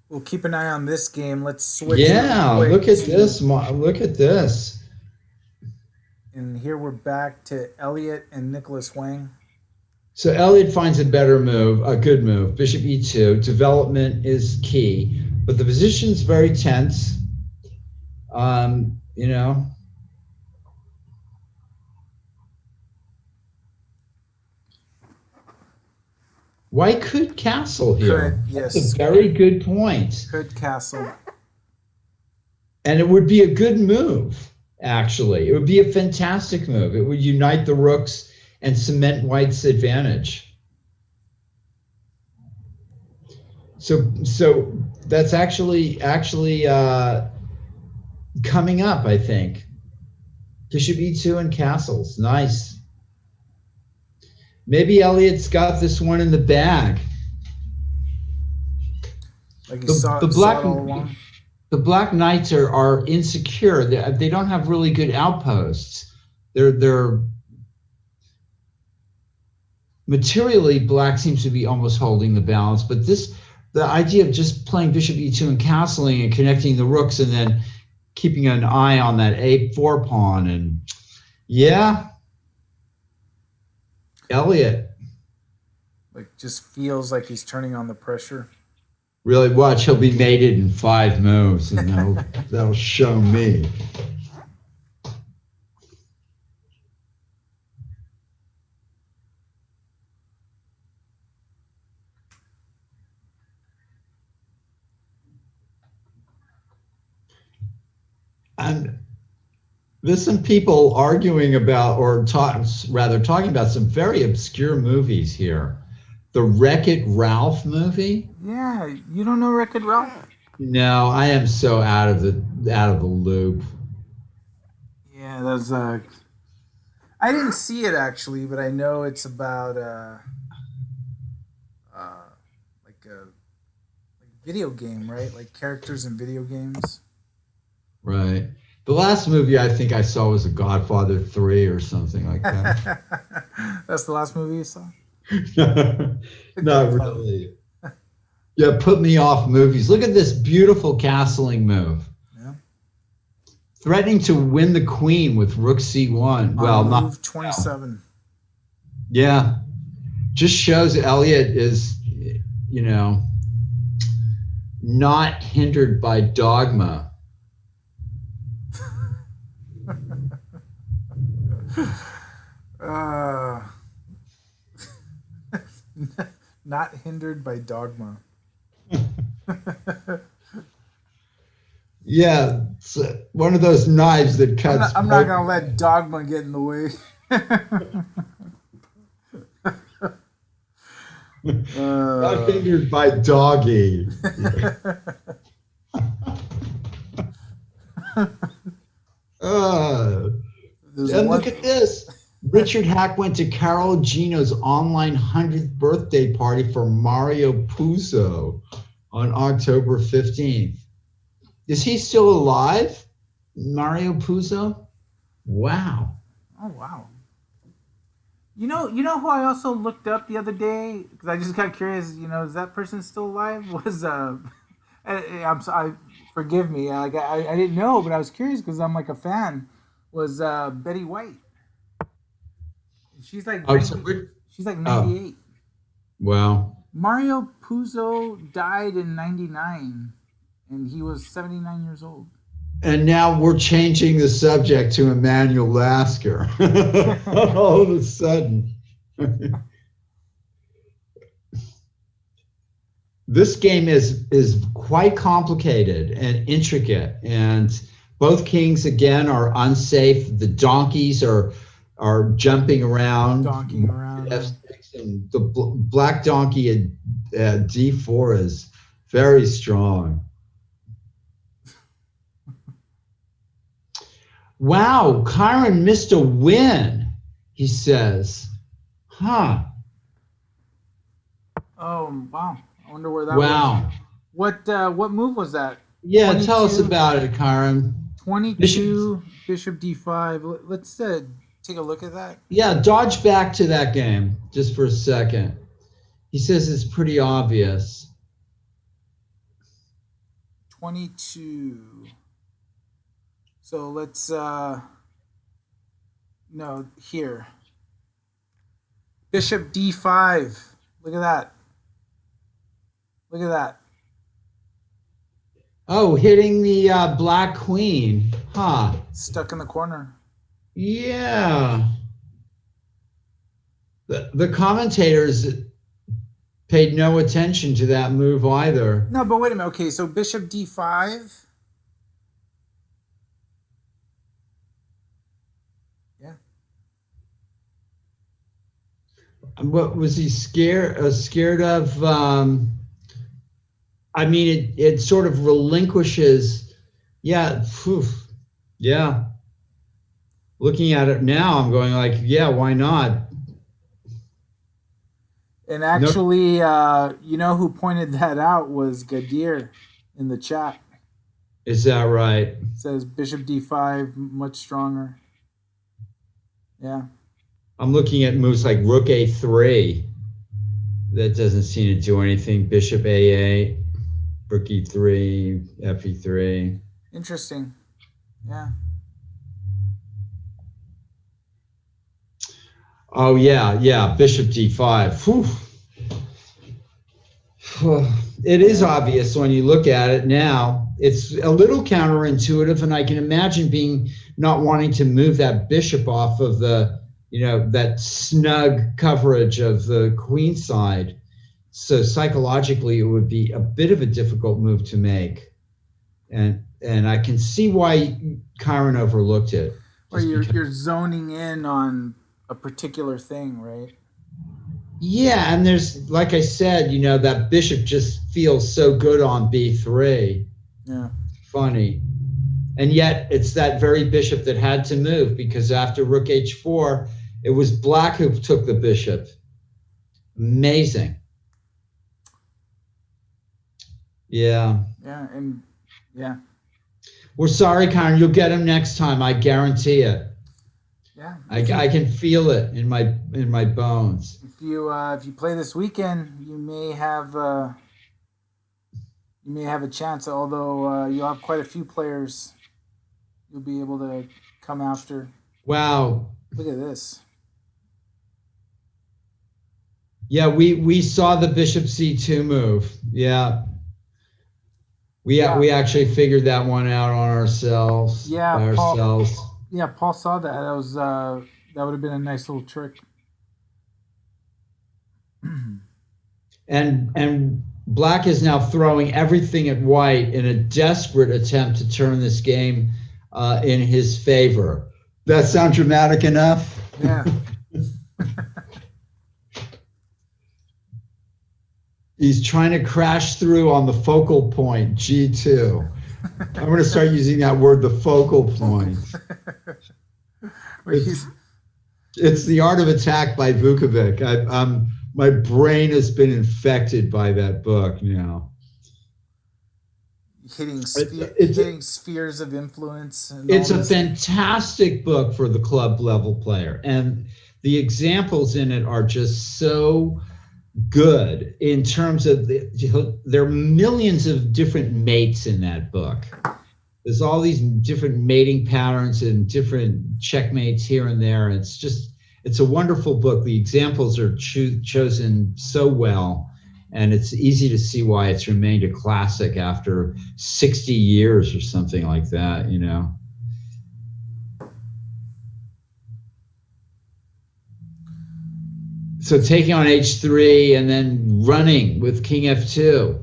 We'll keep an eye on this game. Let's switch. Yeah, look at this. Look at this. And here we're back to Elliot and Nicholas Wang. So Elliot finds a better move, a good move. Bishop E2. Development is key, but the position's very tense. You know. White could castle here. Could, yes. That's a very good point. Could castle. And it would be a good move, actually. It would be a fantastic move. It would unite the rooks and cement White's advantage. So that's actually coming up, I think. Bishop E2 and castles. Nice. Maybe Elliot's got this one in the bag. Like the black knights are insecure. They don't have really good outposts. They're materially, black seems to be almost holding the balance. But the idea of just playing bishop E2 and castling and connecting the rooks and then keeping an eye on that A4 pawn, and yeah, Elliot. Like, just feels like he's turning on the pressure. Really, watch, he'll be mated in 5 moves, and that'll show me. And there's some people arguing about, or talking about some very obscure movies here. The Wreck-It Ralph movie. Yeah, you don't know Wreck-It Ralph? No, I am so out of the loop. Yeah, that's I didn't see it actually, but I know it's about like a video game, right? Like characters in video games. Right. The last movie I think I saw was The Godfather 3 or something like that. That's the last movie you saw? Not really. Yeah, put me off movies. Look at this beautiful castling move. Yeah. Threatening to win the queen with rook c1. Well, move 27. Yeah. Just shows Elliot is, not hindered by dogma. Not hindered by dogma. Yeah, it's one of those knives that cuts. I'm not gonna let dogma get in the way. Not hindered by doggy. And look at this. Richard Hack went to Carol Gino's online 100th birthday party for Mario Puzo on October 15th. Is he still alive, Mario Puzo? Wow. Oh, wow. You know who I also looked up the other day? Because I just got curious, is that person still alive? Was, I'm sorry, forgive me. I didn't know, but I was curious because I'm like a fan. Was Betty White. She's like 98. Oh. Wow. Mario Puzo died in 99, and he was 79 years old. And now we're changing the subject to Emmanuel Lasker. All of a sudden. This game is quite complicated and intricate, and both kings again are unsafe. The donkeys are jumping around. Donking around. F6, and the black donkey at D4 is very strong. Wow, Kyron missed a win, he says. Huh. Oh, wow. I wonder where that was. What move was that? Yeah, tell us 22, about it, Karen. Bishop. 22, bishop d5. Let's take a look at that. Yeah, dodge back to that game just for a second. He says it's pretty obvious. 22. So let's no, here. Bishop d5. Look at that. Look at that. Oh, hitting the black queen. Huh. Stuck in the corner. Yeah. The commentators paid no attention to that move either. No, but wait a minute. Okay, so bishop d5. Yeah. What was he scared? Scared of? I mean, it sort of relinquishes. Yeah. Phew, yeah. Looking at it now, I'm going like, yeah, why not? And actually, you know who pointed that out was Gadir in the chat. Is that right? It says bishop d5 much stronger. Yeah. I'm looking at moves like rook a3. That doesn't seem to do anything. Bishop a8, rook e3, fe3. Interesting. Yeah. Oh yeah, bishop d5. Whew. It is obvious when you look at it now. It's a little counterintuitive, and I can imagine being not wanting to move that bishop off of the, that snug coverage of the queen side. So psychologically, it would be a bit of a difficult move to make, and I can see why Kyron overlooked it. Or you're zoning in on a particular thing, right? Yeah, and there's, like I said, that bishop just feels so good on b3. Yeah. Funny. And yet it's that very bishop that had to move, because after rook h4, it was black who took the bishop. Amazing. Yeah. Yeah, and yeah. We're sorry, Karen. You'll get him next time. I guarantee it. Yeah. I can feel it in my bones. If you play this weekend, you may have a chance. Although you'll have quite a few players, you'll be able to come after. Wow. Look at this. Yeah, we saw the bishop c2 move. Yeah. We actually figured that one out on ourselves. Yeah, by ourselves. Paul saw that. That would have been a nice little trick. And black is now throwing everything at white in a desperate attempt to turn this game in his favor. That sound dramatic enough? Yeah. He's trying to crash through on the focal point, G2. I'm going to start using that word, the focal point. It's The Art of Attack by Vukovic. My brain has been infected by that book now. Hitting spheres of influence. It's a fantastic book for the club level player. And the examples in it are just so good in terms of there are millions of different mates in that book. There's all these different mating patterns and different checkmates here and there. It's a wonderful book. The examples are chosen so well, and it's easy to see why it's remained a classic after 60 years or something like that, So taking on h3 and then running with king f2.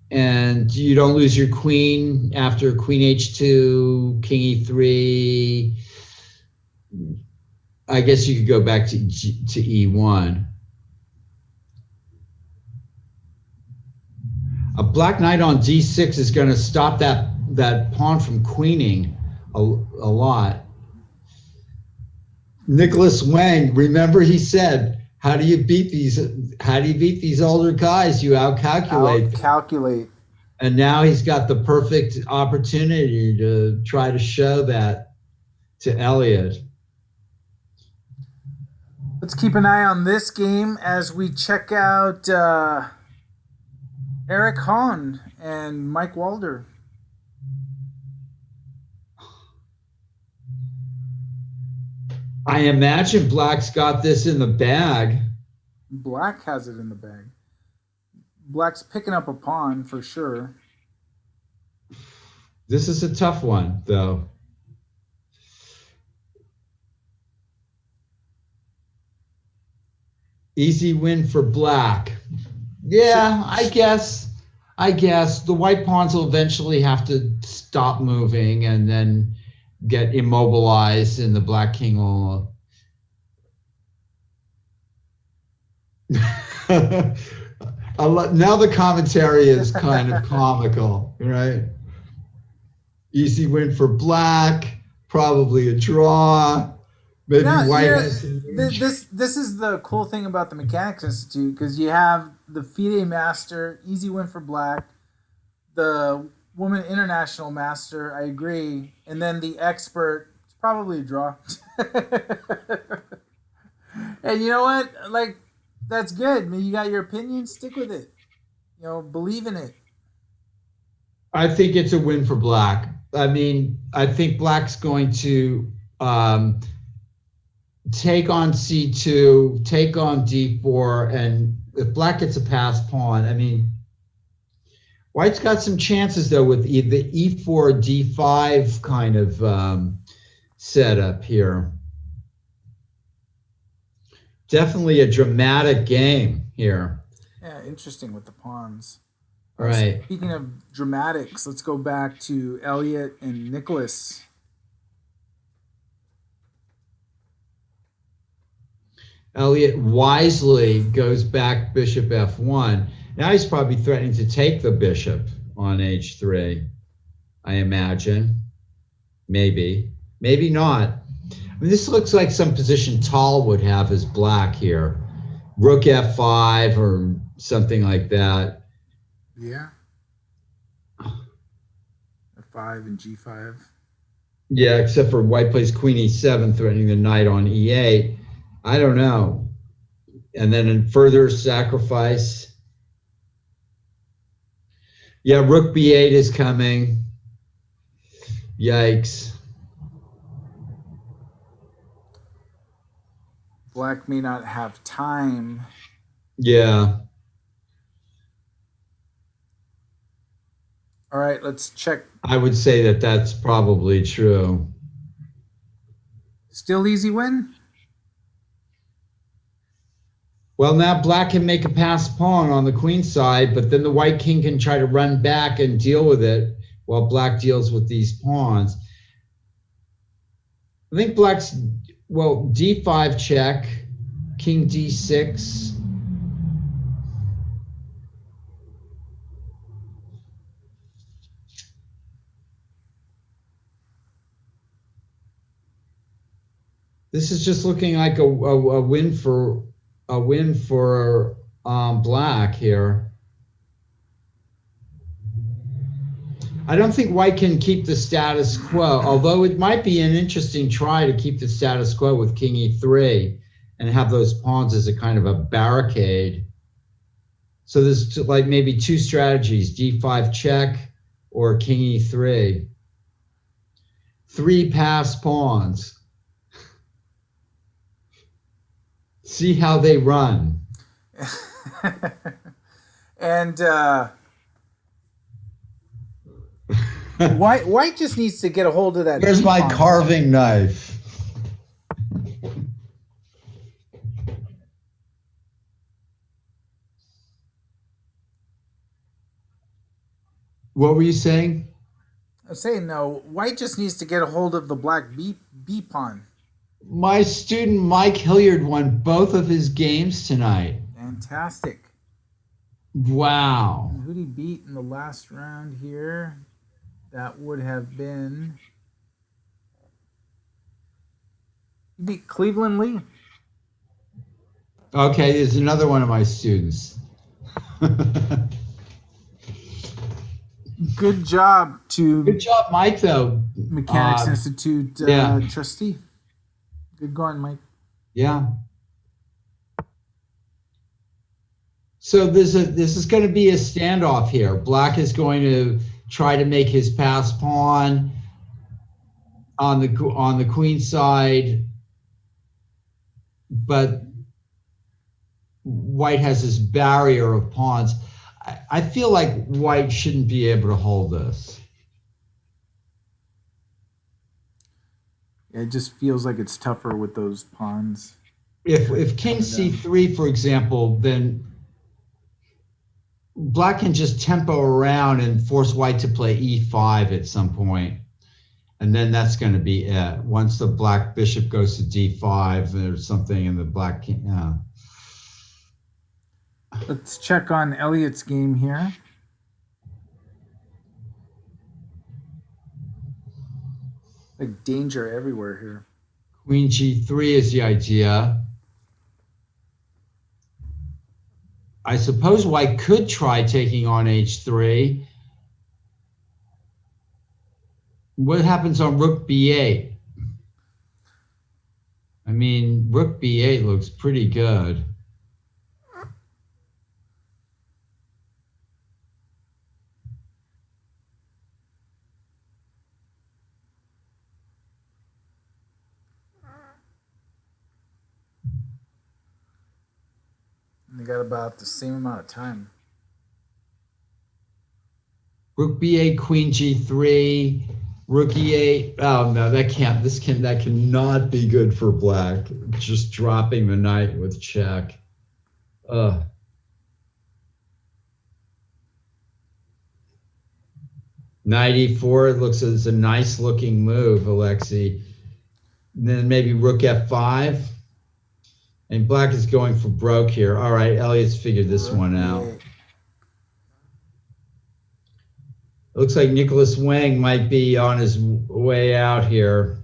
And you don't lose your queen after queen h2, king e3. I guess you could go back to e1. A black knight on d6 is going to stop that pawn from queening a lot. Nicholas Wang, remember he said, How do you beat these older guys? You outcalculate. Outcalculate. And now he's got the perfect opportunity to try to show that to Elliot. Let's keep an eye on this game as we check out Eric Hahn and Mike Walder. I imagine Black's got this in the bag. Black has it in the bag. Black's picking up a pawn for sure. This is a tough one, though. Easy win for Black. Yeah, I guess the white pawns will eventually have to stop moving and then get immobilized, and the black king will. Now the commentary is kind of comical, right? Easy win for Black, probably a draw. Maybe white. This is the cool thing about the Mechanics Institute, because you have the FIDE Master, easy win for Black, the Woman International Master, I agree, and then the Expert, it's probably a draw. And you know what? Like, that's good. I mean, you got your opinion, stick with it. You know, believe in it. I think it's a win for Black. I mean, I think Black's going to take on C2, take on D4, and if Black gets a pass pawn, I mean, White's got some chances, though, with the E4, D5 kind of setup here. Definitely a dramatic game here. Yeah, interesting with the pawns. Right. Speaking of dramatics, let's go back to Elliot and Nicholas. Elliot wisely goes back bishop F1. Now he's probably threatening to take the bishop on H3, I imagine. Maybe. Maybe not. I mean, this looks like some position Tal would have as Black here. Rook F5 or something like that. Yeah. F5 and G5. Yeah, except for White plays Queen E7, threatening the knight on E8. I don't know. And then in further sacrifice. Yeah, Rook B8 is coming. Yikes. Black may not have time. Yeah. All right, let's check. I would say that that's probably true. Still easy win? Well, now Black can make a pass pawn on the queen side, but then the white king can try to run back and deal with it while Black deals with these pawns. I think Black's, well, D5 check, king D6. This is just looking like a win for Black here. I don't think White can keep the status quo, although it might be an interesting try to keep the status quo with king E3 and have those pawns as a kind of a barricade. So there's like maybe two strategies, D5 check or king E3. 3 pass pawns. See how they run. And White just needs to get a hold of that. Where's my carving knife? What were you saying? I was saying, no, White just needs to get a hold of the black B pawn. My student Mike Hilliard won both of his games tonight. Fantastic. Wow. And who'd he beat in the last round here? That would have been... He beat Cleveland Lee. Okay, there's another one of my students. Good job to Good job, Mike, though. Mechanics Institute Yeah, trustee. Good going, Mike. yeah. So this is going to be a standoff here. Black is going to try to make his pass pawn on the queen side, but White has this barrier of pawns. I feel like White shouldn't be able to hold this. It just feels like it's tougher with those pawns. If King C3, for example, then Black can just tempo around and force White to play E5 at some point. And then that's going to be it. Once the Black bishop goes to D5 or something, and the Black king. Let's check on Elliot's game here. Like danger everywhere here. Queen G3 is the idea. I suppose White could try taking on H3. What happens on Rook B8? I mean, Rook B8 looks pretty good. They got about the same amount of time. Rook B8, Queen G3, Rook E8. Oh no, that cannot be good for Black. Just dropping the knight with check. Knight E4, it looks as a nice looking move, Alexi. And then maybe Rook F5. And Black is going for broke here. All right, Elliot's figured this one out. It looks like Nicholas Wang might be on his way out here.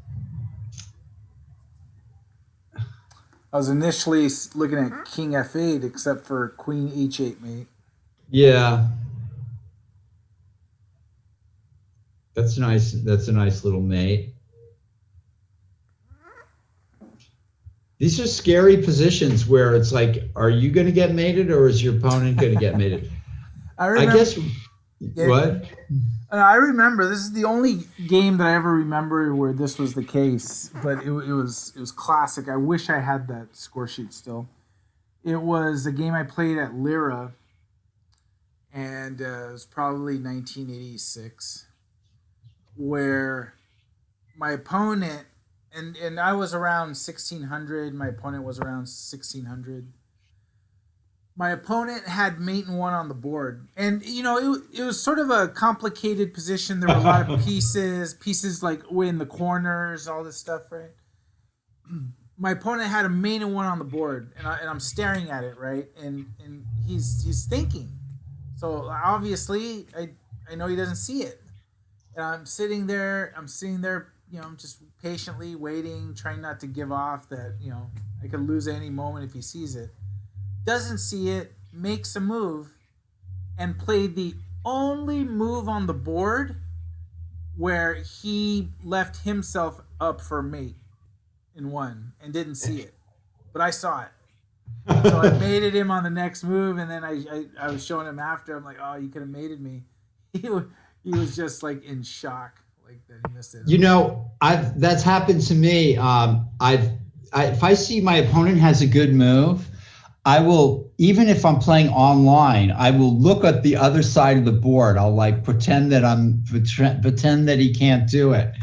I was initially looking at King F8, except for Queen H8, mate. Yeah. That's nice. That's a nice little mate. These are scary positions where it's like, are you going to get mated or is your opponent going to get mated? I guess. Yeah, what? I remember this is the only game that I ever remember where this was the case, but it was classic. I wish I had that score sheet still. It was a game I played at Lyra, and it was probably 1986, where my opponent. And I was around 1600. My opponent was around 1600. My opponent had mate and one on the board. And, it was sort of a complicated position. There were a lot of pieces like in the corners, all this stuff, right? My opponent had a mate and one on the board. And I'm staring at it, right? And he's thinking. So, obviously, I know he doesn't see it. And I'm sitting there, just patiently waiting, trying not to give off that, I could lose at any moment if he sees it. Doesn't see it, makes a move, and played the only move on the board where he left himself up for mate in one and didn't see it. But I saw it. So I mated him on the next move, and then I was showing him after. I'm like, oh, you could have mated me. He was just like in shock. That he missed it. That's happened to me. If I see my opponent has a good move, I will, even if I'm playing online, I will look at the other side of the board. I'll like pretend that he can't do it,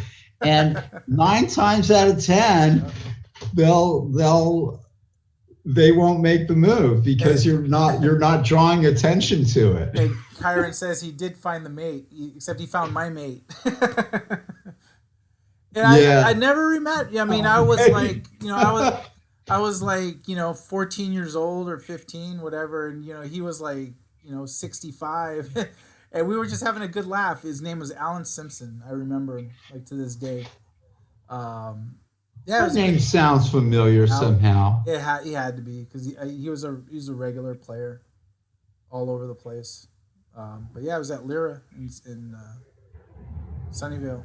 and 9 times out of 10, they won't make the move because you're not drawing attention to it. Hey, Kyron says he did find the mate, except he found my mate. And yeah. I never remember. I mean, I was like, I was like, 14 years old or 15, whatever, and he was like, 65, and we were just having a good laugh. His name was Alan Simpson. I remember him like to this day. Yeah, it That was name good. sounds familiar somehow. He had to be because he was a regular player all over the place. But yeah, I was at Lyra in Sunnyvale.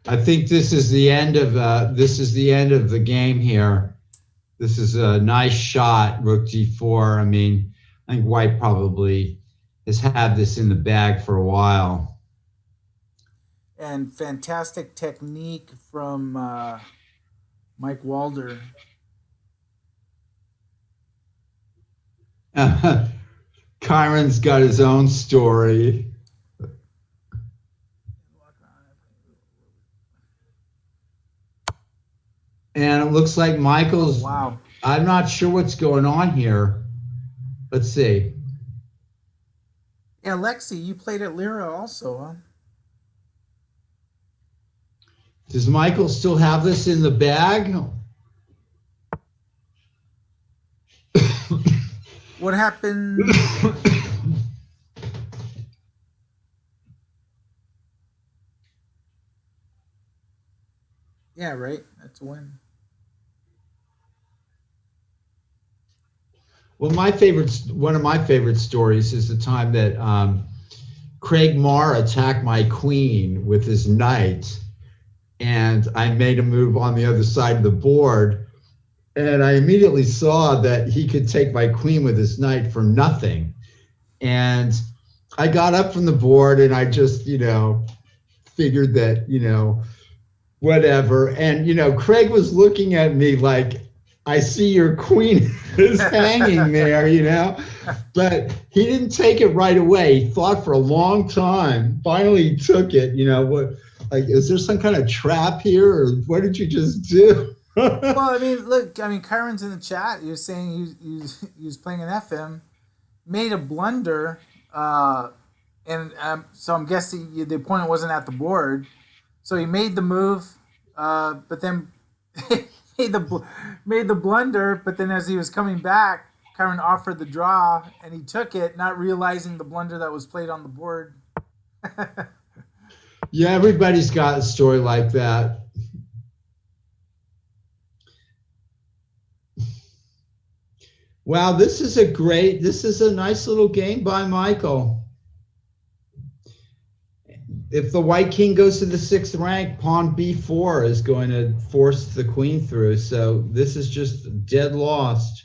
I think this is the end of the game here. This is a nice shot, Rook D4. I mean, I think White probably has had this in the bag for a while. And fantastic technique from Mike Walder. Kyron's got his own story. And it looks like Michael's. Oh, wow. I'm not sure what's going on here. Let's see. Yeah, Lexi, you played at Lyra also, huh? Does Michael still have this in the bag? What happened? Yeah, right. That's a win. Well, one of my favorite stories is the time that Craig Marr attacked my queen with his knight, and I made a move on the other side of the board, and I immediately saw that he could take my queen with his knight for nothing. And I got up from the board and I just, figured that, whatever. And, Craig was looking at me like, I see your queen is hanging there, but he didn't take it right away. He thought for a long time. Finally, he took it. Is there some kind of trap here, or what did you just do? Well, I mean, look, Kyron's in the chat. He was saying he was playing an FM, made a blunder, and so I'm guessing the opponent wasn't at the board. So he made the move, but then made the blunder. But then as he was coming back, Kyron offered the draw, and he took it, not realizing the blunder that was played on the board. Yeah, everybody's got a story like that. Wow, this is a nice little game by Michael. If the white king goes to the 6th rank, pawn b4 is going to force the queen through. So this is just dead lost.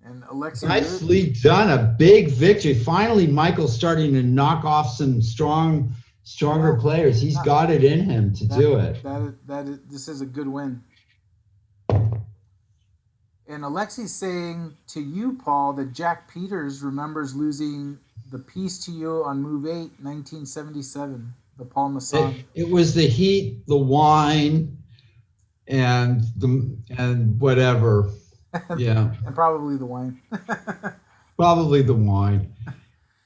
And Alexei, nicely done, a big victory. Finally, Michael's starting to knock off some stronger players. He's got it in him to do it. This is a good win. And Alexei's saying to you, Paul, that Jack Peters remembers losing the piece to you on move 8, 1977, the Paul Masson. It was the heat, the wine, and whatever. Yeah. And probably the wine. Probably the wine.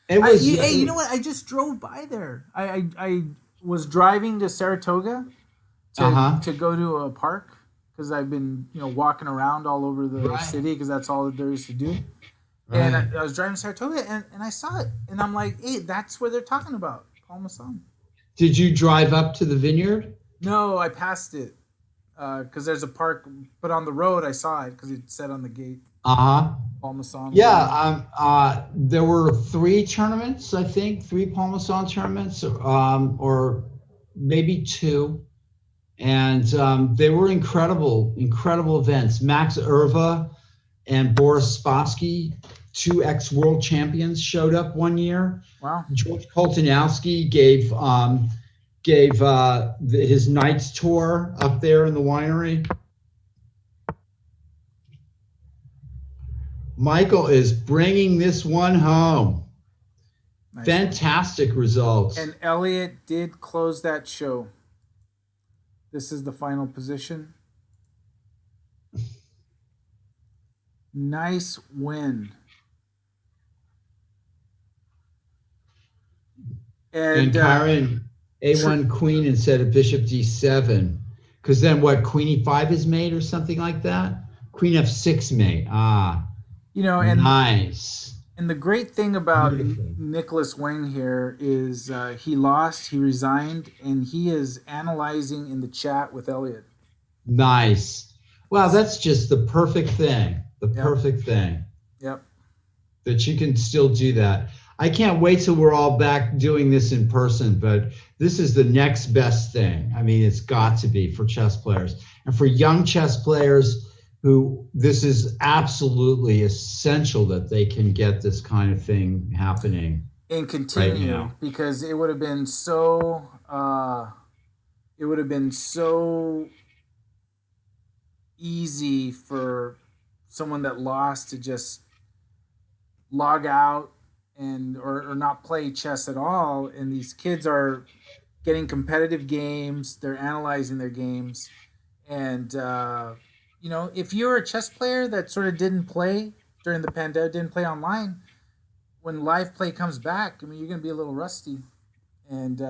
It was. Hey, you know what? I just drove by there. I was driving to Saratoga to go to a park because I've been walking around all over the city because that's all there is to do. Right. And I was driving to Saratoga and I saw it and I'm like, hey, that's where they're talking about Paul Masson. Did you drive up to the vineyard? No, I passed it because there's a park, but on the road I saw it because it said on the gate. Paul Masson. Yeah, there were 3 tournaments, I think, 3 Paul Masson tournaments, or maybe 2. And they were incredible events. Max Erva and Boris Spassky, 2 ex-world champions, showed up one year. Wow. George Koltanowski gave his Knights tour up there in the winery. Michael is bringing this one home. Nice. Fantastic results. And Elliot did close that show. This is the final position. Nice win. And Karen, A1 queen instead of bishop d7. Because then what, queen e5 is made or something like that? Queen f6 mate. And nice. And the great thing about Nicholas Wang here is he lost, he resigned, and he is analyzing in the chat with Elliot. Nice. Wow, that's just the perfect thing. The Yep. perfect thing. Yep. That you can still do that. I can't wait till we're all back doing this in person, but this is the next best thing. I mean, it's got to be for chess players. And for young chess players who this is absolutely essential that they can get this kind of thing happening. And continue, now. because it would have been so easy for someone that lost to just log out and or not play chess at all. And these kids are getting competitive games, they're analyzing their games. And if you're a chess player that sort of didn't play during the pandemic, didn't play online, when live play comes back, I mean, you're going to be a little rusty. And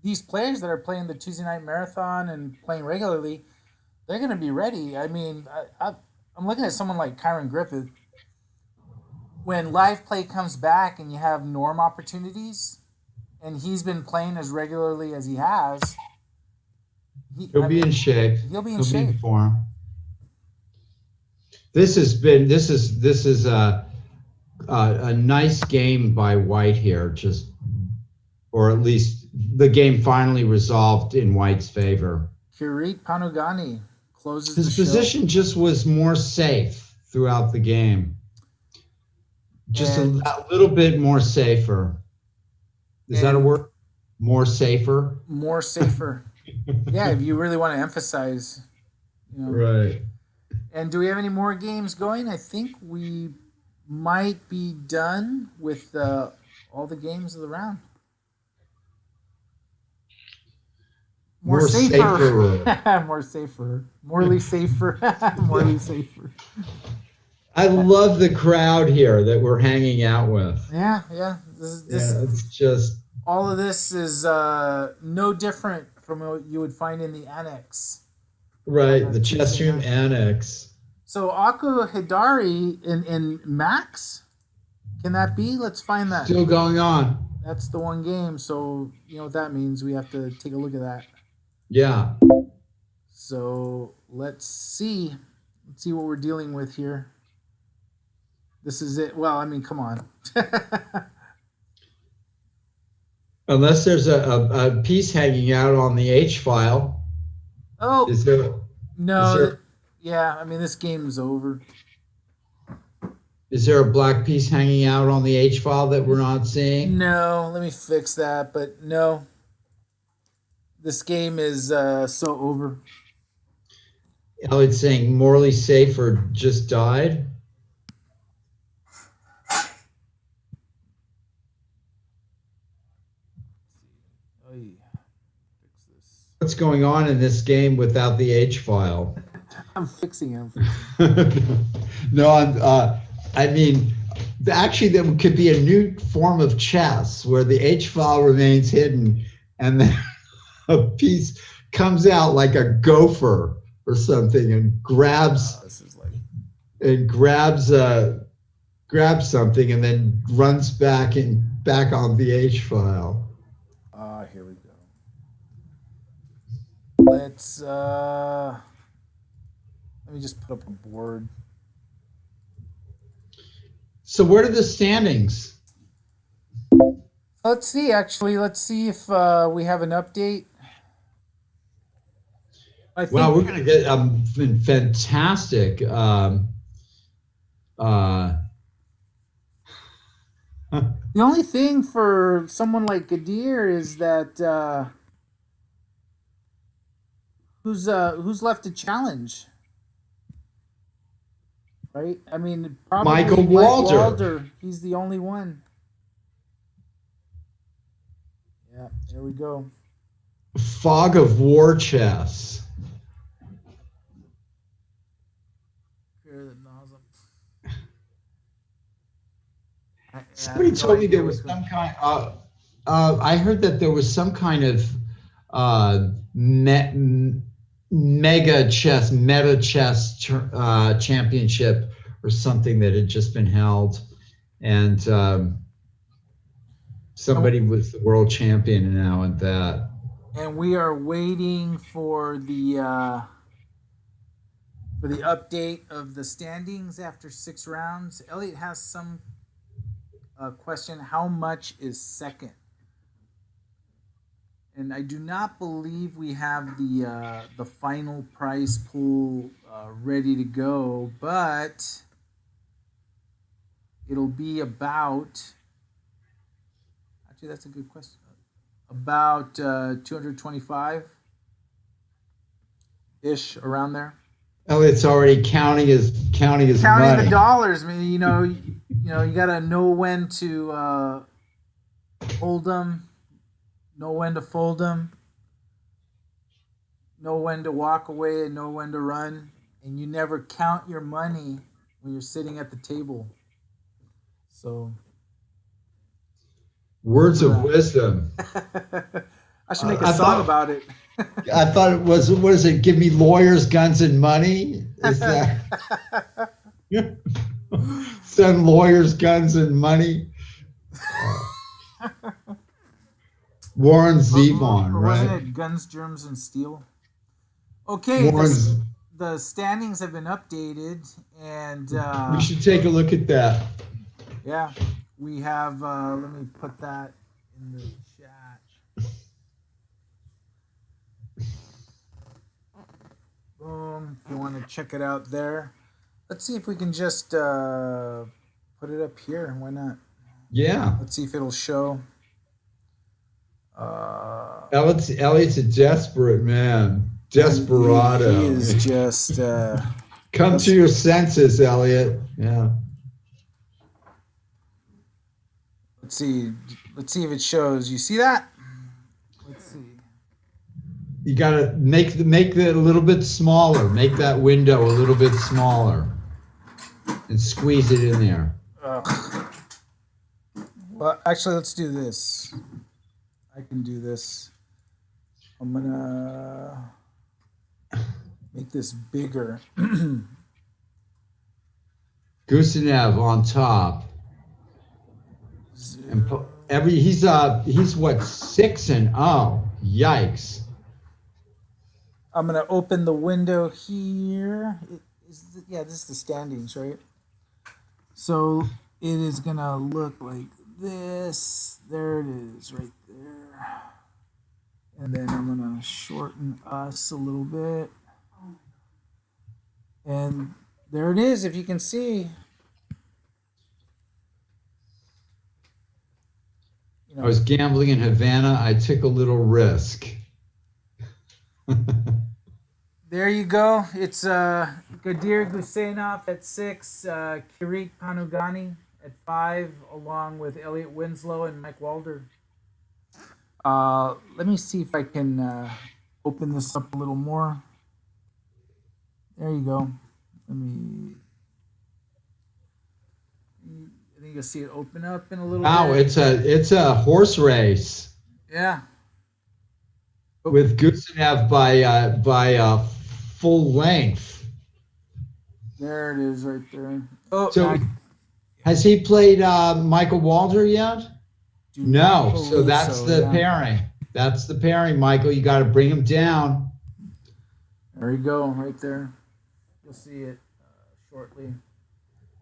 these players that are playing the Tuesday night marathon and playing regularly, they're going to be ready. I mean, I'm looking at someone like Kyron Griffith. When live play comes back and you have norm opportunities, and he's been playing as regularly as he has, he'll be in shape. He'll be in Be shape. in form. This is a nice game by White here, or at least the game finally resolved in White's favor. Kirit Panugani closes His position just was more safe throughout the game. Just a little bit more safer. Is that a word? More safer? More safer. Yeah, if you really want to emphasize. Right. And do we have any more games going? I think we might be done with all the games of the round. More safer. More safer. Morely safer. Morely safer. I love the crowd here that we're hanging out with. Yeah. It's just... All of this is no different from what you would find in the annex. Right, the chess room annex. So Akko Hidari in Max? Can that be? Let's find that. Still going on. That's the one game, so you know what that means. We have to take a look at that. Yeah. So let's see. Let's see what we're dealing with here. This is it. Well, I mean, come on. Unless there's a piece hanging out on the H file. Oh. Is there? No. Yeah, I mean, this game's over. Is there a black piece hanging out on the H file that we're not seeing? No, let me fix that, but no. This game is so over. Elliot's saying Morley Safer just died. What's going on in this game without the H file? I'm fixing it. No, I mean, actually, there could be a new form of chess where the H file remains hidden and then a piece comes out like a gopher or something and grabs grabs something and then runs back on the H file. Here we go. Let's let me just put up a board. So what are the standings? Let's see. Actually, let's see if we have an update. Wow, we're going to get fantastic. The only thing for someone like Gadir is that who's left to challenge, right? I mean, probably Michael Walter. He's the only one. Yeah, there we go. Fog of War chess. Somebody told me there was some kind. I heard that there was some kind of meta chess championship or something that had just been held, and somebody was the world champion now at that. and we are waiting for the update of the standings after 6 rounds. Elliot has some question: how much is second? And I do not believe we have the final prize pool ready to go, but it'll be about. Actually, that's a good question. About 225 ish, around there. Elliot's already counting his Counting money. the dollars. I mean, you gotta know when to hold them, know when to fold them, know when to walk away, and know when to run. And you never count your money when you're sitting at the table. So, Words of wisdom. I should make a song about it. I thought it was, what is it? Give me lawyers, guns, and money? Is that? Send lawyers, guns, and money? Warren Zevon, or right? wasn't it Guns, Germs, and Steel? Okay, the standings have been updated, and we should take a look at that. Yeah, we have. Let me put that in the chat. Boom. If you want to check it out there, let's see if we can just put it up here. Why not? Yeah. Let's see if it'll show. Elliot's a desperate man. Desperado. He is just. Come to your senses, Elliot. Yeah. Let's see if it shows. You see that? Let's see. You gotta make the a little bit smaller. Make that window a little bit smaller, and squeeze it in there. Well, actually, let's do this. I can do this. I'm gonna make this bigger. Gusenev on top. And he's what, 6-0. Yikes. I'm gonna open the window here. This is the standings, right? So it is gonna look like this. There it is, right there. And then I'm gonna shorten us a little bit. And there it is, if you can see. I was gambling in Havana. I took a little risk. There you go. It's Gadir Gusenov at 6, Kirit Panugani at 5, along with Elliot Winslow and Mike Walder. Let me see if I can open this up a little more. There you go. I think you'll see it open up in a little bit. It's a horse race. Yeah. With Gusenev by full length. There it is, right there. Oh, so has he played Michael Walter yet? No. So that's the pairing. That's the pairing, Michael. You got to bring him down. There you go, right there. You'll see it shortly.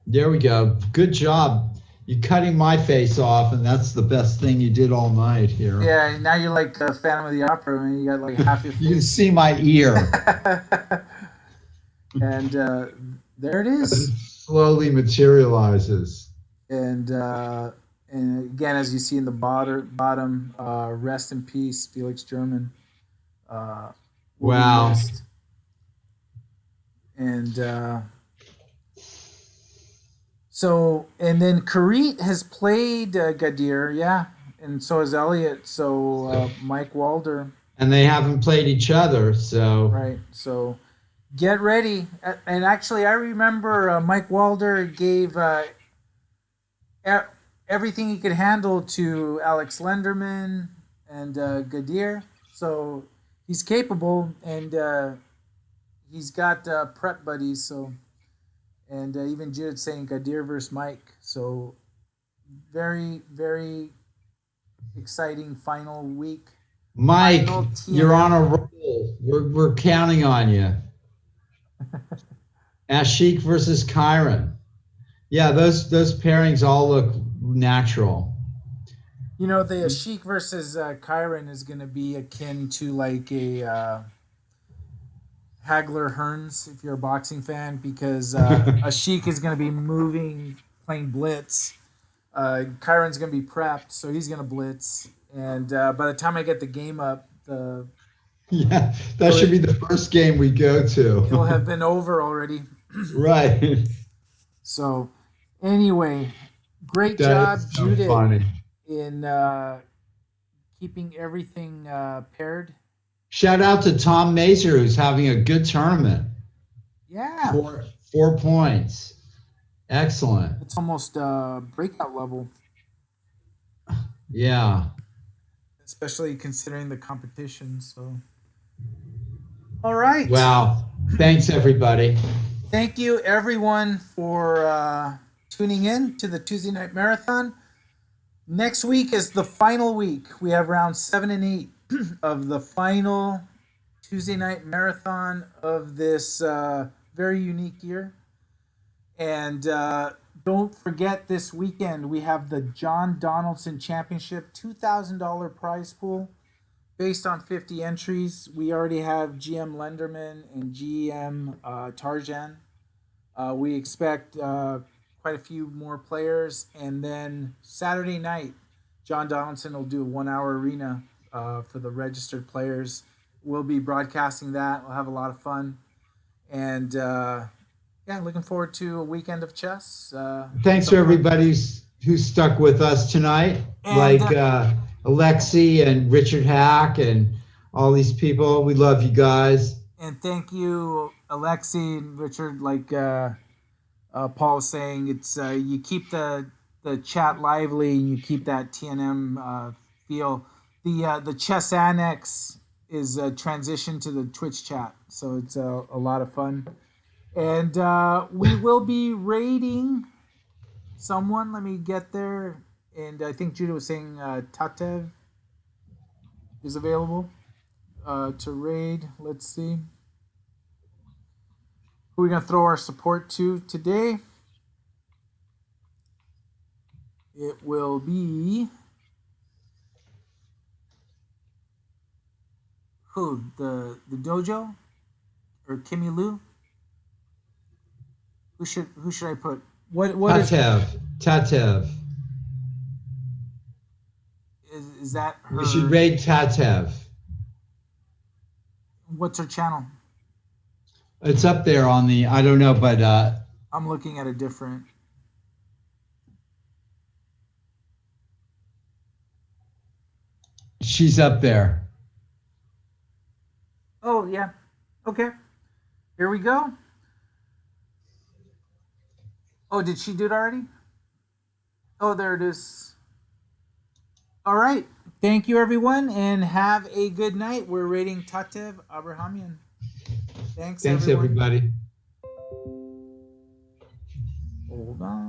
There we go. Good job. You're cutting my face off, and that's the best thing you did all night here. Yeah, now you're like Phantom of the Opera. I mean, you got like half your face. You can see my ear. And there it is. It slowly materializes. And again, as you see in the bottom, rest in peace, Felix German. Wow. And so, and then Karit has played Gadir, yeah, and so has Elliot. So Mike Walder. And they haven't played each other, so. Right. So get ready. And actually, I remember Mike Walder gave everything he could handle to Alex Lenderman and Gadir. So he's capable, and he's got prep buddies. So, and even Jude saying Gadir versus Mike. So very, very exciting final week Mike, Final you're TNM. on a roll. We're counting on you. Ashik versus Kyron. Yeah, those pairings all look natural. You know, the Ashik versus Kyron is going to be akin to like a Hagler Hearns, if you're a boxing fan, because Ashik is going to be moving, playing blitz. Kyron's going to be prepped, so he's going to blitz. And by the time I get the game up, Yeah, that should be the first game we go it'll to. have been over already. Right. So, anyway, great That job, is so Judith, funny. in keeping everything paired. Shout out to Tom Mazer, who's having a good tournament. Yeah, 4 points. Excellent. it's almost breakout level, Yeah. especially considering the competition. So, all right. Wow. Thanks, everybody. Thank you, everyone, for tuning in to the Tuesday Night Marathon. Next week is the final week. We have rounds 7 and 8 of the final Tuesday Night Marathon of this very unique year. And don't forget, this weekend we have the John Donaldson Championship $2,000 prize pool based on 50 entries. We already have GM Lenderman and GM Tarjan. We expect quite a few more players. And then Saturday night, John Donaldson will do a 1 hour arena for the registered players. We'll be broadcasting that. We'll have a lot of fun. And yeah, looking forward to a weekend of chess. Thanks to everybody who stuck with us tonight, like Alexi and Richard Hack and all these people. We love you guys. And thank you, Alexi and Richard. Like Paul was saying, it's you keep the chat lively and you keep that TNM feel. The chess annex is a transition to the Twitch chat, so it's a lot of fun. And we will be raiding someone. Let me get there. And I think Judah was saying Tatev is available to raid. Let's see. Who are we going to throw our support to today? It will be... Who? The dojo? Or Kimmy Lou? Who should I put? What Tatev. Is that her? We should raid Tatev. What's her channel? It's up there on the, I don't know, but I'm looking at a different. she's up there. Oh yeah. Okay. Here we go. Oh, did she do it already? Oh, there it is. All right. Thank you, everyone, and have a good night. We're rating Tatev Abrahamian. Thanks, Thanks, everyone. everybody. Hold on.